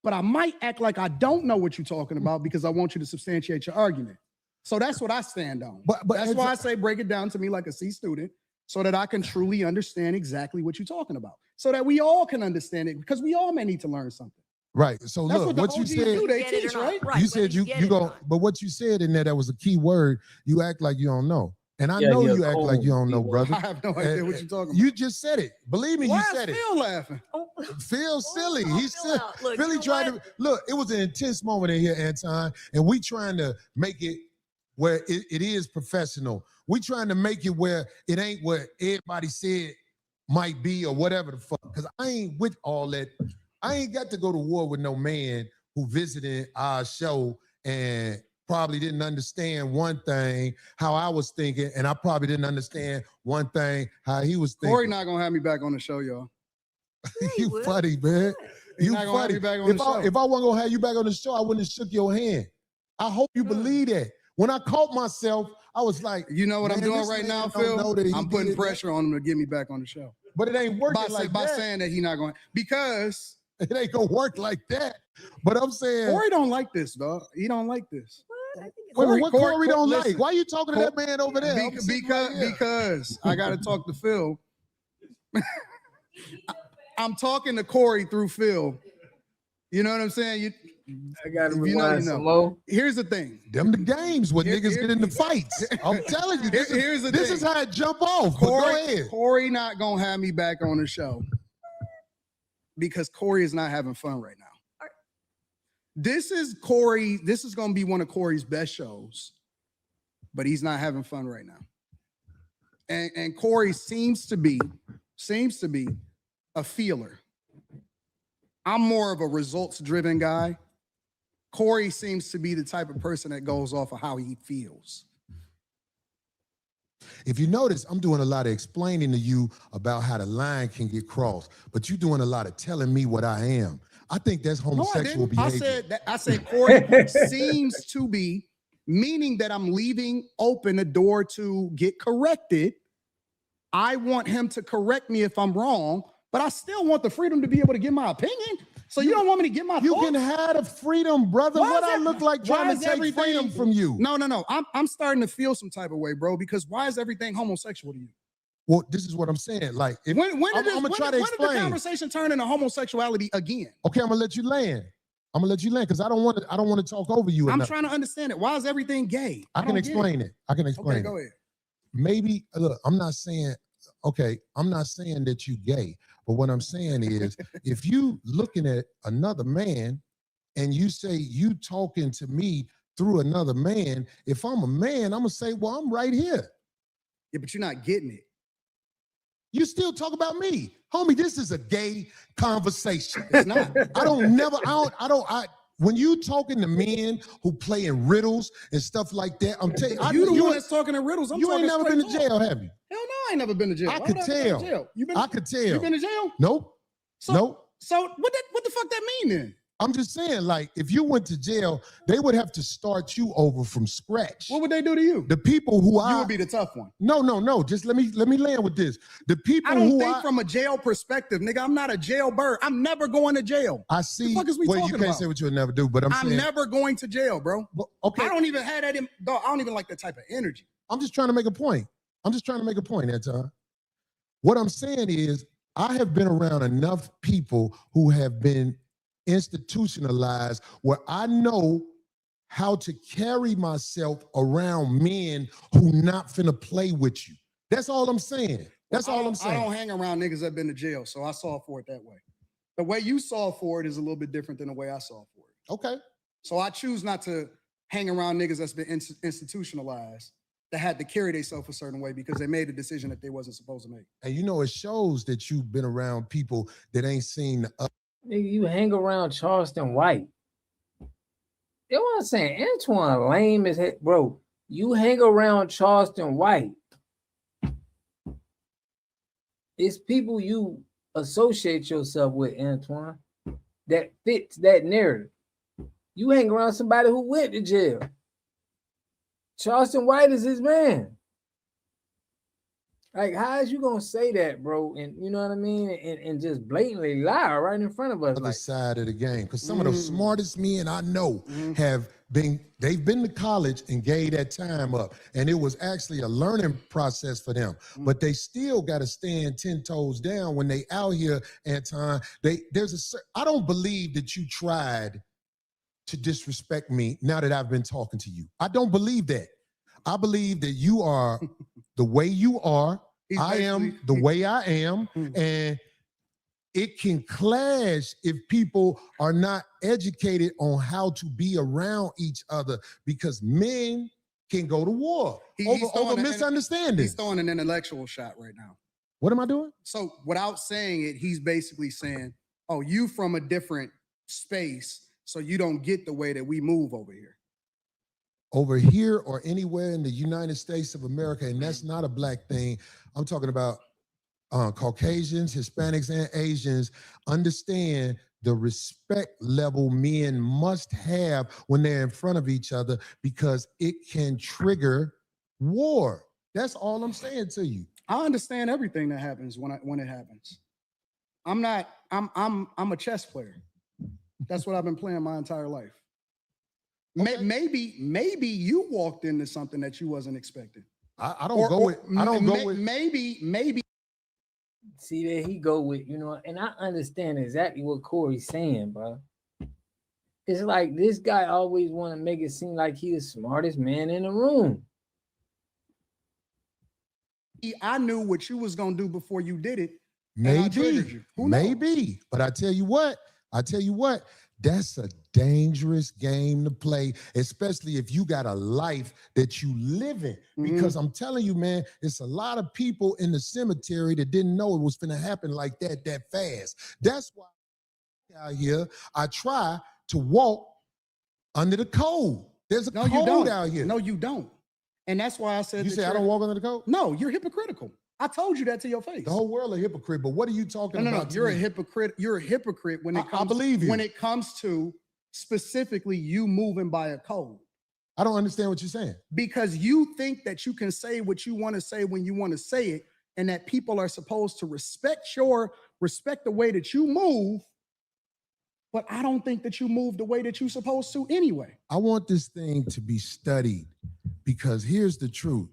N: but I might act like I don't know what you're talking about because I want you to substantiate your argument. So that's what I stand on. But that's why I say break it down to me like a C student, so that I can truly understand exactly what you're talking about, so that we all can understand it, because we all may need to learn something.
K: Right. So
N: That's
K: look,
N: what
K: you
N: OGs
K: said.
N: do, they teach, right?
K: You said you go, but what you said in there, that was a key word. You act like you don't know. And I know you act like you don't know, brother.
N: I have no idea what you're talking about.
K: You just said it. Believe me,
N: Why
K: you said
N: is
K: it.
N: Phil laughing?
K: Phil silly. He's silly. Philly tried to look. It was an intense moment in here, Anton, and we trying to make it where it is professional. We trying to make it where it ain't what everybody said might be or whatever the fuck. Because I ain't with all that. I ain't got to go to war with no man who visited our show and probably didn't understand one thing, how I was thinking, and I probably didn't understand one thing, how he was thinking.
N: Corey not gonna have me back on the show, y'all.
K: You funny, man. You
N: not gonna have
K: funny.
N: me back on the show.
K: If I wasn't gonna have you back on the show, I wouldn't have shook your hand. I hope you believe that. When I caught myself, I was like,
N: you know what I'm doing
K: this
N: right
K: man
N: now,
K: don't
N: Phil?
K: know that he
N: I'm putting
K: did that.
N: pressure on him to get me back on the show.
K: But it ain't working like
N: by
K: that.
N: saying that he not going, because
K: it ain't gonna work like that. But I'm saying
N: Corey don't like this, dog. He don't like this.
K: What Corey don't
N: listen,
K: like? Why you talking to that man over there?
N: Because I got to talk to Phil. I'm talking to Corey through Phil. You know what I'm saying?
A: I got to rewind some more.
N: Here's the thing.
K: Them the games where niggas get into fights. I'm telling you, this is how it jump off. Go ahead.
N: Corey not gonna have me back on the show because Corey is not having fun right now. This is Corey. This is gonna be one of Corey's best shows, but he's not having fun right now. And Corey seems to be a feeler. I'm more of a results-driven guy. Corey seems to be the type of person that goes off of how he feels.
K: If you notice, I'm doing a lot of explaining to you about how the line can get crossed, but you're doing a lot of telling me what I am. I think that's homosexual behavior.
N: I said Corey seems to be, meaning that I'm leaving open a door to get corrected. I want him to correct me if I'm wrong, but I still want the freedom to be able to give my opinion. So you don't want me to get my
K: You
N: thoughts?
K: can have the freedom, brother. What I look like trying to take freedom from you?
N: No. I'm starting to feel some type of way, bro, because why is everything homosexual to you?
K: Well, this is what I'm saying. Like, if,
N: when
K: I'm gonna try to explain.
N: When did the conversation turn into homosexuality again?
K: Okay, I'm gonna let you land. Because I don't want to talk over you.
N: I'm trying to understand it. Why is everything gay?
K: I can explain it. I can explain it.
N: Okay, go ahead.
K: Maybe look, I'm not saying that you gay, but what I'm saying is if you looking at another man and you say you talking to me through another man, if I'm a man, I'm gonna say, well, I'm right here.
N: Yeah, but you're not getting it.
K: You still talk about me. Homie, this is a gay conversation.
N: It's not.
K: When you talking to men who play in riddles and stuff like that, I'm telling you.
N: You the one that's talking in riddles.
K: You ain't never been to jail, have you?
N: Hell no, I ain't never been to jail.
K: I could tell. I could tell.
N: You been to jail?
K: Nope. Nope.
N: So what the fuck that mean then?
K: I'm just saying, like, if you went to jail, they would have to start you over from scratch.
N: What would they do to you?
K: The people who
N: You would be the tough one.
K: No. Just let me land with this. The people
N: I don't think from a jail perspective, nigga. I'm not a jailbird. I'm never going to jail.
K: I see.
N: What the fuck is we talking
K: you can't
N: about?
K: say what you'll never do, but I'm saying
N: never going to jail, bro.
K: Well, okay.
N: I don't even have that in, dog. I don't even like that type of energy.
K: I'm just trying to make a point. Anton. What I'm saying is, I have been around enough people who have been institutionalized where I know how to carry myself around men who not finna play with you. That's all I'm saying. That's all I'm saying.
N: I don't hang around niggas that been to jail, so I saw for it that way. The way you saw for it is a little bit different than the way I saw for it.
K: Okay.
N: So I choose not to hang around niggas that's been institutionalized that had to carry themselves a certain way because they made a decision that they wasn't supposed to make.
K: And you know, it shows that you've been around people that ain't seen the
A: Nigga, you hang around Charleston White. You know what I'm saying? Antoine lame as heck, bro. You hang around Charleston White. It's people you associate yourself with, Antoine, that fits that narrative. You hang around somebody who went to jail. Charleston White is his man. Like, how is you gonna say that, bro? And you know what I mean? And just blatantly lie right in front of us.
K: other
A: Like,
K: side of the game. Because some of the smartest men I know they've been to college and gave that time up. And it was actually a learning process for them. But they still got to stand 10 toes down when they out here, Anton. I don't believe that you tried to disrespect me now that I've been talking to you. I don't believe that. I believe that you are the way you are. I am the way I am. And it can clash if people are not educated on how to be around each other, because men can go to war over misunderstanding.
N: He's throwing an intellectual shot right now.
K: What am I doing?
N: So without saying it, he's basically saying, oh, you from a different space, so you don't get the way that we move over here.
K: Over here or anywhere in the United States of America, and that's not a black thing. I'm talking about Caucasians, Hispanics, and Asians understand the respect level men must have when they're in front of each other, because it can trigger war. That's all I'm saying to you.
N: I understand everything that happens when it happens. I'm a chess player. That's what I've been playing my entire life. Okay. Maybe you walked into something that you wasn't expecting.
K: I don't go with.
N: Maybe.
A: See, there he go with, you know, and I understand exactly what Corey's saying, bro. It's like this guy always want to make it seem like he the smartest man in the room.
N: I knew what you was gonna do before you did it.
K: Maybe. But I tell you what, that's a dangerous game to play, especially if you got a life that you live in. Because I'm telling you, man, it's a lot of people in the cemetery that didn't know it was going to happen like that fast. That's why out here, I try to walk under the code. There's a code out here.
N: No, you don't. And that's why I said
K: you say I don't walk under the code?
N: No, you're hypocritical. I told you that to your face.
K: The whole world a hypocrite, but what are you talking about?
N: No, you're a hypocrite. You're a hypocrite when it comes.
K: I believe you.
N: When it comes to specifically you moving by a code.
K: I don't understand what you're saying.
N: Because you think that you can say what you want to say when you want to say it, and that people are supposed to respect the way that you move. But I don't think that you move the way that you're supposed to anyway.
K: I want this thing to be studied, because here's the truth.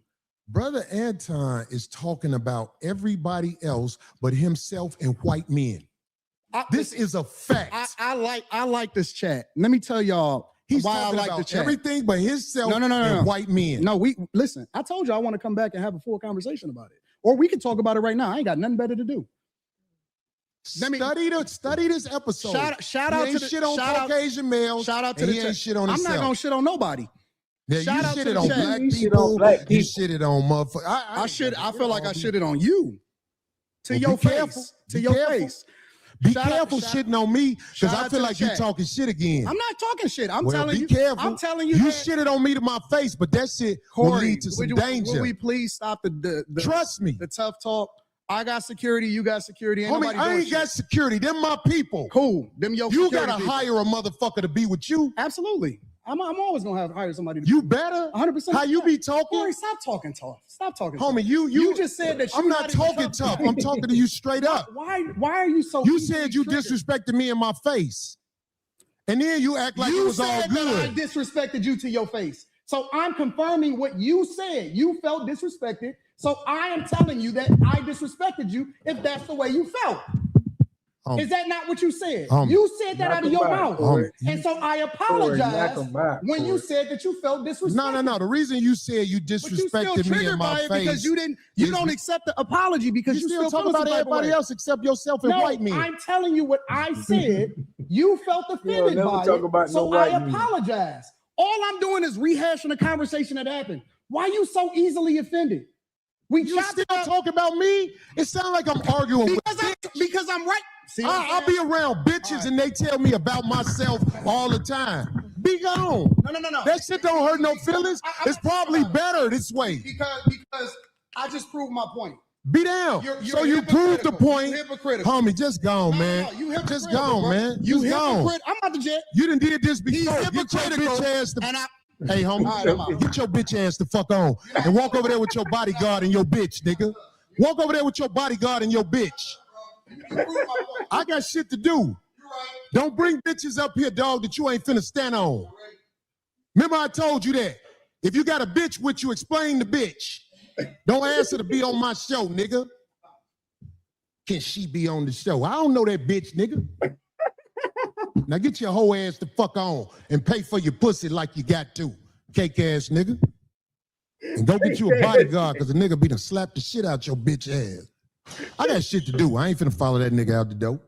K: Brother Anton is talking about everybody else but himself and white men. This is a fact.
N: I like this chat. Let me tell y'all why I like the chat.
K: Everything but himself and white men.
N: No, listen. I told you I want to come back and have a full conversation about it, or we can talk about it right now. I ain't got nothing better to do.
K: Study this episode.
N: Shout out to the
K: shit on Caucasian males.
N: Shout out to the chat.
K: Shit on
N: I'm
K: himself.
N: not gonna shit on nobody.
K: Yeah,
N: Shout
K: you
N: out
K: shitted
N: to the
K: on
N: chat.
K: black people. You shitted on motherfuckers.
N: I feel like I shitted on you. To your face. To your face.
K: Be careful shitting on me, because I feel like you're talking shit again.
N: I'm not talking shit. I'm telling you.
K: Be careful.
N: I'm telling you.
K: You shitted on me to my face, but that shit will lead to some danger.
N: Will we please stop the
K: trust me,
N: the tough talk? I got security. You got security.
K: Homie, I ain't got security. Them my people.
N: Cool. Them your
K: You gotta hire a motherfucker to be with you.
N: Absolutely. I'm always gonna hire somebody.
K: You better.
N: 100%.
K: How you be talking?
N: Corey, stop talking tough. Stop talking.
K: Homie,
N: tough.
K: you
N: just said that.
K: I'm not talking tough. I'm talking to you straight up.
N: Why are you so?
K: You said you disrespected me in my face, and then you act like it was all good.
N: I disrespected you to your face. So I'm confirming what you said. You felt disrespected. So I am telling you that I disrespected you if that's the way you felt. Is that not what you said? You said that out of your mouth. And so I apologize when you said that you felt disrespected.
K: No. The reason you said you disrespected me in my face
N: because you don't accept the apology because you still
K: talk about everybody else except yourself and white men.
N: I'm telling you what I said. You felt offended by it. So I apologize. All I'm doing is rehashing the conversation that happened. Why are you so easily offended?
K: You still talk about me? It sounds like I'm arguing
N: because I'm right. See,
K: I'll be around bitches and they tell me about myself all the time. Be gone.
N: No.
K: That shit don't hurt no feelings. It's probably better this way.
N: Because I just proved my point.
K: Be down. So you proved the point. Homie, just gone, man. Just gone, man. You gone.
N: I'm about to jet.
K: You done did this before. Get your bitch ass to... Hey, homie, get your bitch ass the fuck on and walk over there with your bodyguard and your bitch, nigga. Walk over there with your bodyguard and your bitch. I got shit to do. Don't bring bitches up here, dog, that you ain't finna stand on. Remember I told you that. If you got a bitch with you, explain the bitch. Don't ask her to be on my show, nigga. Can she be on the show? I don't know that bitch, nigga. Now get your whole ass the fuck on and pay for your pussy like you got to, cake ass nigga. And go get you a bodyguard because the nigga be done slap the shit out your bitch ass. I got shit to do. I ain't finna follow that nigga out the door.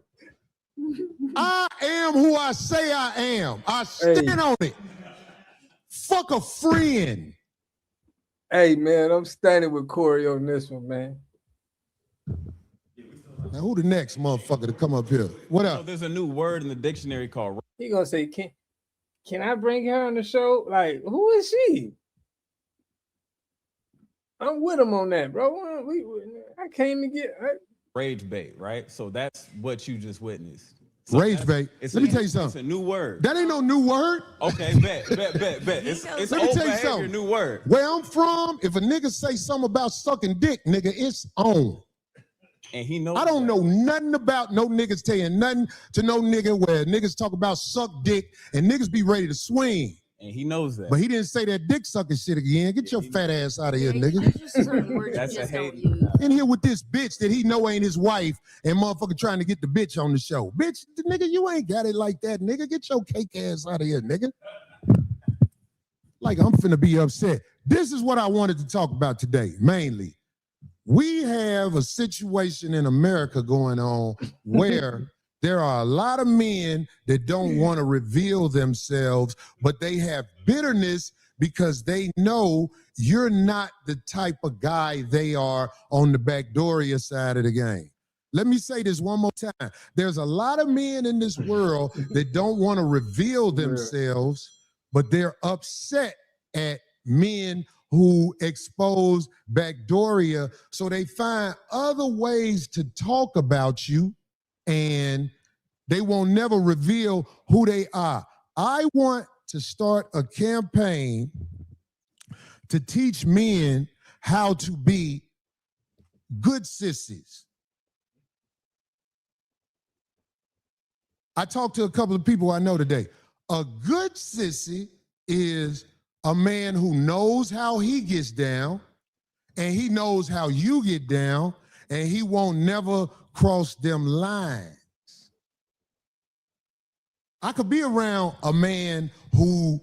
K: I am who I say I am. I stand on it. Fuck a friend.
A: Hey, man, I'm standing with Corey on this one, man.
K: Now, who the next motherfucker to come up here? What up?
O: So there's a new word in the dictionary called...
A: He gonna say, can I bring her on the show? Like, who is she? I'm with him on that, bro. I came to get...
O: rage bait, right? So that's what you just witnessed.
K: So rage bait. Let me tell you something.
O: It's a new word.
K: That ain't no new word.
O: Okay, bet. It's
K: Let me tell you something.
O: New word.
K: Where I'm from, if a nigga say something about sucking dick, nigga, it's on.
O: And he knows.
K: I don't know nothing about no niggas saying nothing to no nigga where niggas talk about suck dick and niggas be ready to swing.
O: And he knows that.
K: But he didn't say that dick sucking shit again. Get your fat ass out of here, nigga.
O: That's a hate.
K: In here with this bitch that he know ain't his wife and motherfucker trying to get the bitch on the show. Bitch, nigga, you ain't got it like that, nigga. Get your cake ass out of here, nigga. Like I'm finna be upset. This is what I wanted to talk about today, mainly. We have a situation in America going on where there are a lot of men that don't want to reveal themselves, but they have bitterness because they know you're not the type of guy they are on the backdooria side of the game. Let me say this one more time. There's a lot of men in this world that don't want to reveal themselves, but they're upset at men who expose backdooria, so they find other ways to talk about you and they won't never reveal who they are. I want to start a campaign to teach men how to be good sissies. I talked to a couple of people I know today. A good sissy is a man who knows how he gets down and he knows how you get down and he won't never cross them lines. I could be around a man who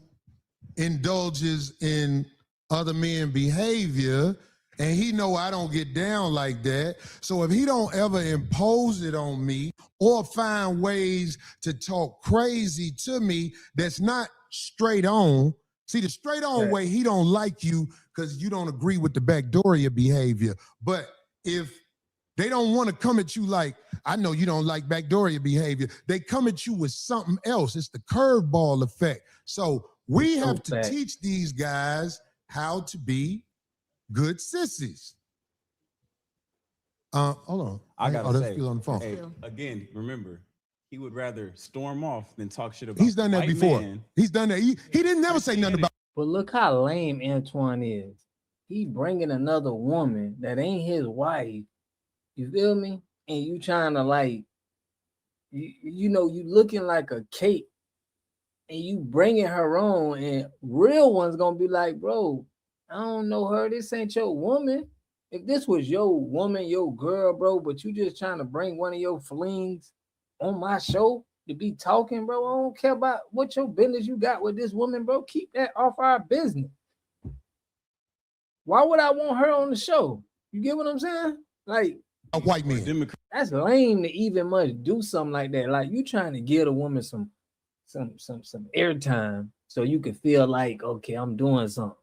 K: indulges in other men's behavior and he know I don't get down like that. So if he don't ever impose it on me or find ways to talk crazy to me that's not straight on, see, the straight on way, he don't like you because you don't agree with the backdooria behavior. But if they don't want to come at you like, I know you don't like backdooria behavior, they come at you with something else. It's the curveball effect. So we have to teach these guys how to be good sissies. Hold on.
O: I gotta say,
K: on the phone.
O: hey, again, remember, he would rather storm off than talk shit about.
K: He's done that before. He's done that. He didn't never say nothing about.
A: But look how lame Antoine is. He bringing another woman that ain't his wife. You feel me? And you trying to like, you know, you looking like a cake. and you bringing her on, and real ones gonna be like, bro, I don't know her. This ain't your woman. If this was your woman, your girl, bro, but you just trying to bring one of your flings on my show to be talking, bro. I don't care about what your business you got with this woman, bro. Keep that off our business. Why would I want her on the show? You get what I'm saying? Like
K: A white man.
A: that's lame to even much do something like that. Like you trying to give a woman some airtime so you can feel like, okay, I'm doing something.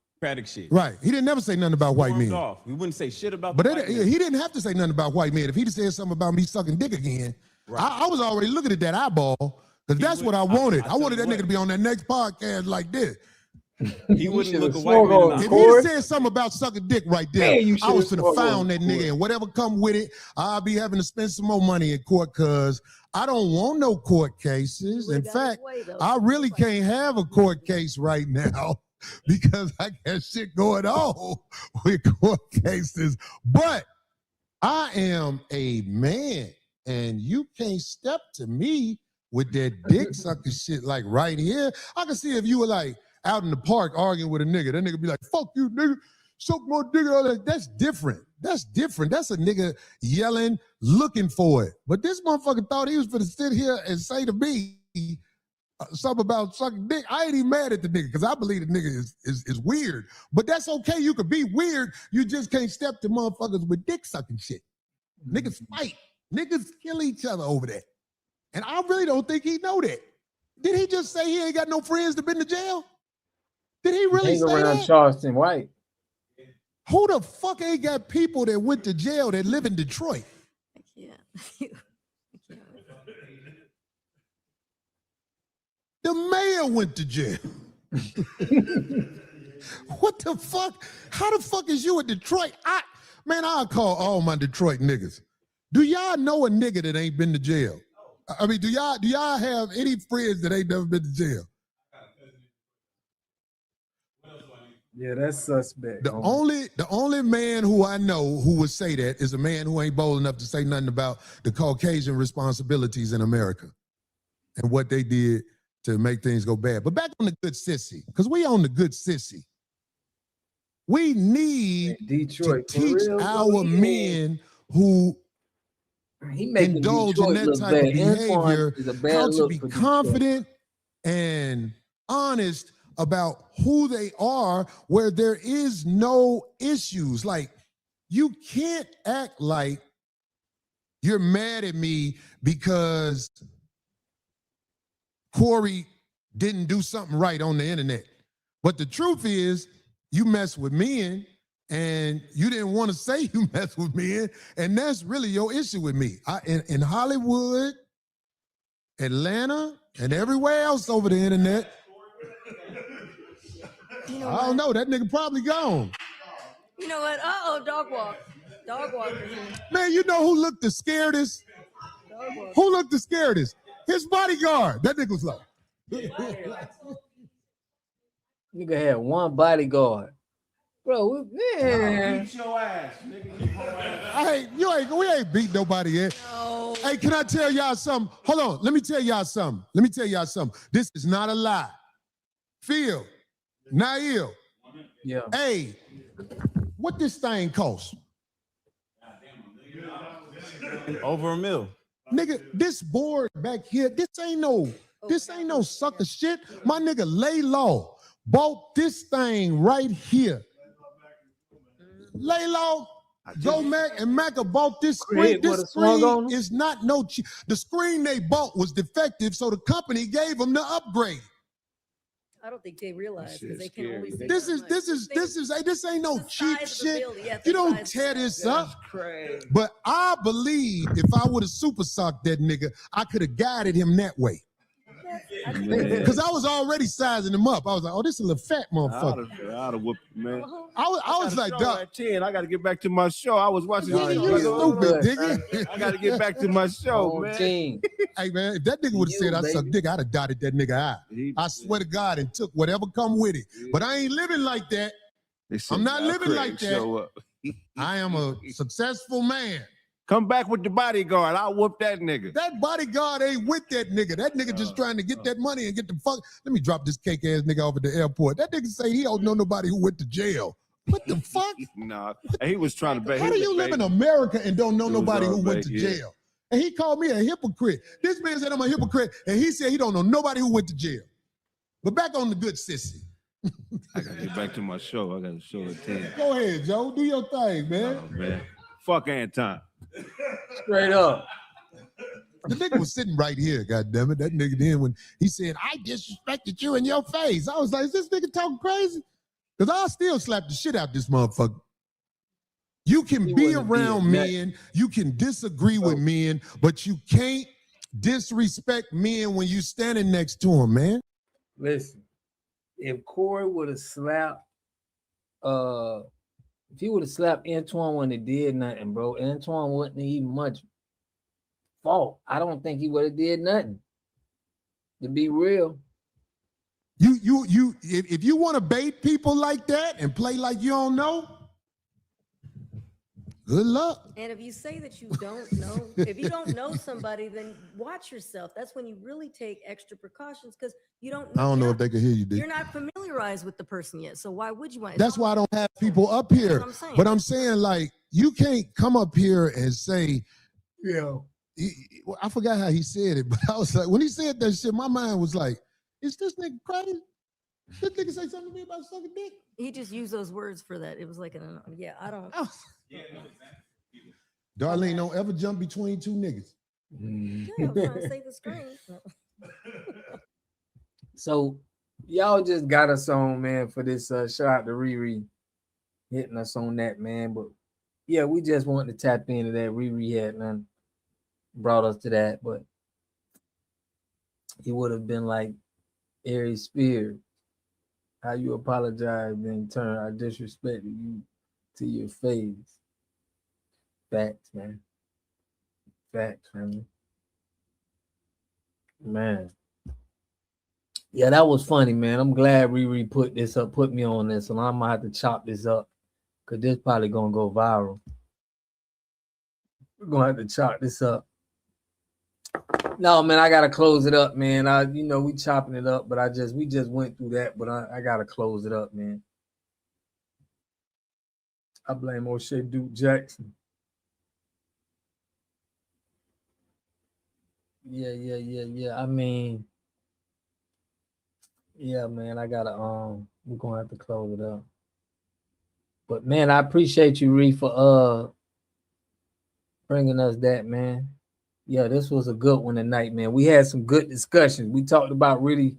O: Shit.
K: Right. He didn't never say nothing about white men.
O: Off. We wouldn't say shit about
K: But
O: the white men.
K: he didn't have to say nothing about white men. If he'd said something about me sucking dick again, I was already looking at that eyeball because that's what I wanted. I wanted that nigga to be on that next podcast like this.
O: He wouldn't look a white man in the
K: If he'd said something about sucking dick right there, I was finna found that nigga, and whatever come with it, I'll be having to spend some more money in court because I don't want no court cases. In fact, I really can't have a court case right now because I got shit going on with court cases. But I am a man, and you can't step to me with that dick sucking shit like right here. I can see if you were like out in the park arguing with a nigga, that nigga be like, fuck you, nigga, suck my dick. All that. That's different. That's different. That's a nigga yelling, looking for it. But this motherfucker thought he was gonna sit here and say to me something about sucking dick. I ain't even mad at the nigga because I believe the nigga is weird. But that's okay. You could be weird. You just can't step to motherfuckers with dick sucking shit. Niggas fight. Niggas kill each other over that. And I really don't think he know that. Did he just say he ain't got no friends that been to jail? Did he really say that?
A: Charleston White.
K: Who the fuck ain't got people that went to jail that live in Detroit?
L: Yeah.
K: The mayor went to jail. What the fuck? How the fuck is you in Detroit? I'll call all my Detroit niggas. Do y'all know a nigga that ain't been to jail? I mean, do y'all have any friends that ain't never been to jail?
A: Yeah, that's suspect.
K: The only man who I know who would say that is a man who ain't bold enough to say nothing about the Caucasian responsibilities in America and what they did to make things go bad. But back on the good sissy, because we on the good sissy. We need
A: Detroit,
K: to teach our men who indulge in that type of behavior how to be confident and honest about who they are where there is no issues. Like, you can't act like you're mad at me because Corey didn't do something right on the internet. But the truth is, you mess with men and you didn't want to say you mess with men, and that's really your issue with me. In Hollywood, Atlanta, and everywhere else over the internet, I don't know, that nigga probably gone.
L: You know what? Uh-oh, dog walk. Dog walk.
K: Man, you know who looked the scaredest? Who looked the scaredest? His bodyguard. That nigga was like.
A: Nigga had one bodyguard. Bro, man.
O: Beat your ass, nigga.
K: We ain't beat nobody yet. No. Hey, can I tell y'all something? Hold on, let me tell y'all something. This is not a lie. Phil, Nail.
A: Yeah.
K: Hey, what this thing cost?
O: Over $1 million.
K: Nigga, this board back here, this ain't no sucker shit. My nigga Lay Law bought this thing right here. Lay Law, Joe Mac and Macca bought this screen. This screen is not no cheap. The screen they bought was defective, so the company gave them the upgrade.
L: I don't think they realize because they can only see
K: this ain't no cheap shit. You don't tear this up. But I believe if I would have super socked that nigga, I could have guided him that way. Because I was already sizing him up. I was like, oh, this is a little fat motherfucker.
P: I'd have whooped you, man.
K: I was like, dog.
P: I got to get back to my show. I was watching this.
K: You stupid, nigga.
P: I got to get back to my show, man.
K: Hey, man, if that nigga would have said I suck dick, I'd have dotted that nigga out. I swear to God, and took whatever come with it. But I ain't living like that. I'm not living like that. I am a successful man.
P: Come back with the bodyguard. I'll whoop that nigga.
K: That bodyguard ain't with that nigga. That nigga just trying to get that money and get the fuck. Let me drop this cake ass nigga off at the airport. That nigga say he don't know nobody who went to jail. What the fuck?
P: Nah, he was trying to bait.
K: How do you live in America and don't know nobody who went to
P: bait,
K: jail? And he called me a hypocrite. This man said I'm a hypocrite, and he said he don't know nobody who went to jail. But back on the good sissy.
P: I gotta get back to my show. I gotta show it to you.
K: Go ahead, Joe. Do your thing, man.
P: Oh, man. Fuck Anton.
A: Straight up.
K: The nigga was sitting right here, goddammit. That nigga then when he said, I disrespected you in your face. I was like, is this nigga talking crazy? Because I'll still slap the shit out this motherfucker. You can be around men, you can disagree with men, but you can't disrespect men when you standing next to them, man.
A: Listen, if Corey would have slapped, if he would have slapped Antoine when he did nothing, bro, Antoine wasn't even much fault. I don't think he would have did nothing. To be real.
K: If you want to bait people like that and play like you don't know, good luck.
L: And if you say that you don't know, if you don't know somebody, then watch yourself. That's when you really take extra precautions because you don't.
K: I don't know if they can hear you, Dick.
L: You're not familiarized with the person yet, so why would you want?
K: That's why I don't have people up here.
L: That's what I'm saying.
K: But I'm saying, like, you can't come up here and say, I forgot how he said it, but I was like, when he said that shit, my mind was like, is this nigga crazy? This nigga say something to me about sucking dick?
L: He just used those words for that. It was like, yeah, I don't.
K: Darlene, don't ever jump between two niggas.
L: Yeah, I'm trying to save the screen.
A: So y'all just got us on, man, for this shout out to Riri hitting us on that, man. But yeah, we just wanted to tap into that. Riri had none brought us to that, but he would have been like Aries Spears. How you apologize, then turn I disrespected you to your face. Facts, man. Facts, man. Man. Yeah, that was funny, man. I'm glad Riri put this up, put me on this, and I'm gonna have to chop this up because this probably gonna go viral. We're gonna have to chop this up. No, man, I gotta close it up, man. We chopping it up, but we just went through that, but I gotta close it up, man. I blame O'Shea Duke Jackson. Yeah. I mean, yeah, man, I gotta we're gonna have to close it up. But man, I appreciate you, Ree, for bringing us that, man. Yeah, this was a good one tonight, man. We had some good discussions. We talked about really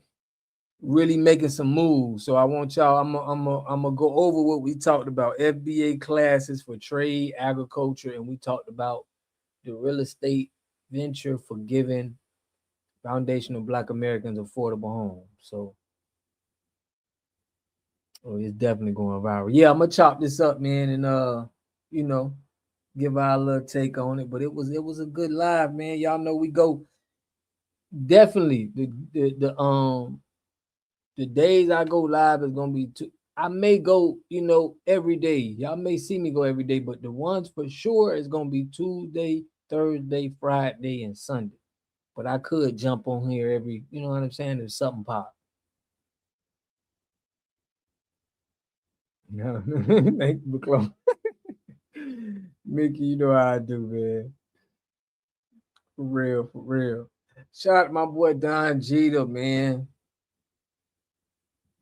A: making some moves. So I want y'all, I'm gonna go over what we talked about. FBA classes for trade, agriculture, and we talked about the real estate venture for giving foundational Black Americans affordable homes. So it's definitely going viral. Yeah, I'm gonna chop this up, man, and give our little take on it. But it was a good live, man. Y'all know we go definitely the days I go live is gonna be I may go, every day. Y'all may see me go every day, but the ones for sure is gonna be Tuesday, Thursday, Friday, and Sunday. But I could jump on here every, you know what I'm saying? There's something pop. Yeah. Thank you, McClung. Mickey, you know how I do, man. For real. Shout out to my boy Don Jeter, man.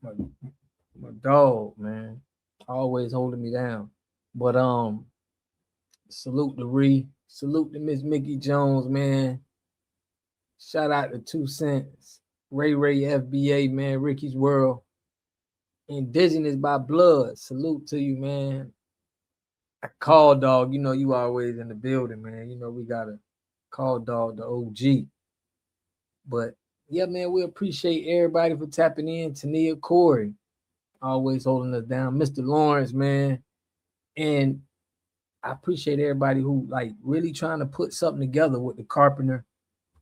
A: My dog, man. Always holding me down. But salute to Ree. Salute to Miss Mickey Jones, man. Shout out to 2 Cents. Ray FBA, man. Ricky's World. Indigenous by blood. Salute to you, man. I call dog, you always in the building, man. We got a call dog, the OG. But yeah, man, we appreciate everybody for tapping in. Tania Corey, always holding us down. Mr. Lawrence, man. And I appreciate everybody who really trying to put something together with the carpenter.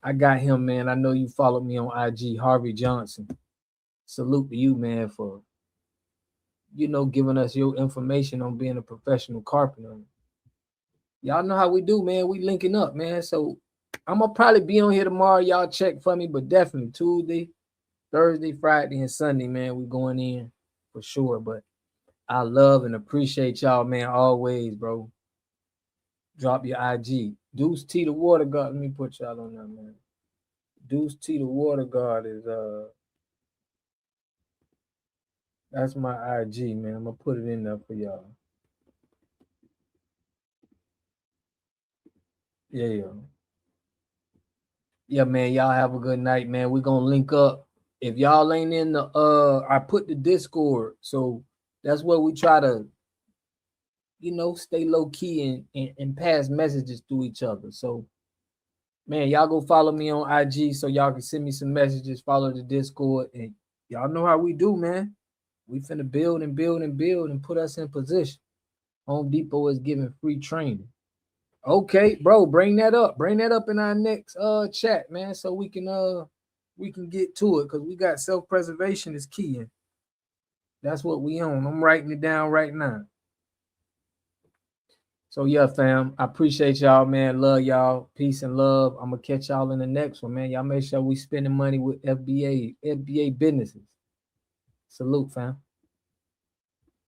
A: I got him, man. I know you followed me on IG, Harvey Johnson. Salute to you, man, for giving us your information on being a professional carpenter. Y'all know how we do, man. We linking up, man. So I'm gonna probably be on here tomorrow. Y'all check for me, but definitely Tuesday, Thursday, Friday, and Sunday, man. We going in for sure. But I love and appreciate y'all, man. Always, bro. Drop your IG. Deuce T the Water God. Let me put y'all on that, man. Deuce T the Water God is that's my IG, man. I'm gonna put it in there for y'all. Yeah. Yeah, man. Y'all have a good night, man. We're gonna link up. If y'all ain't in the I put the Discord, so that's where we try to, stay low key and pass messages to each other. So man, y'all go follow me on IG so y'all can send me some messages, follow the Discord, and y'all know how we do, man. We finna build and build and build and put us in position. Home Depot is giving free training. Okay, bro, bring that up. Bring that up in our next chat, man, so we can get to it, because we got self-preservation is key. And that's what we on. I'm writing it down right now. So yeah, fam, I appreciate y'all, man. Love y'all. Peace and love. I'm gonna catch y'all in the next one, man. Y'all make sure we spending money with FBA businesses. Salute, fam.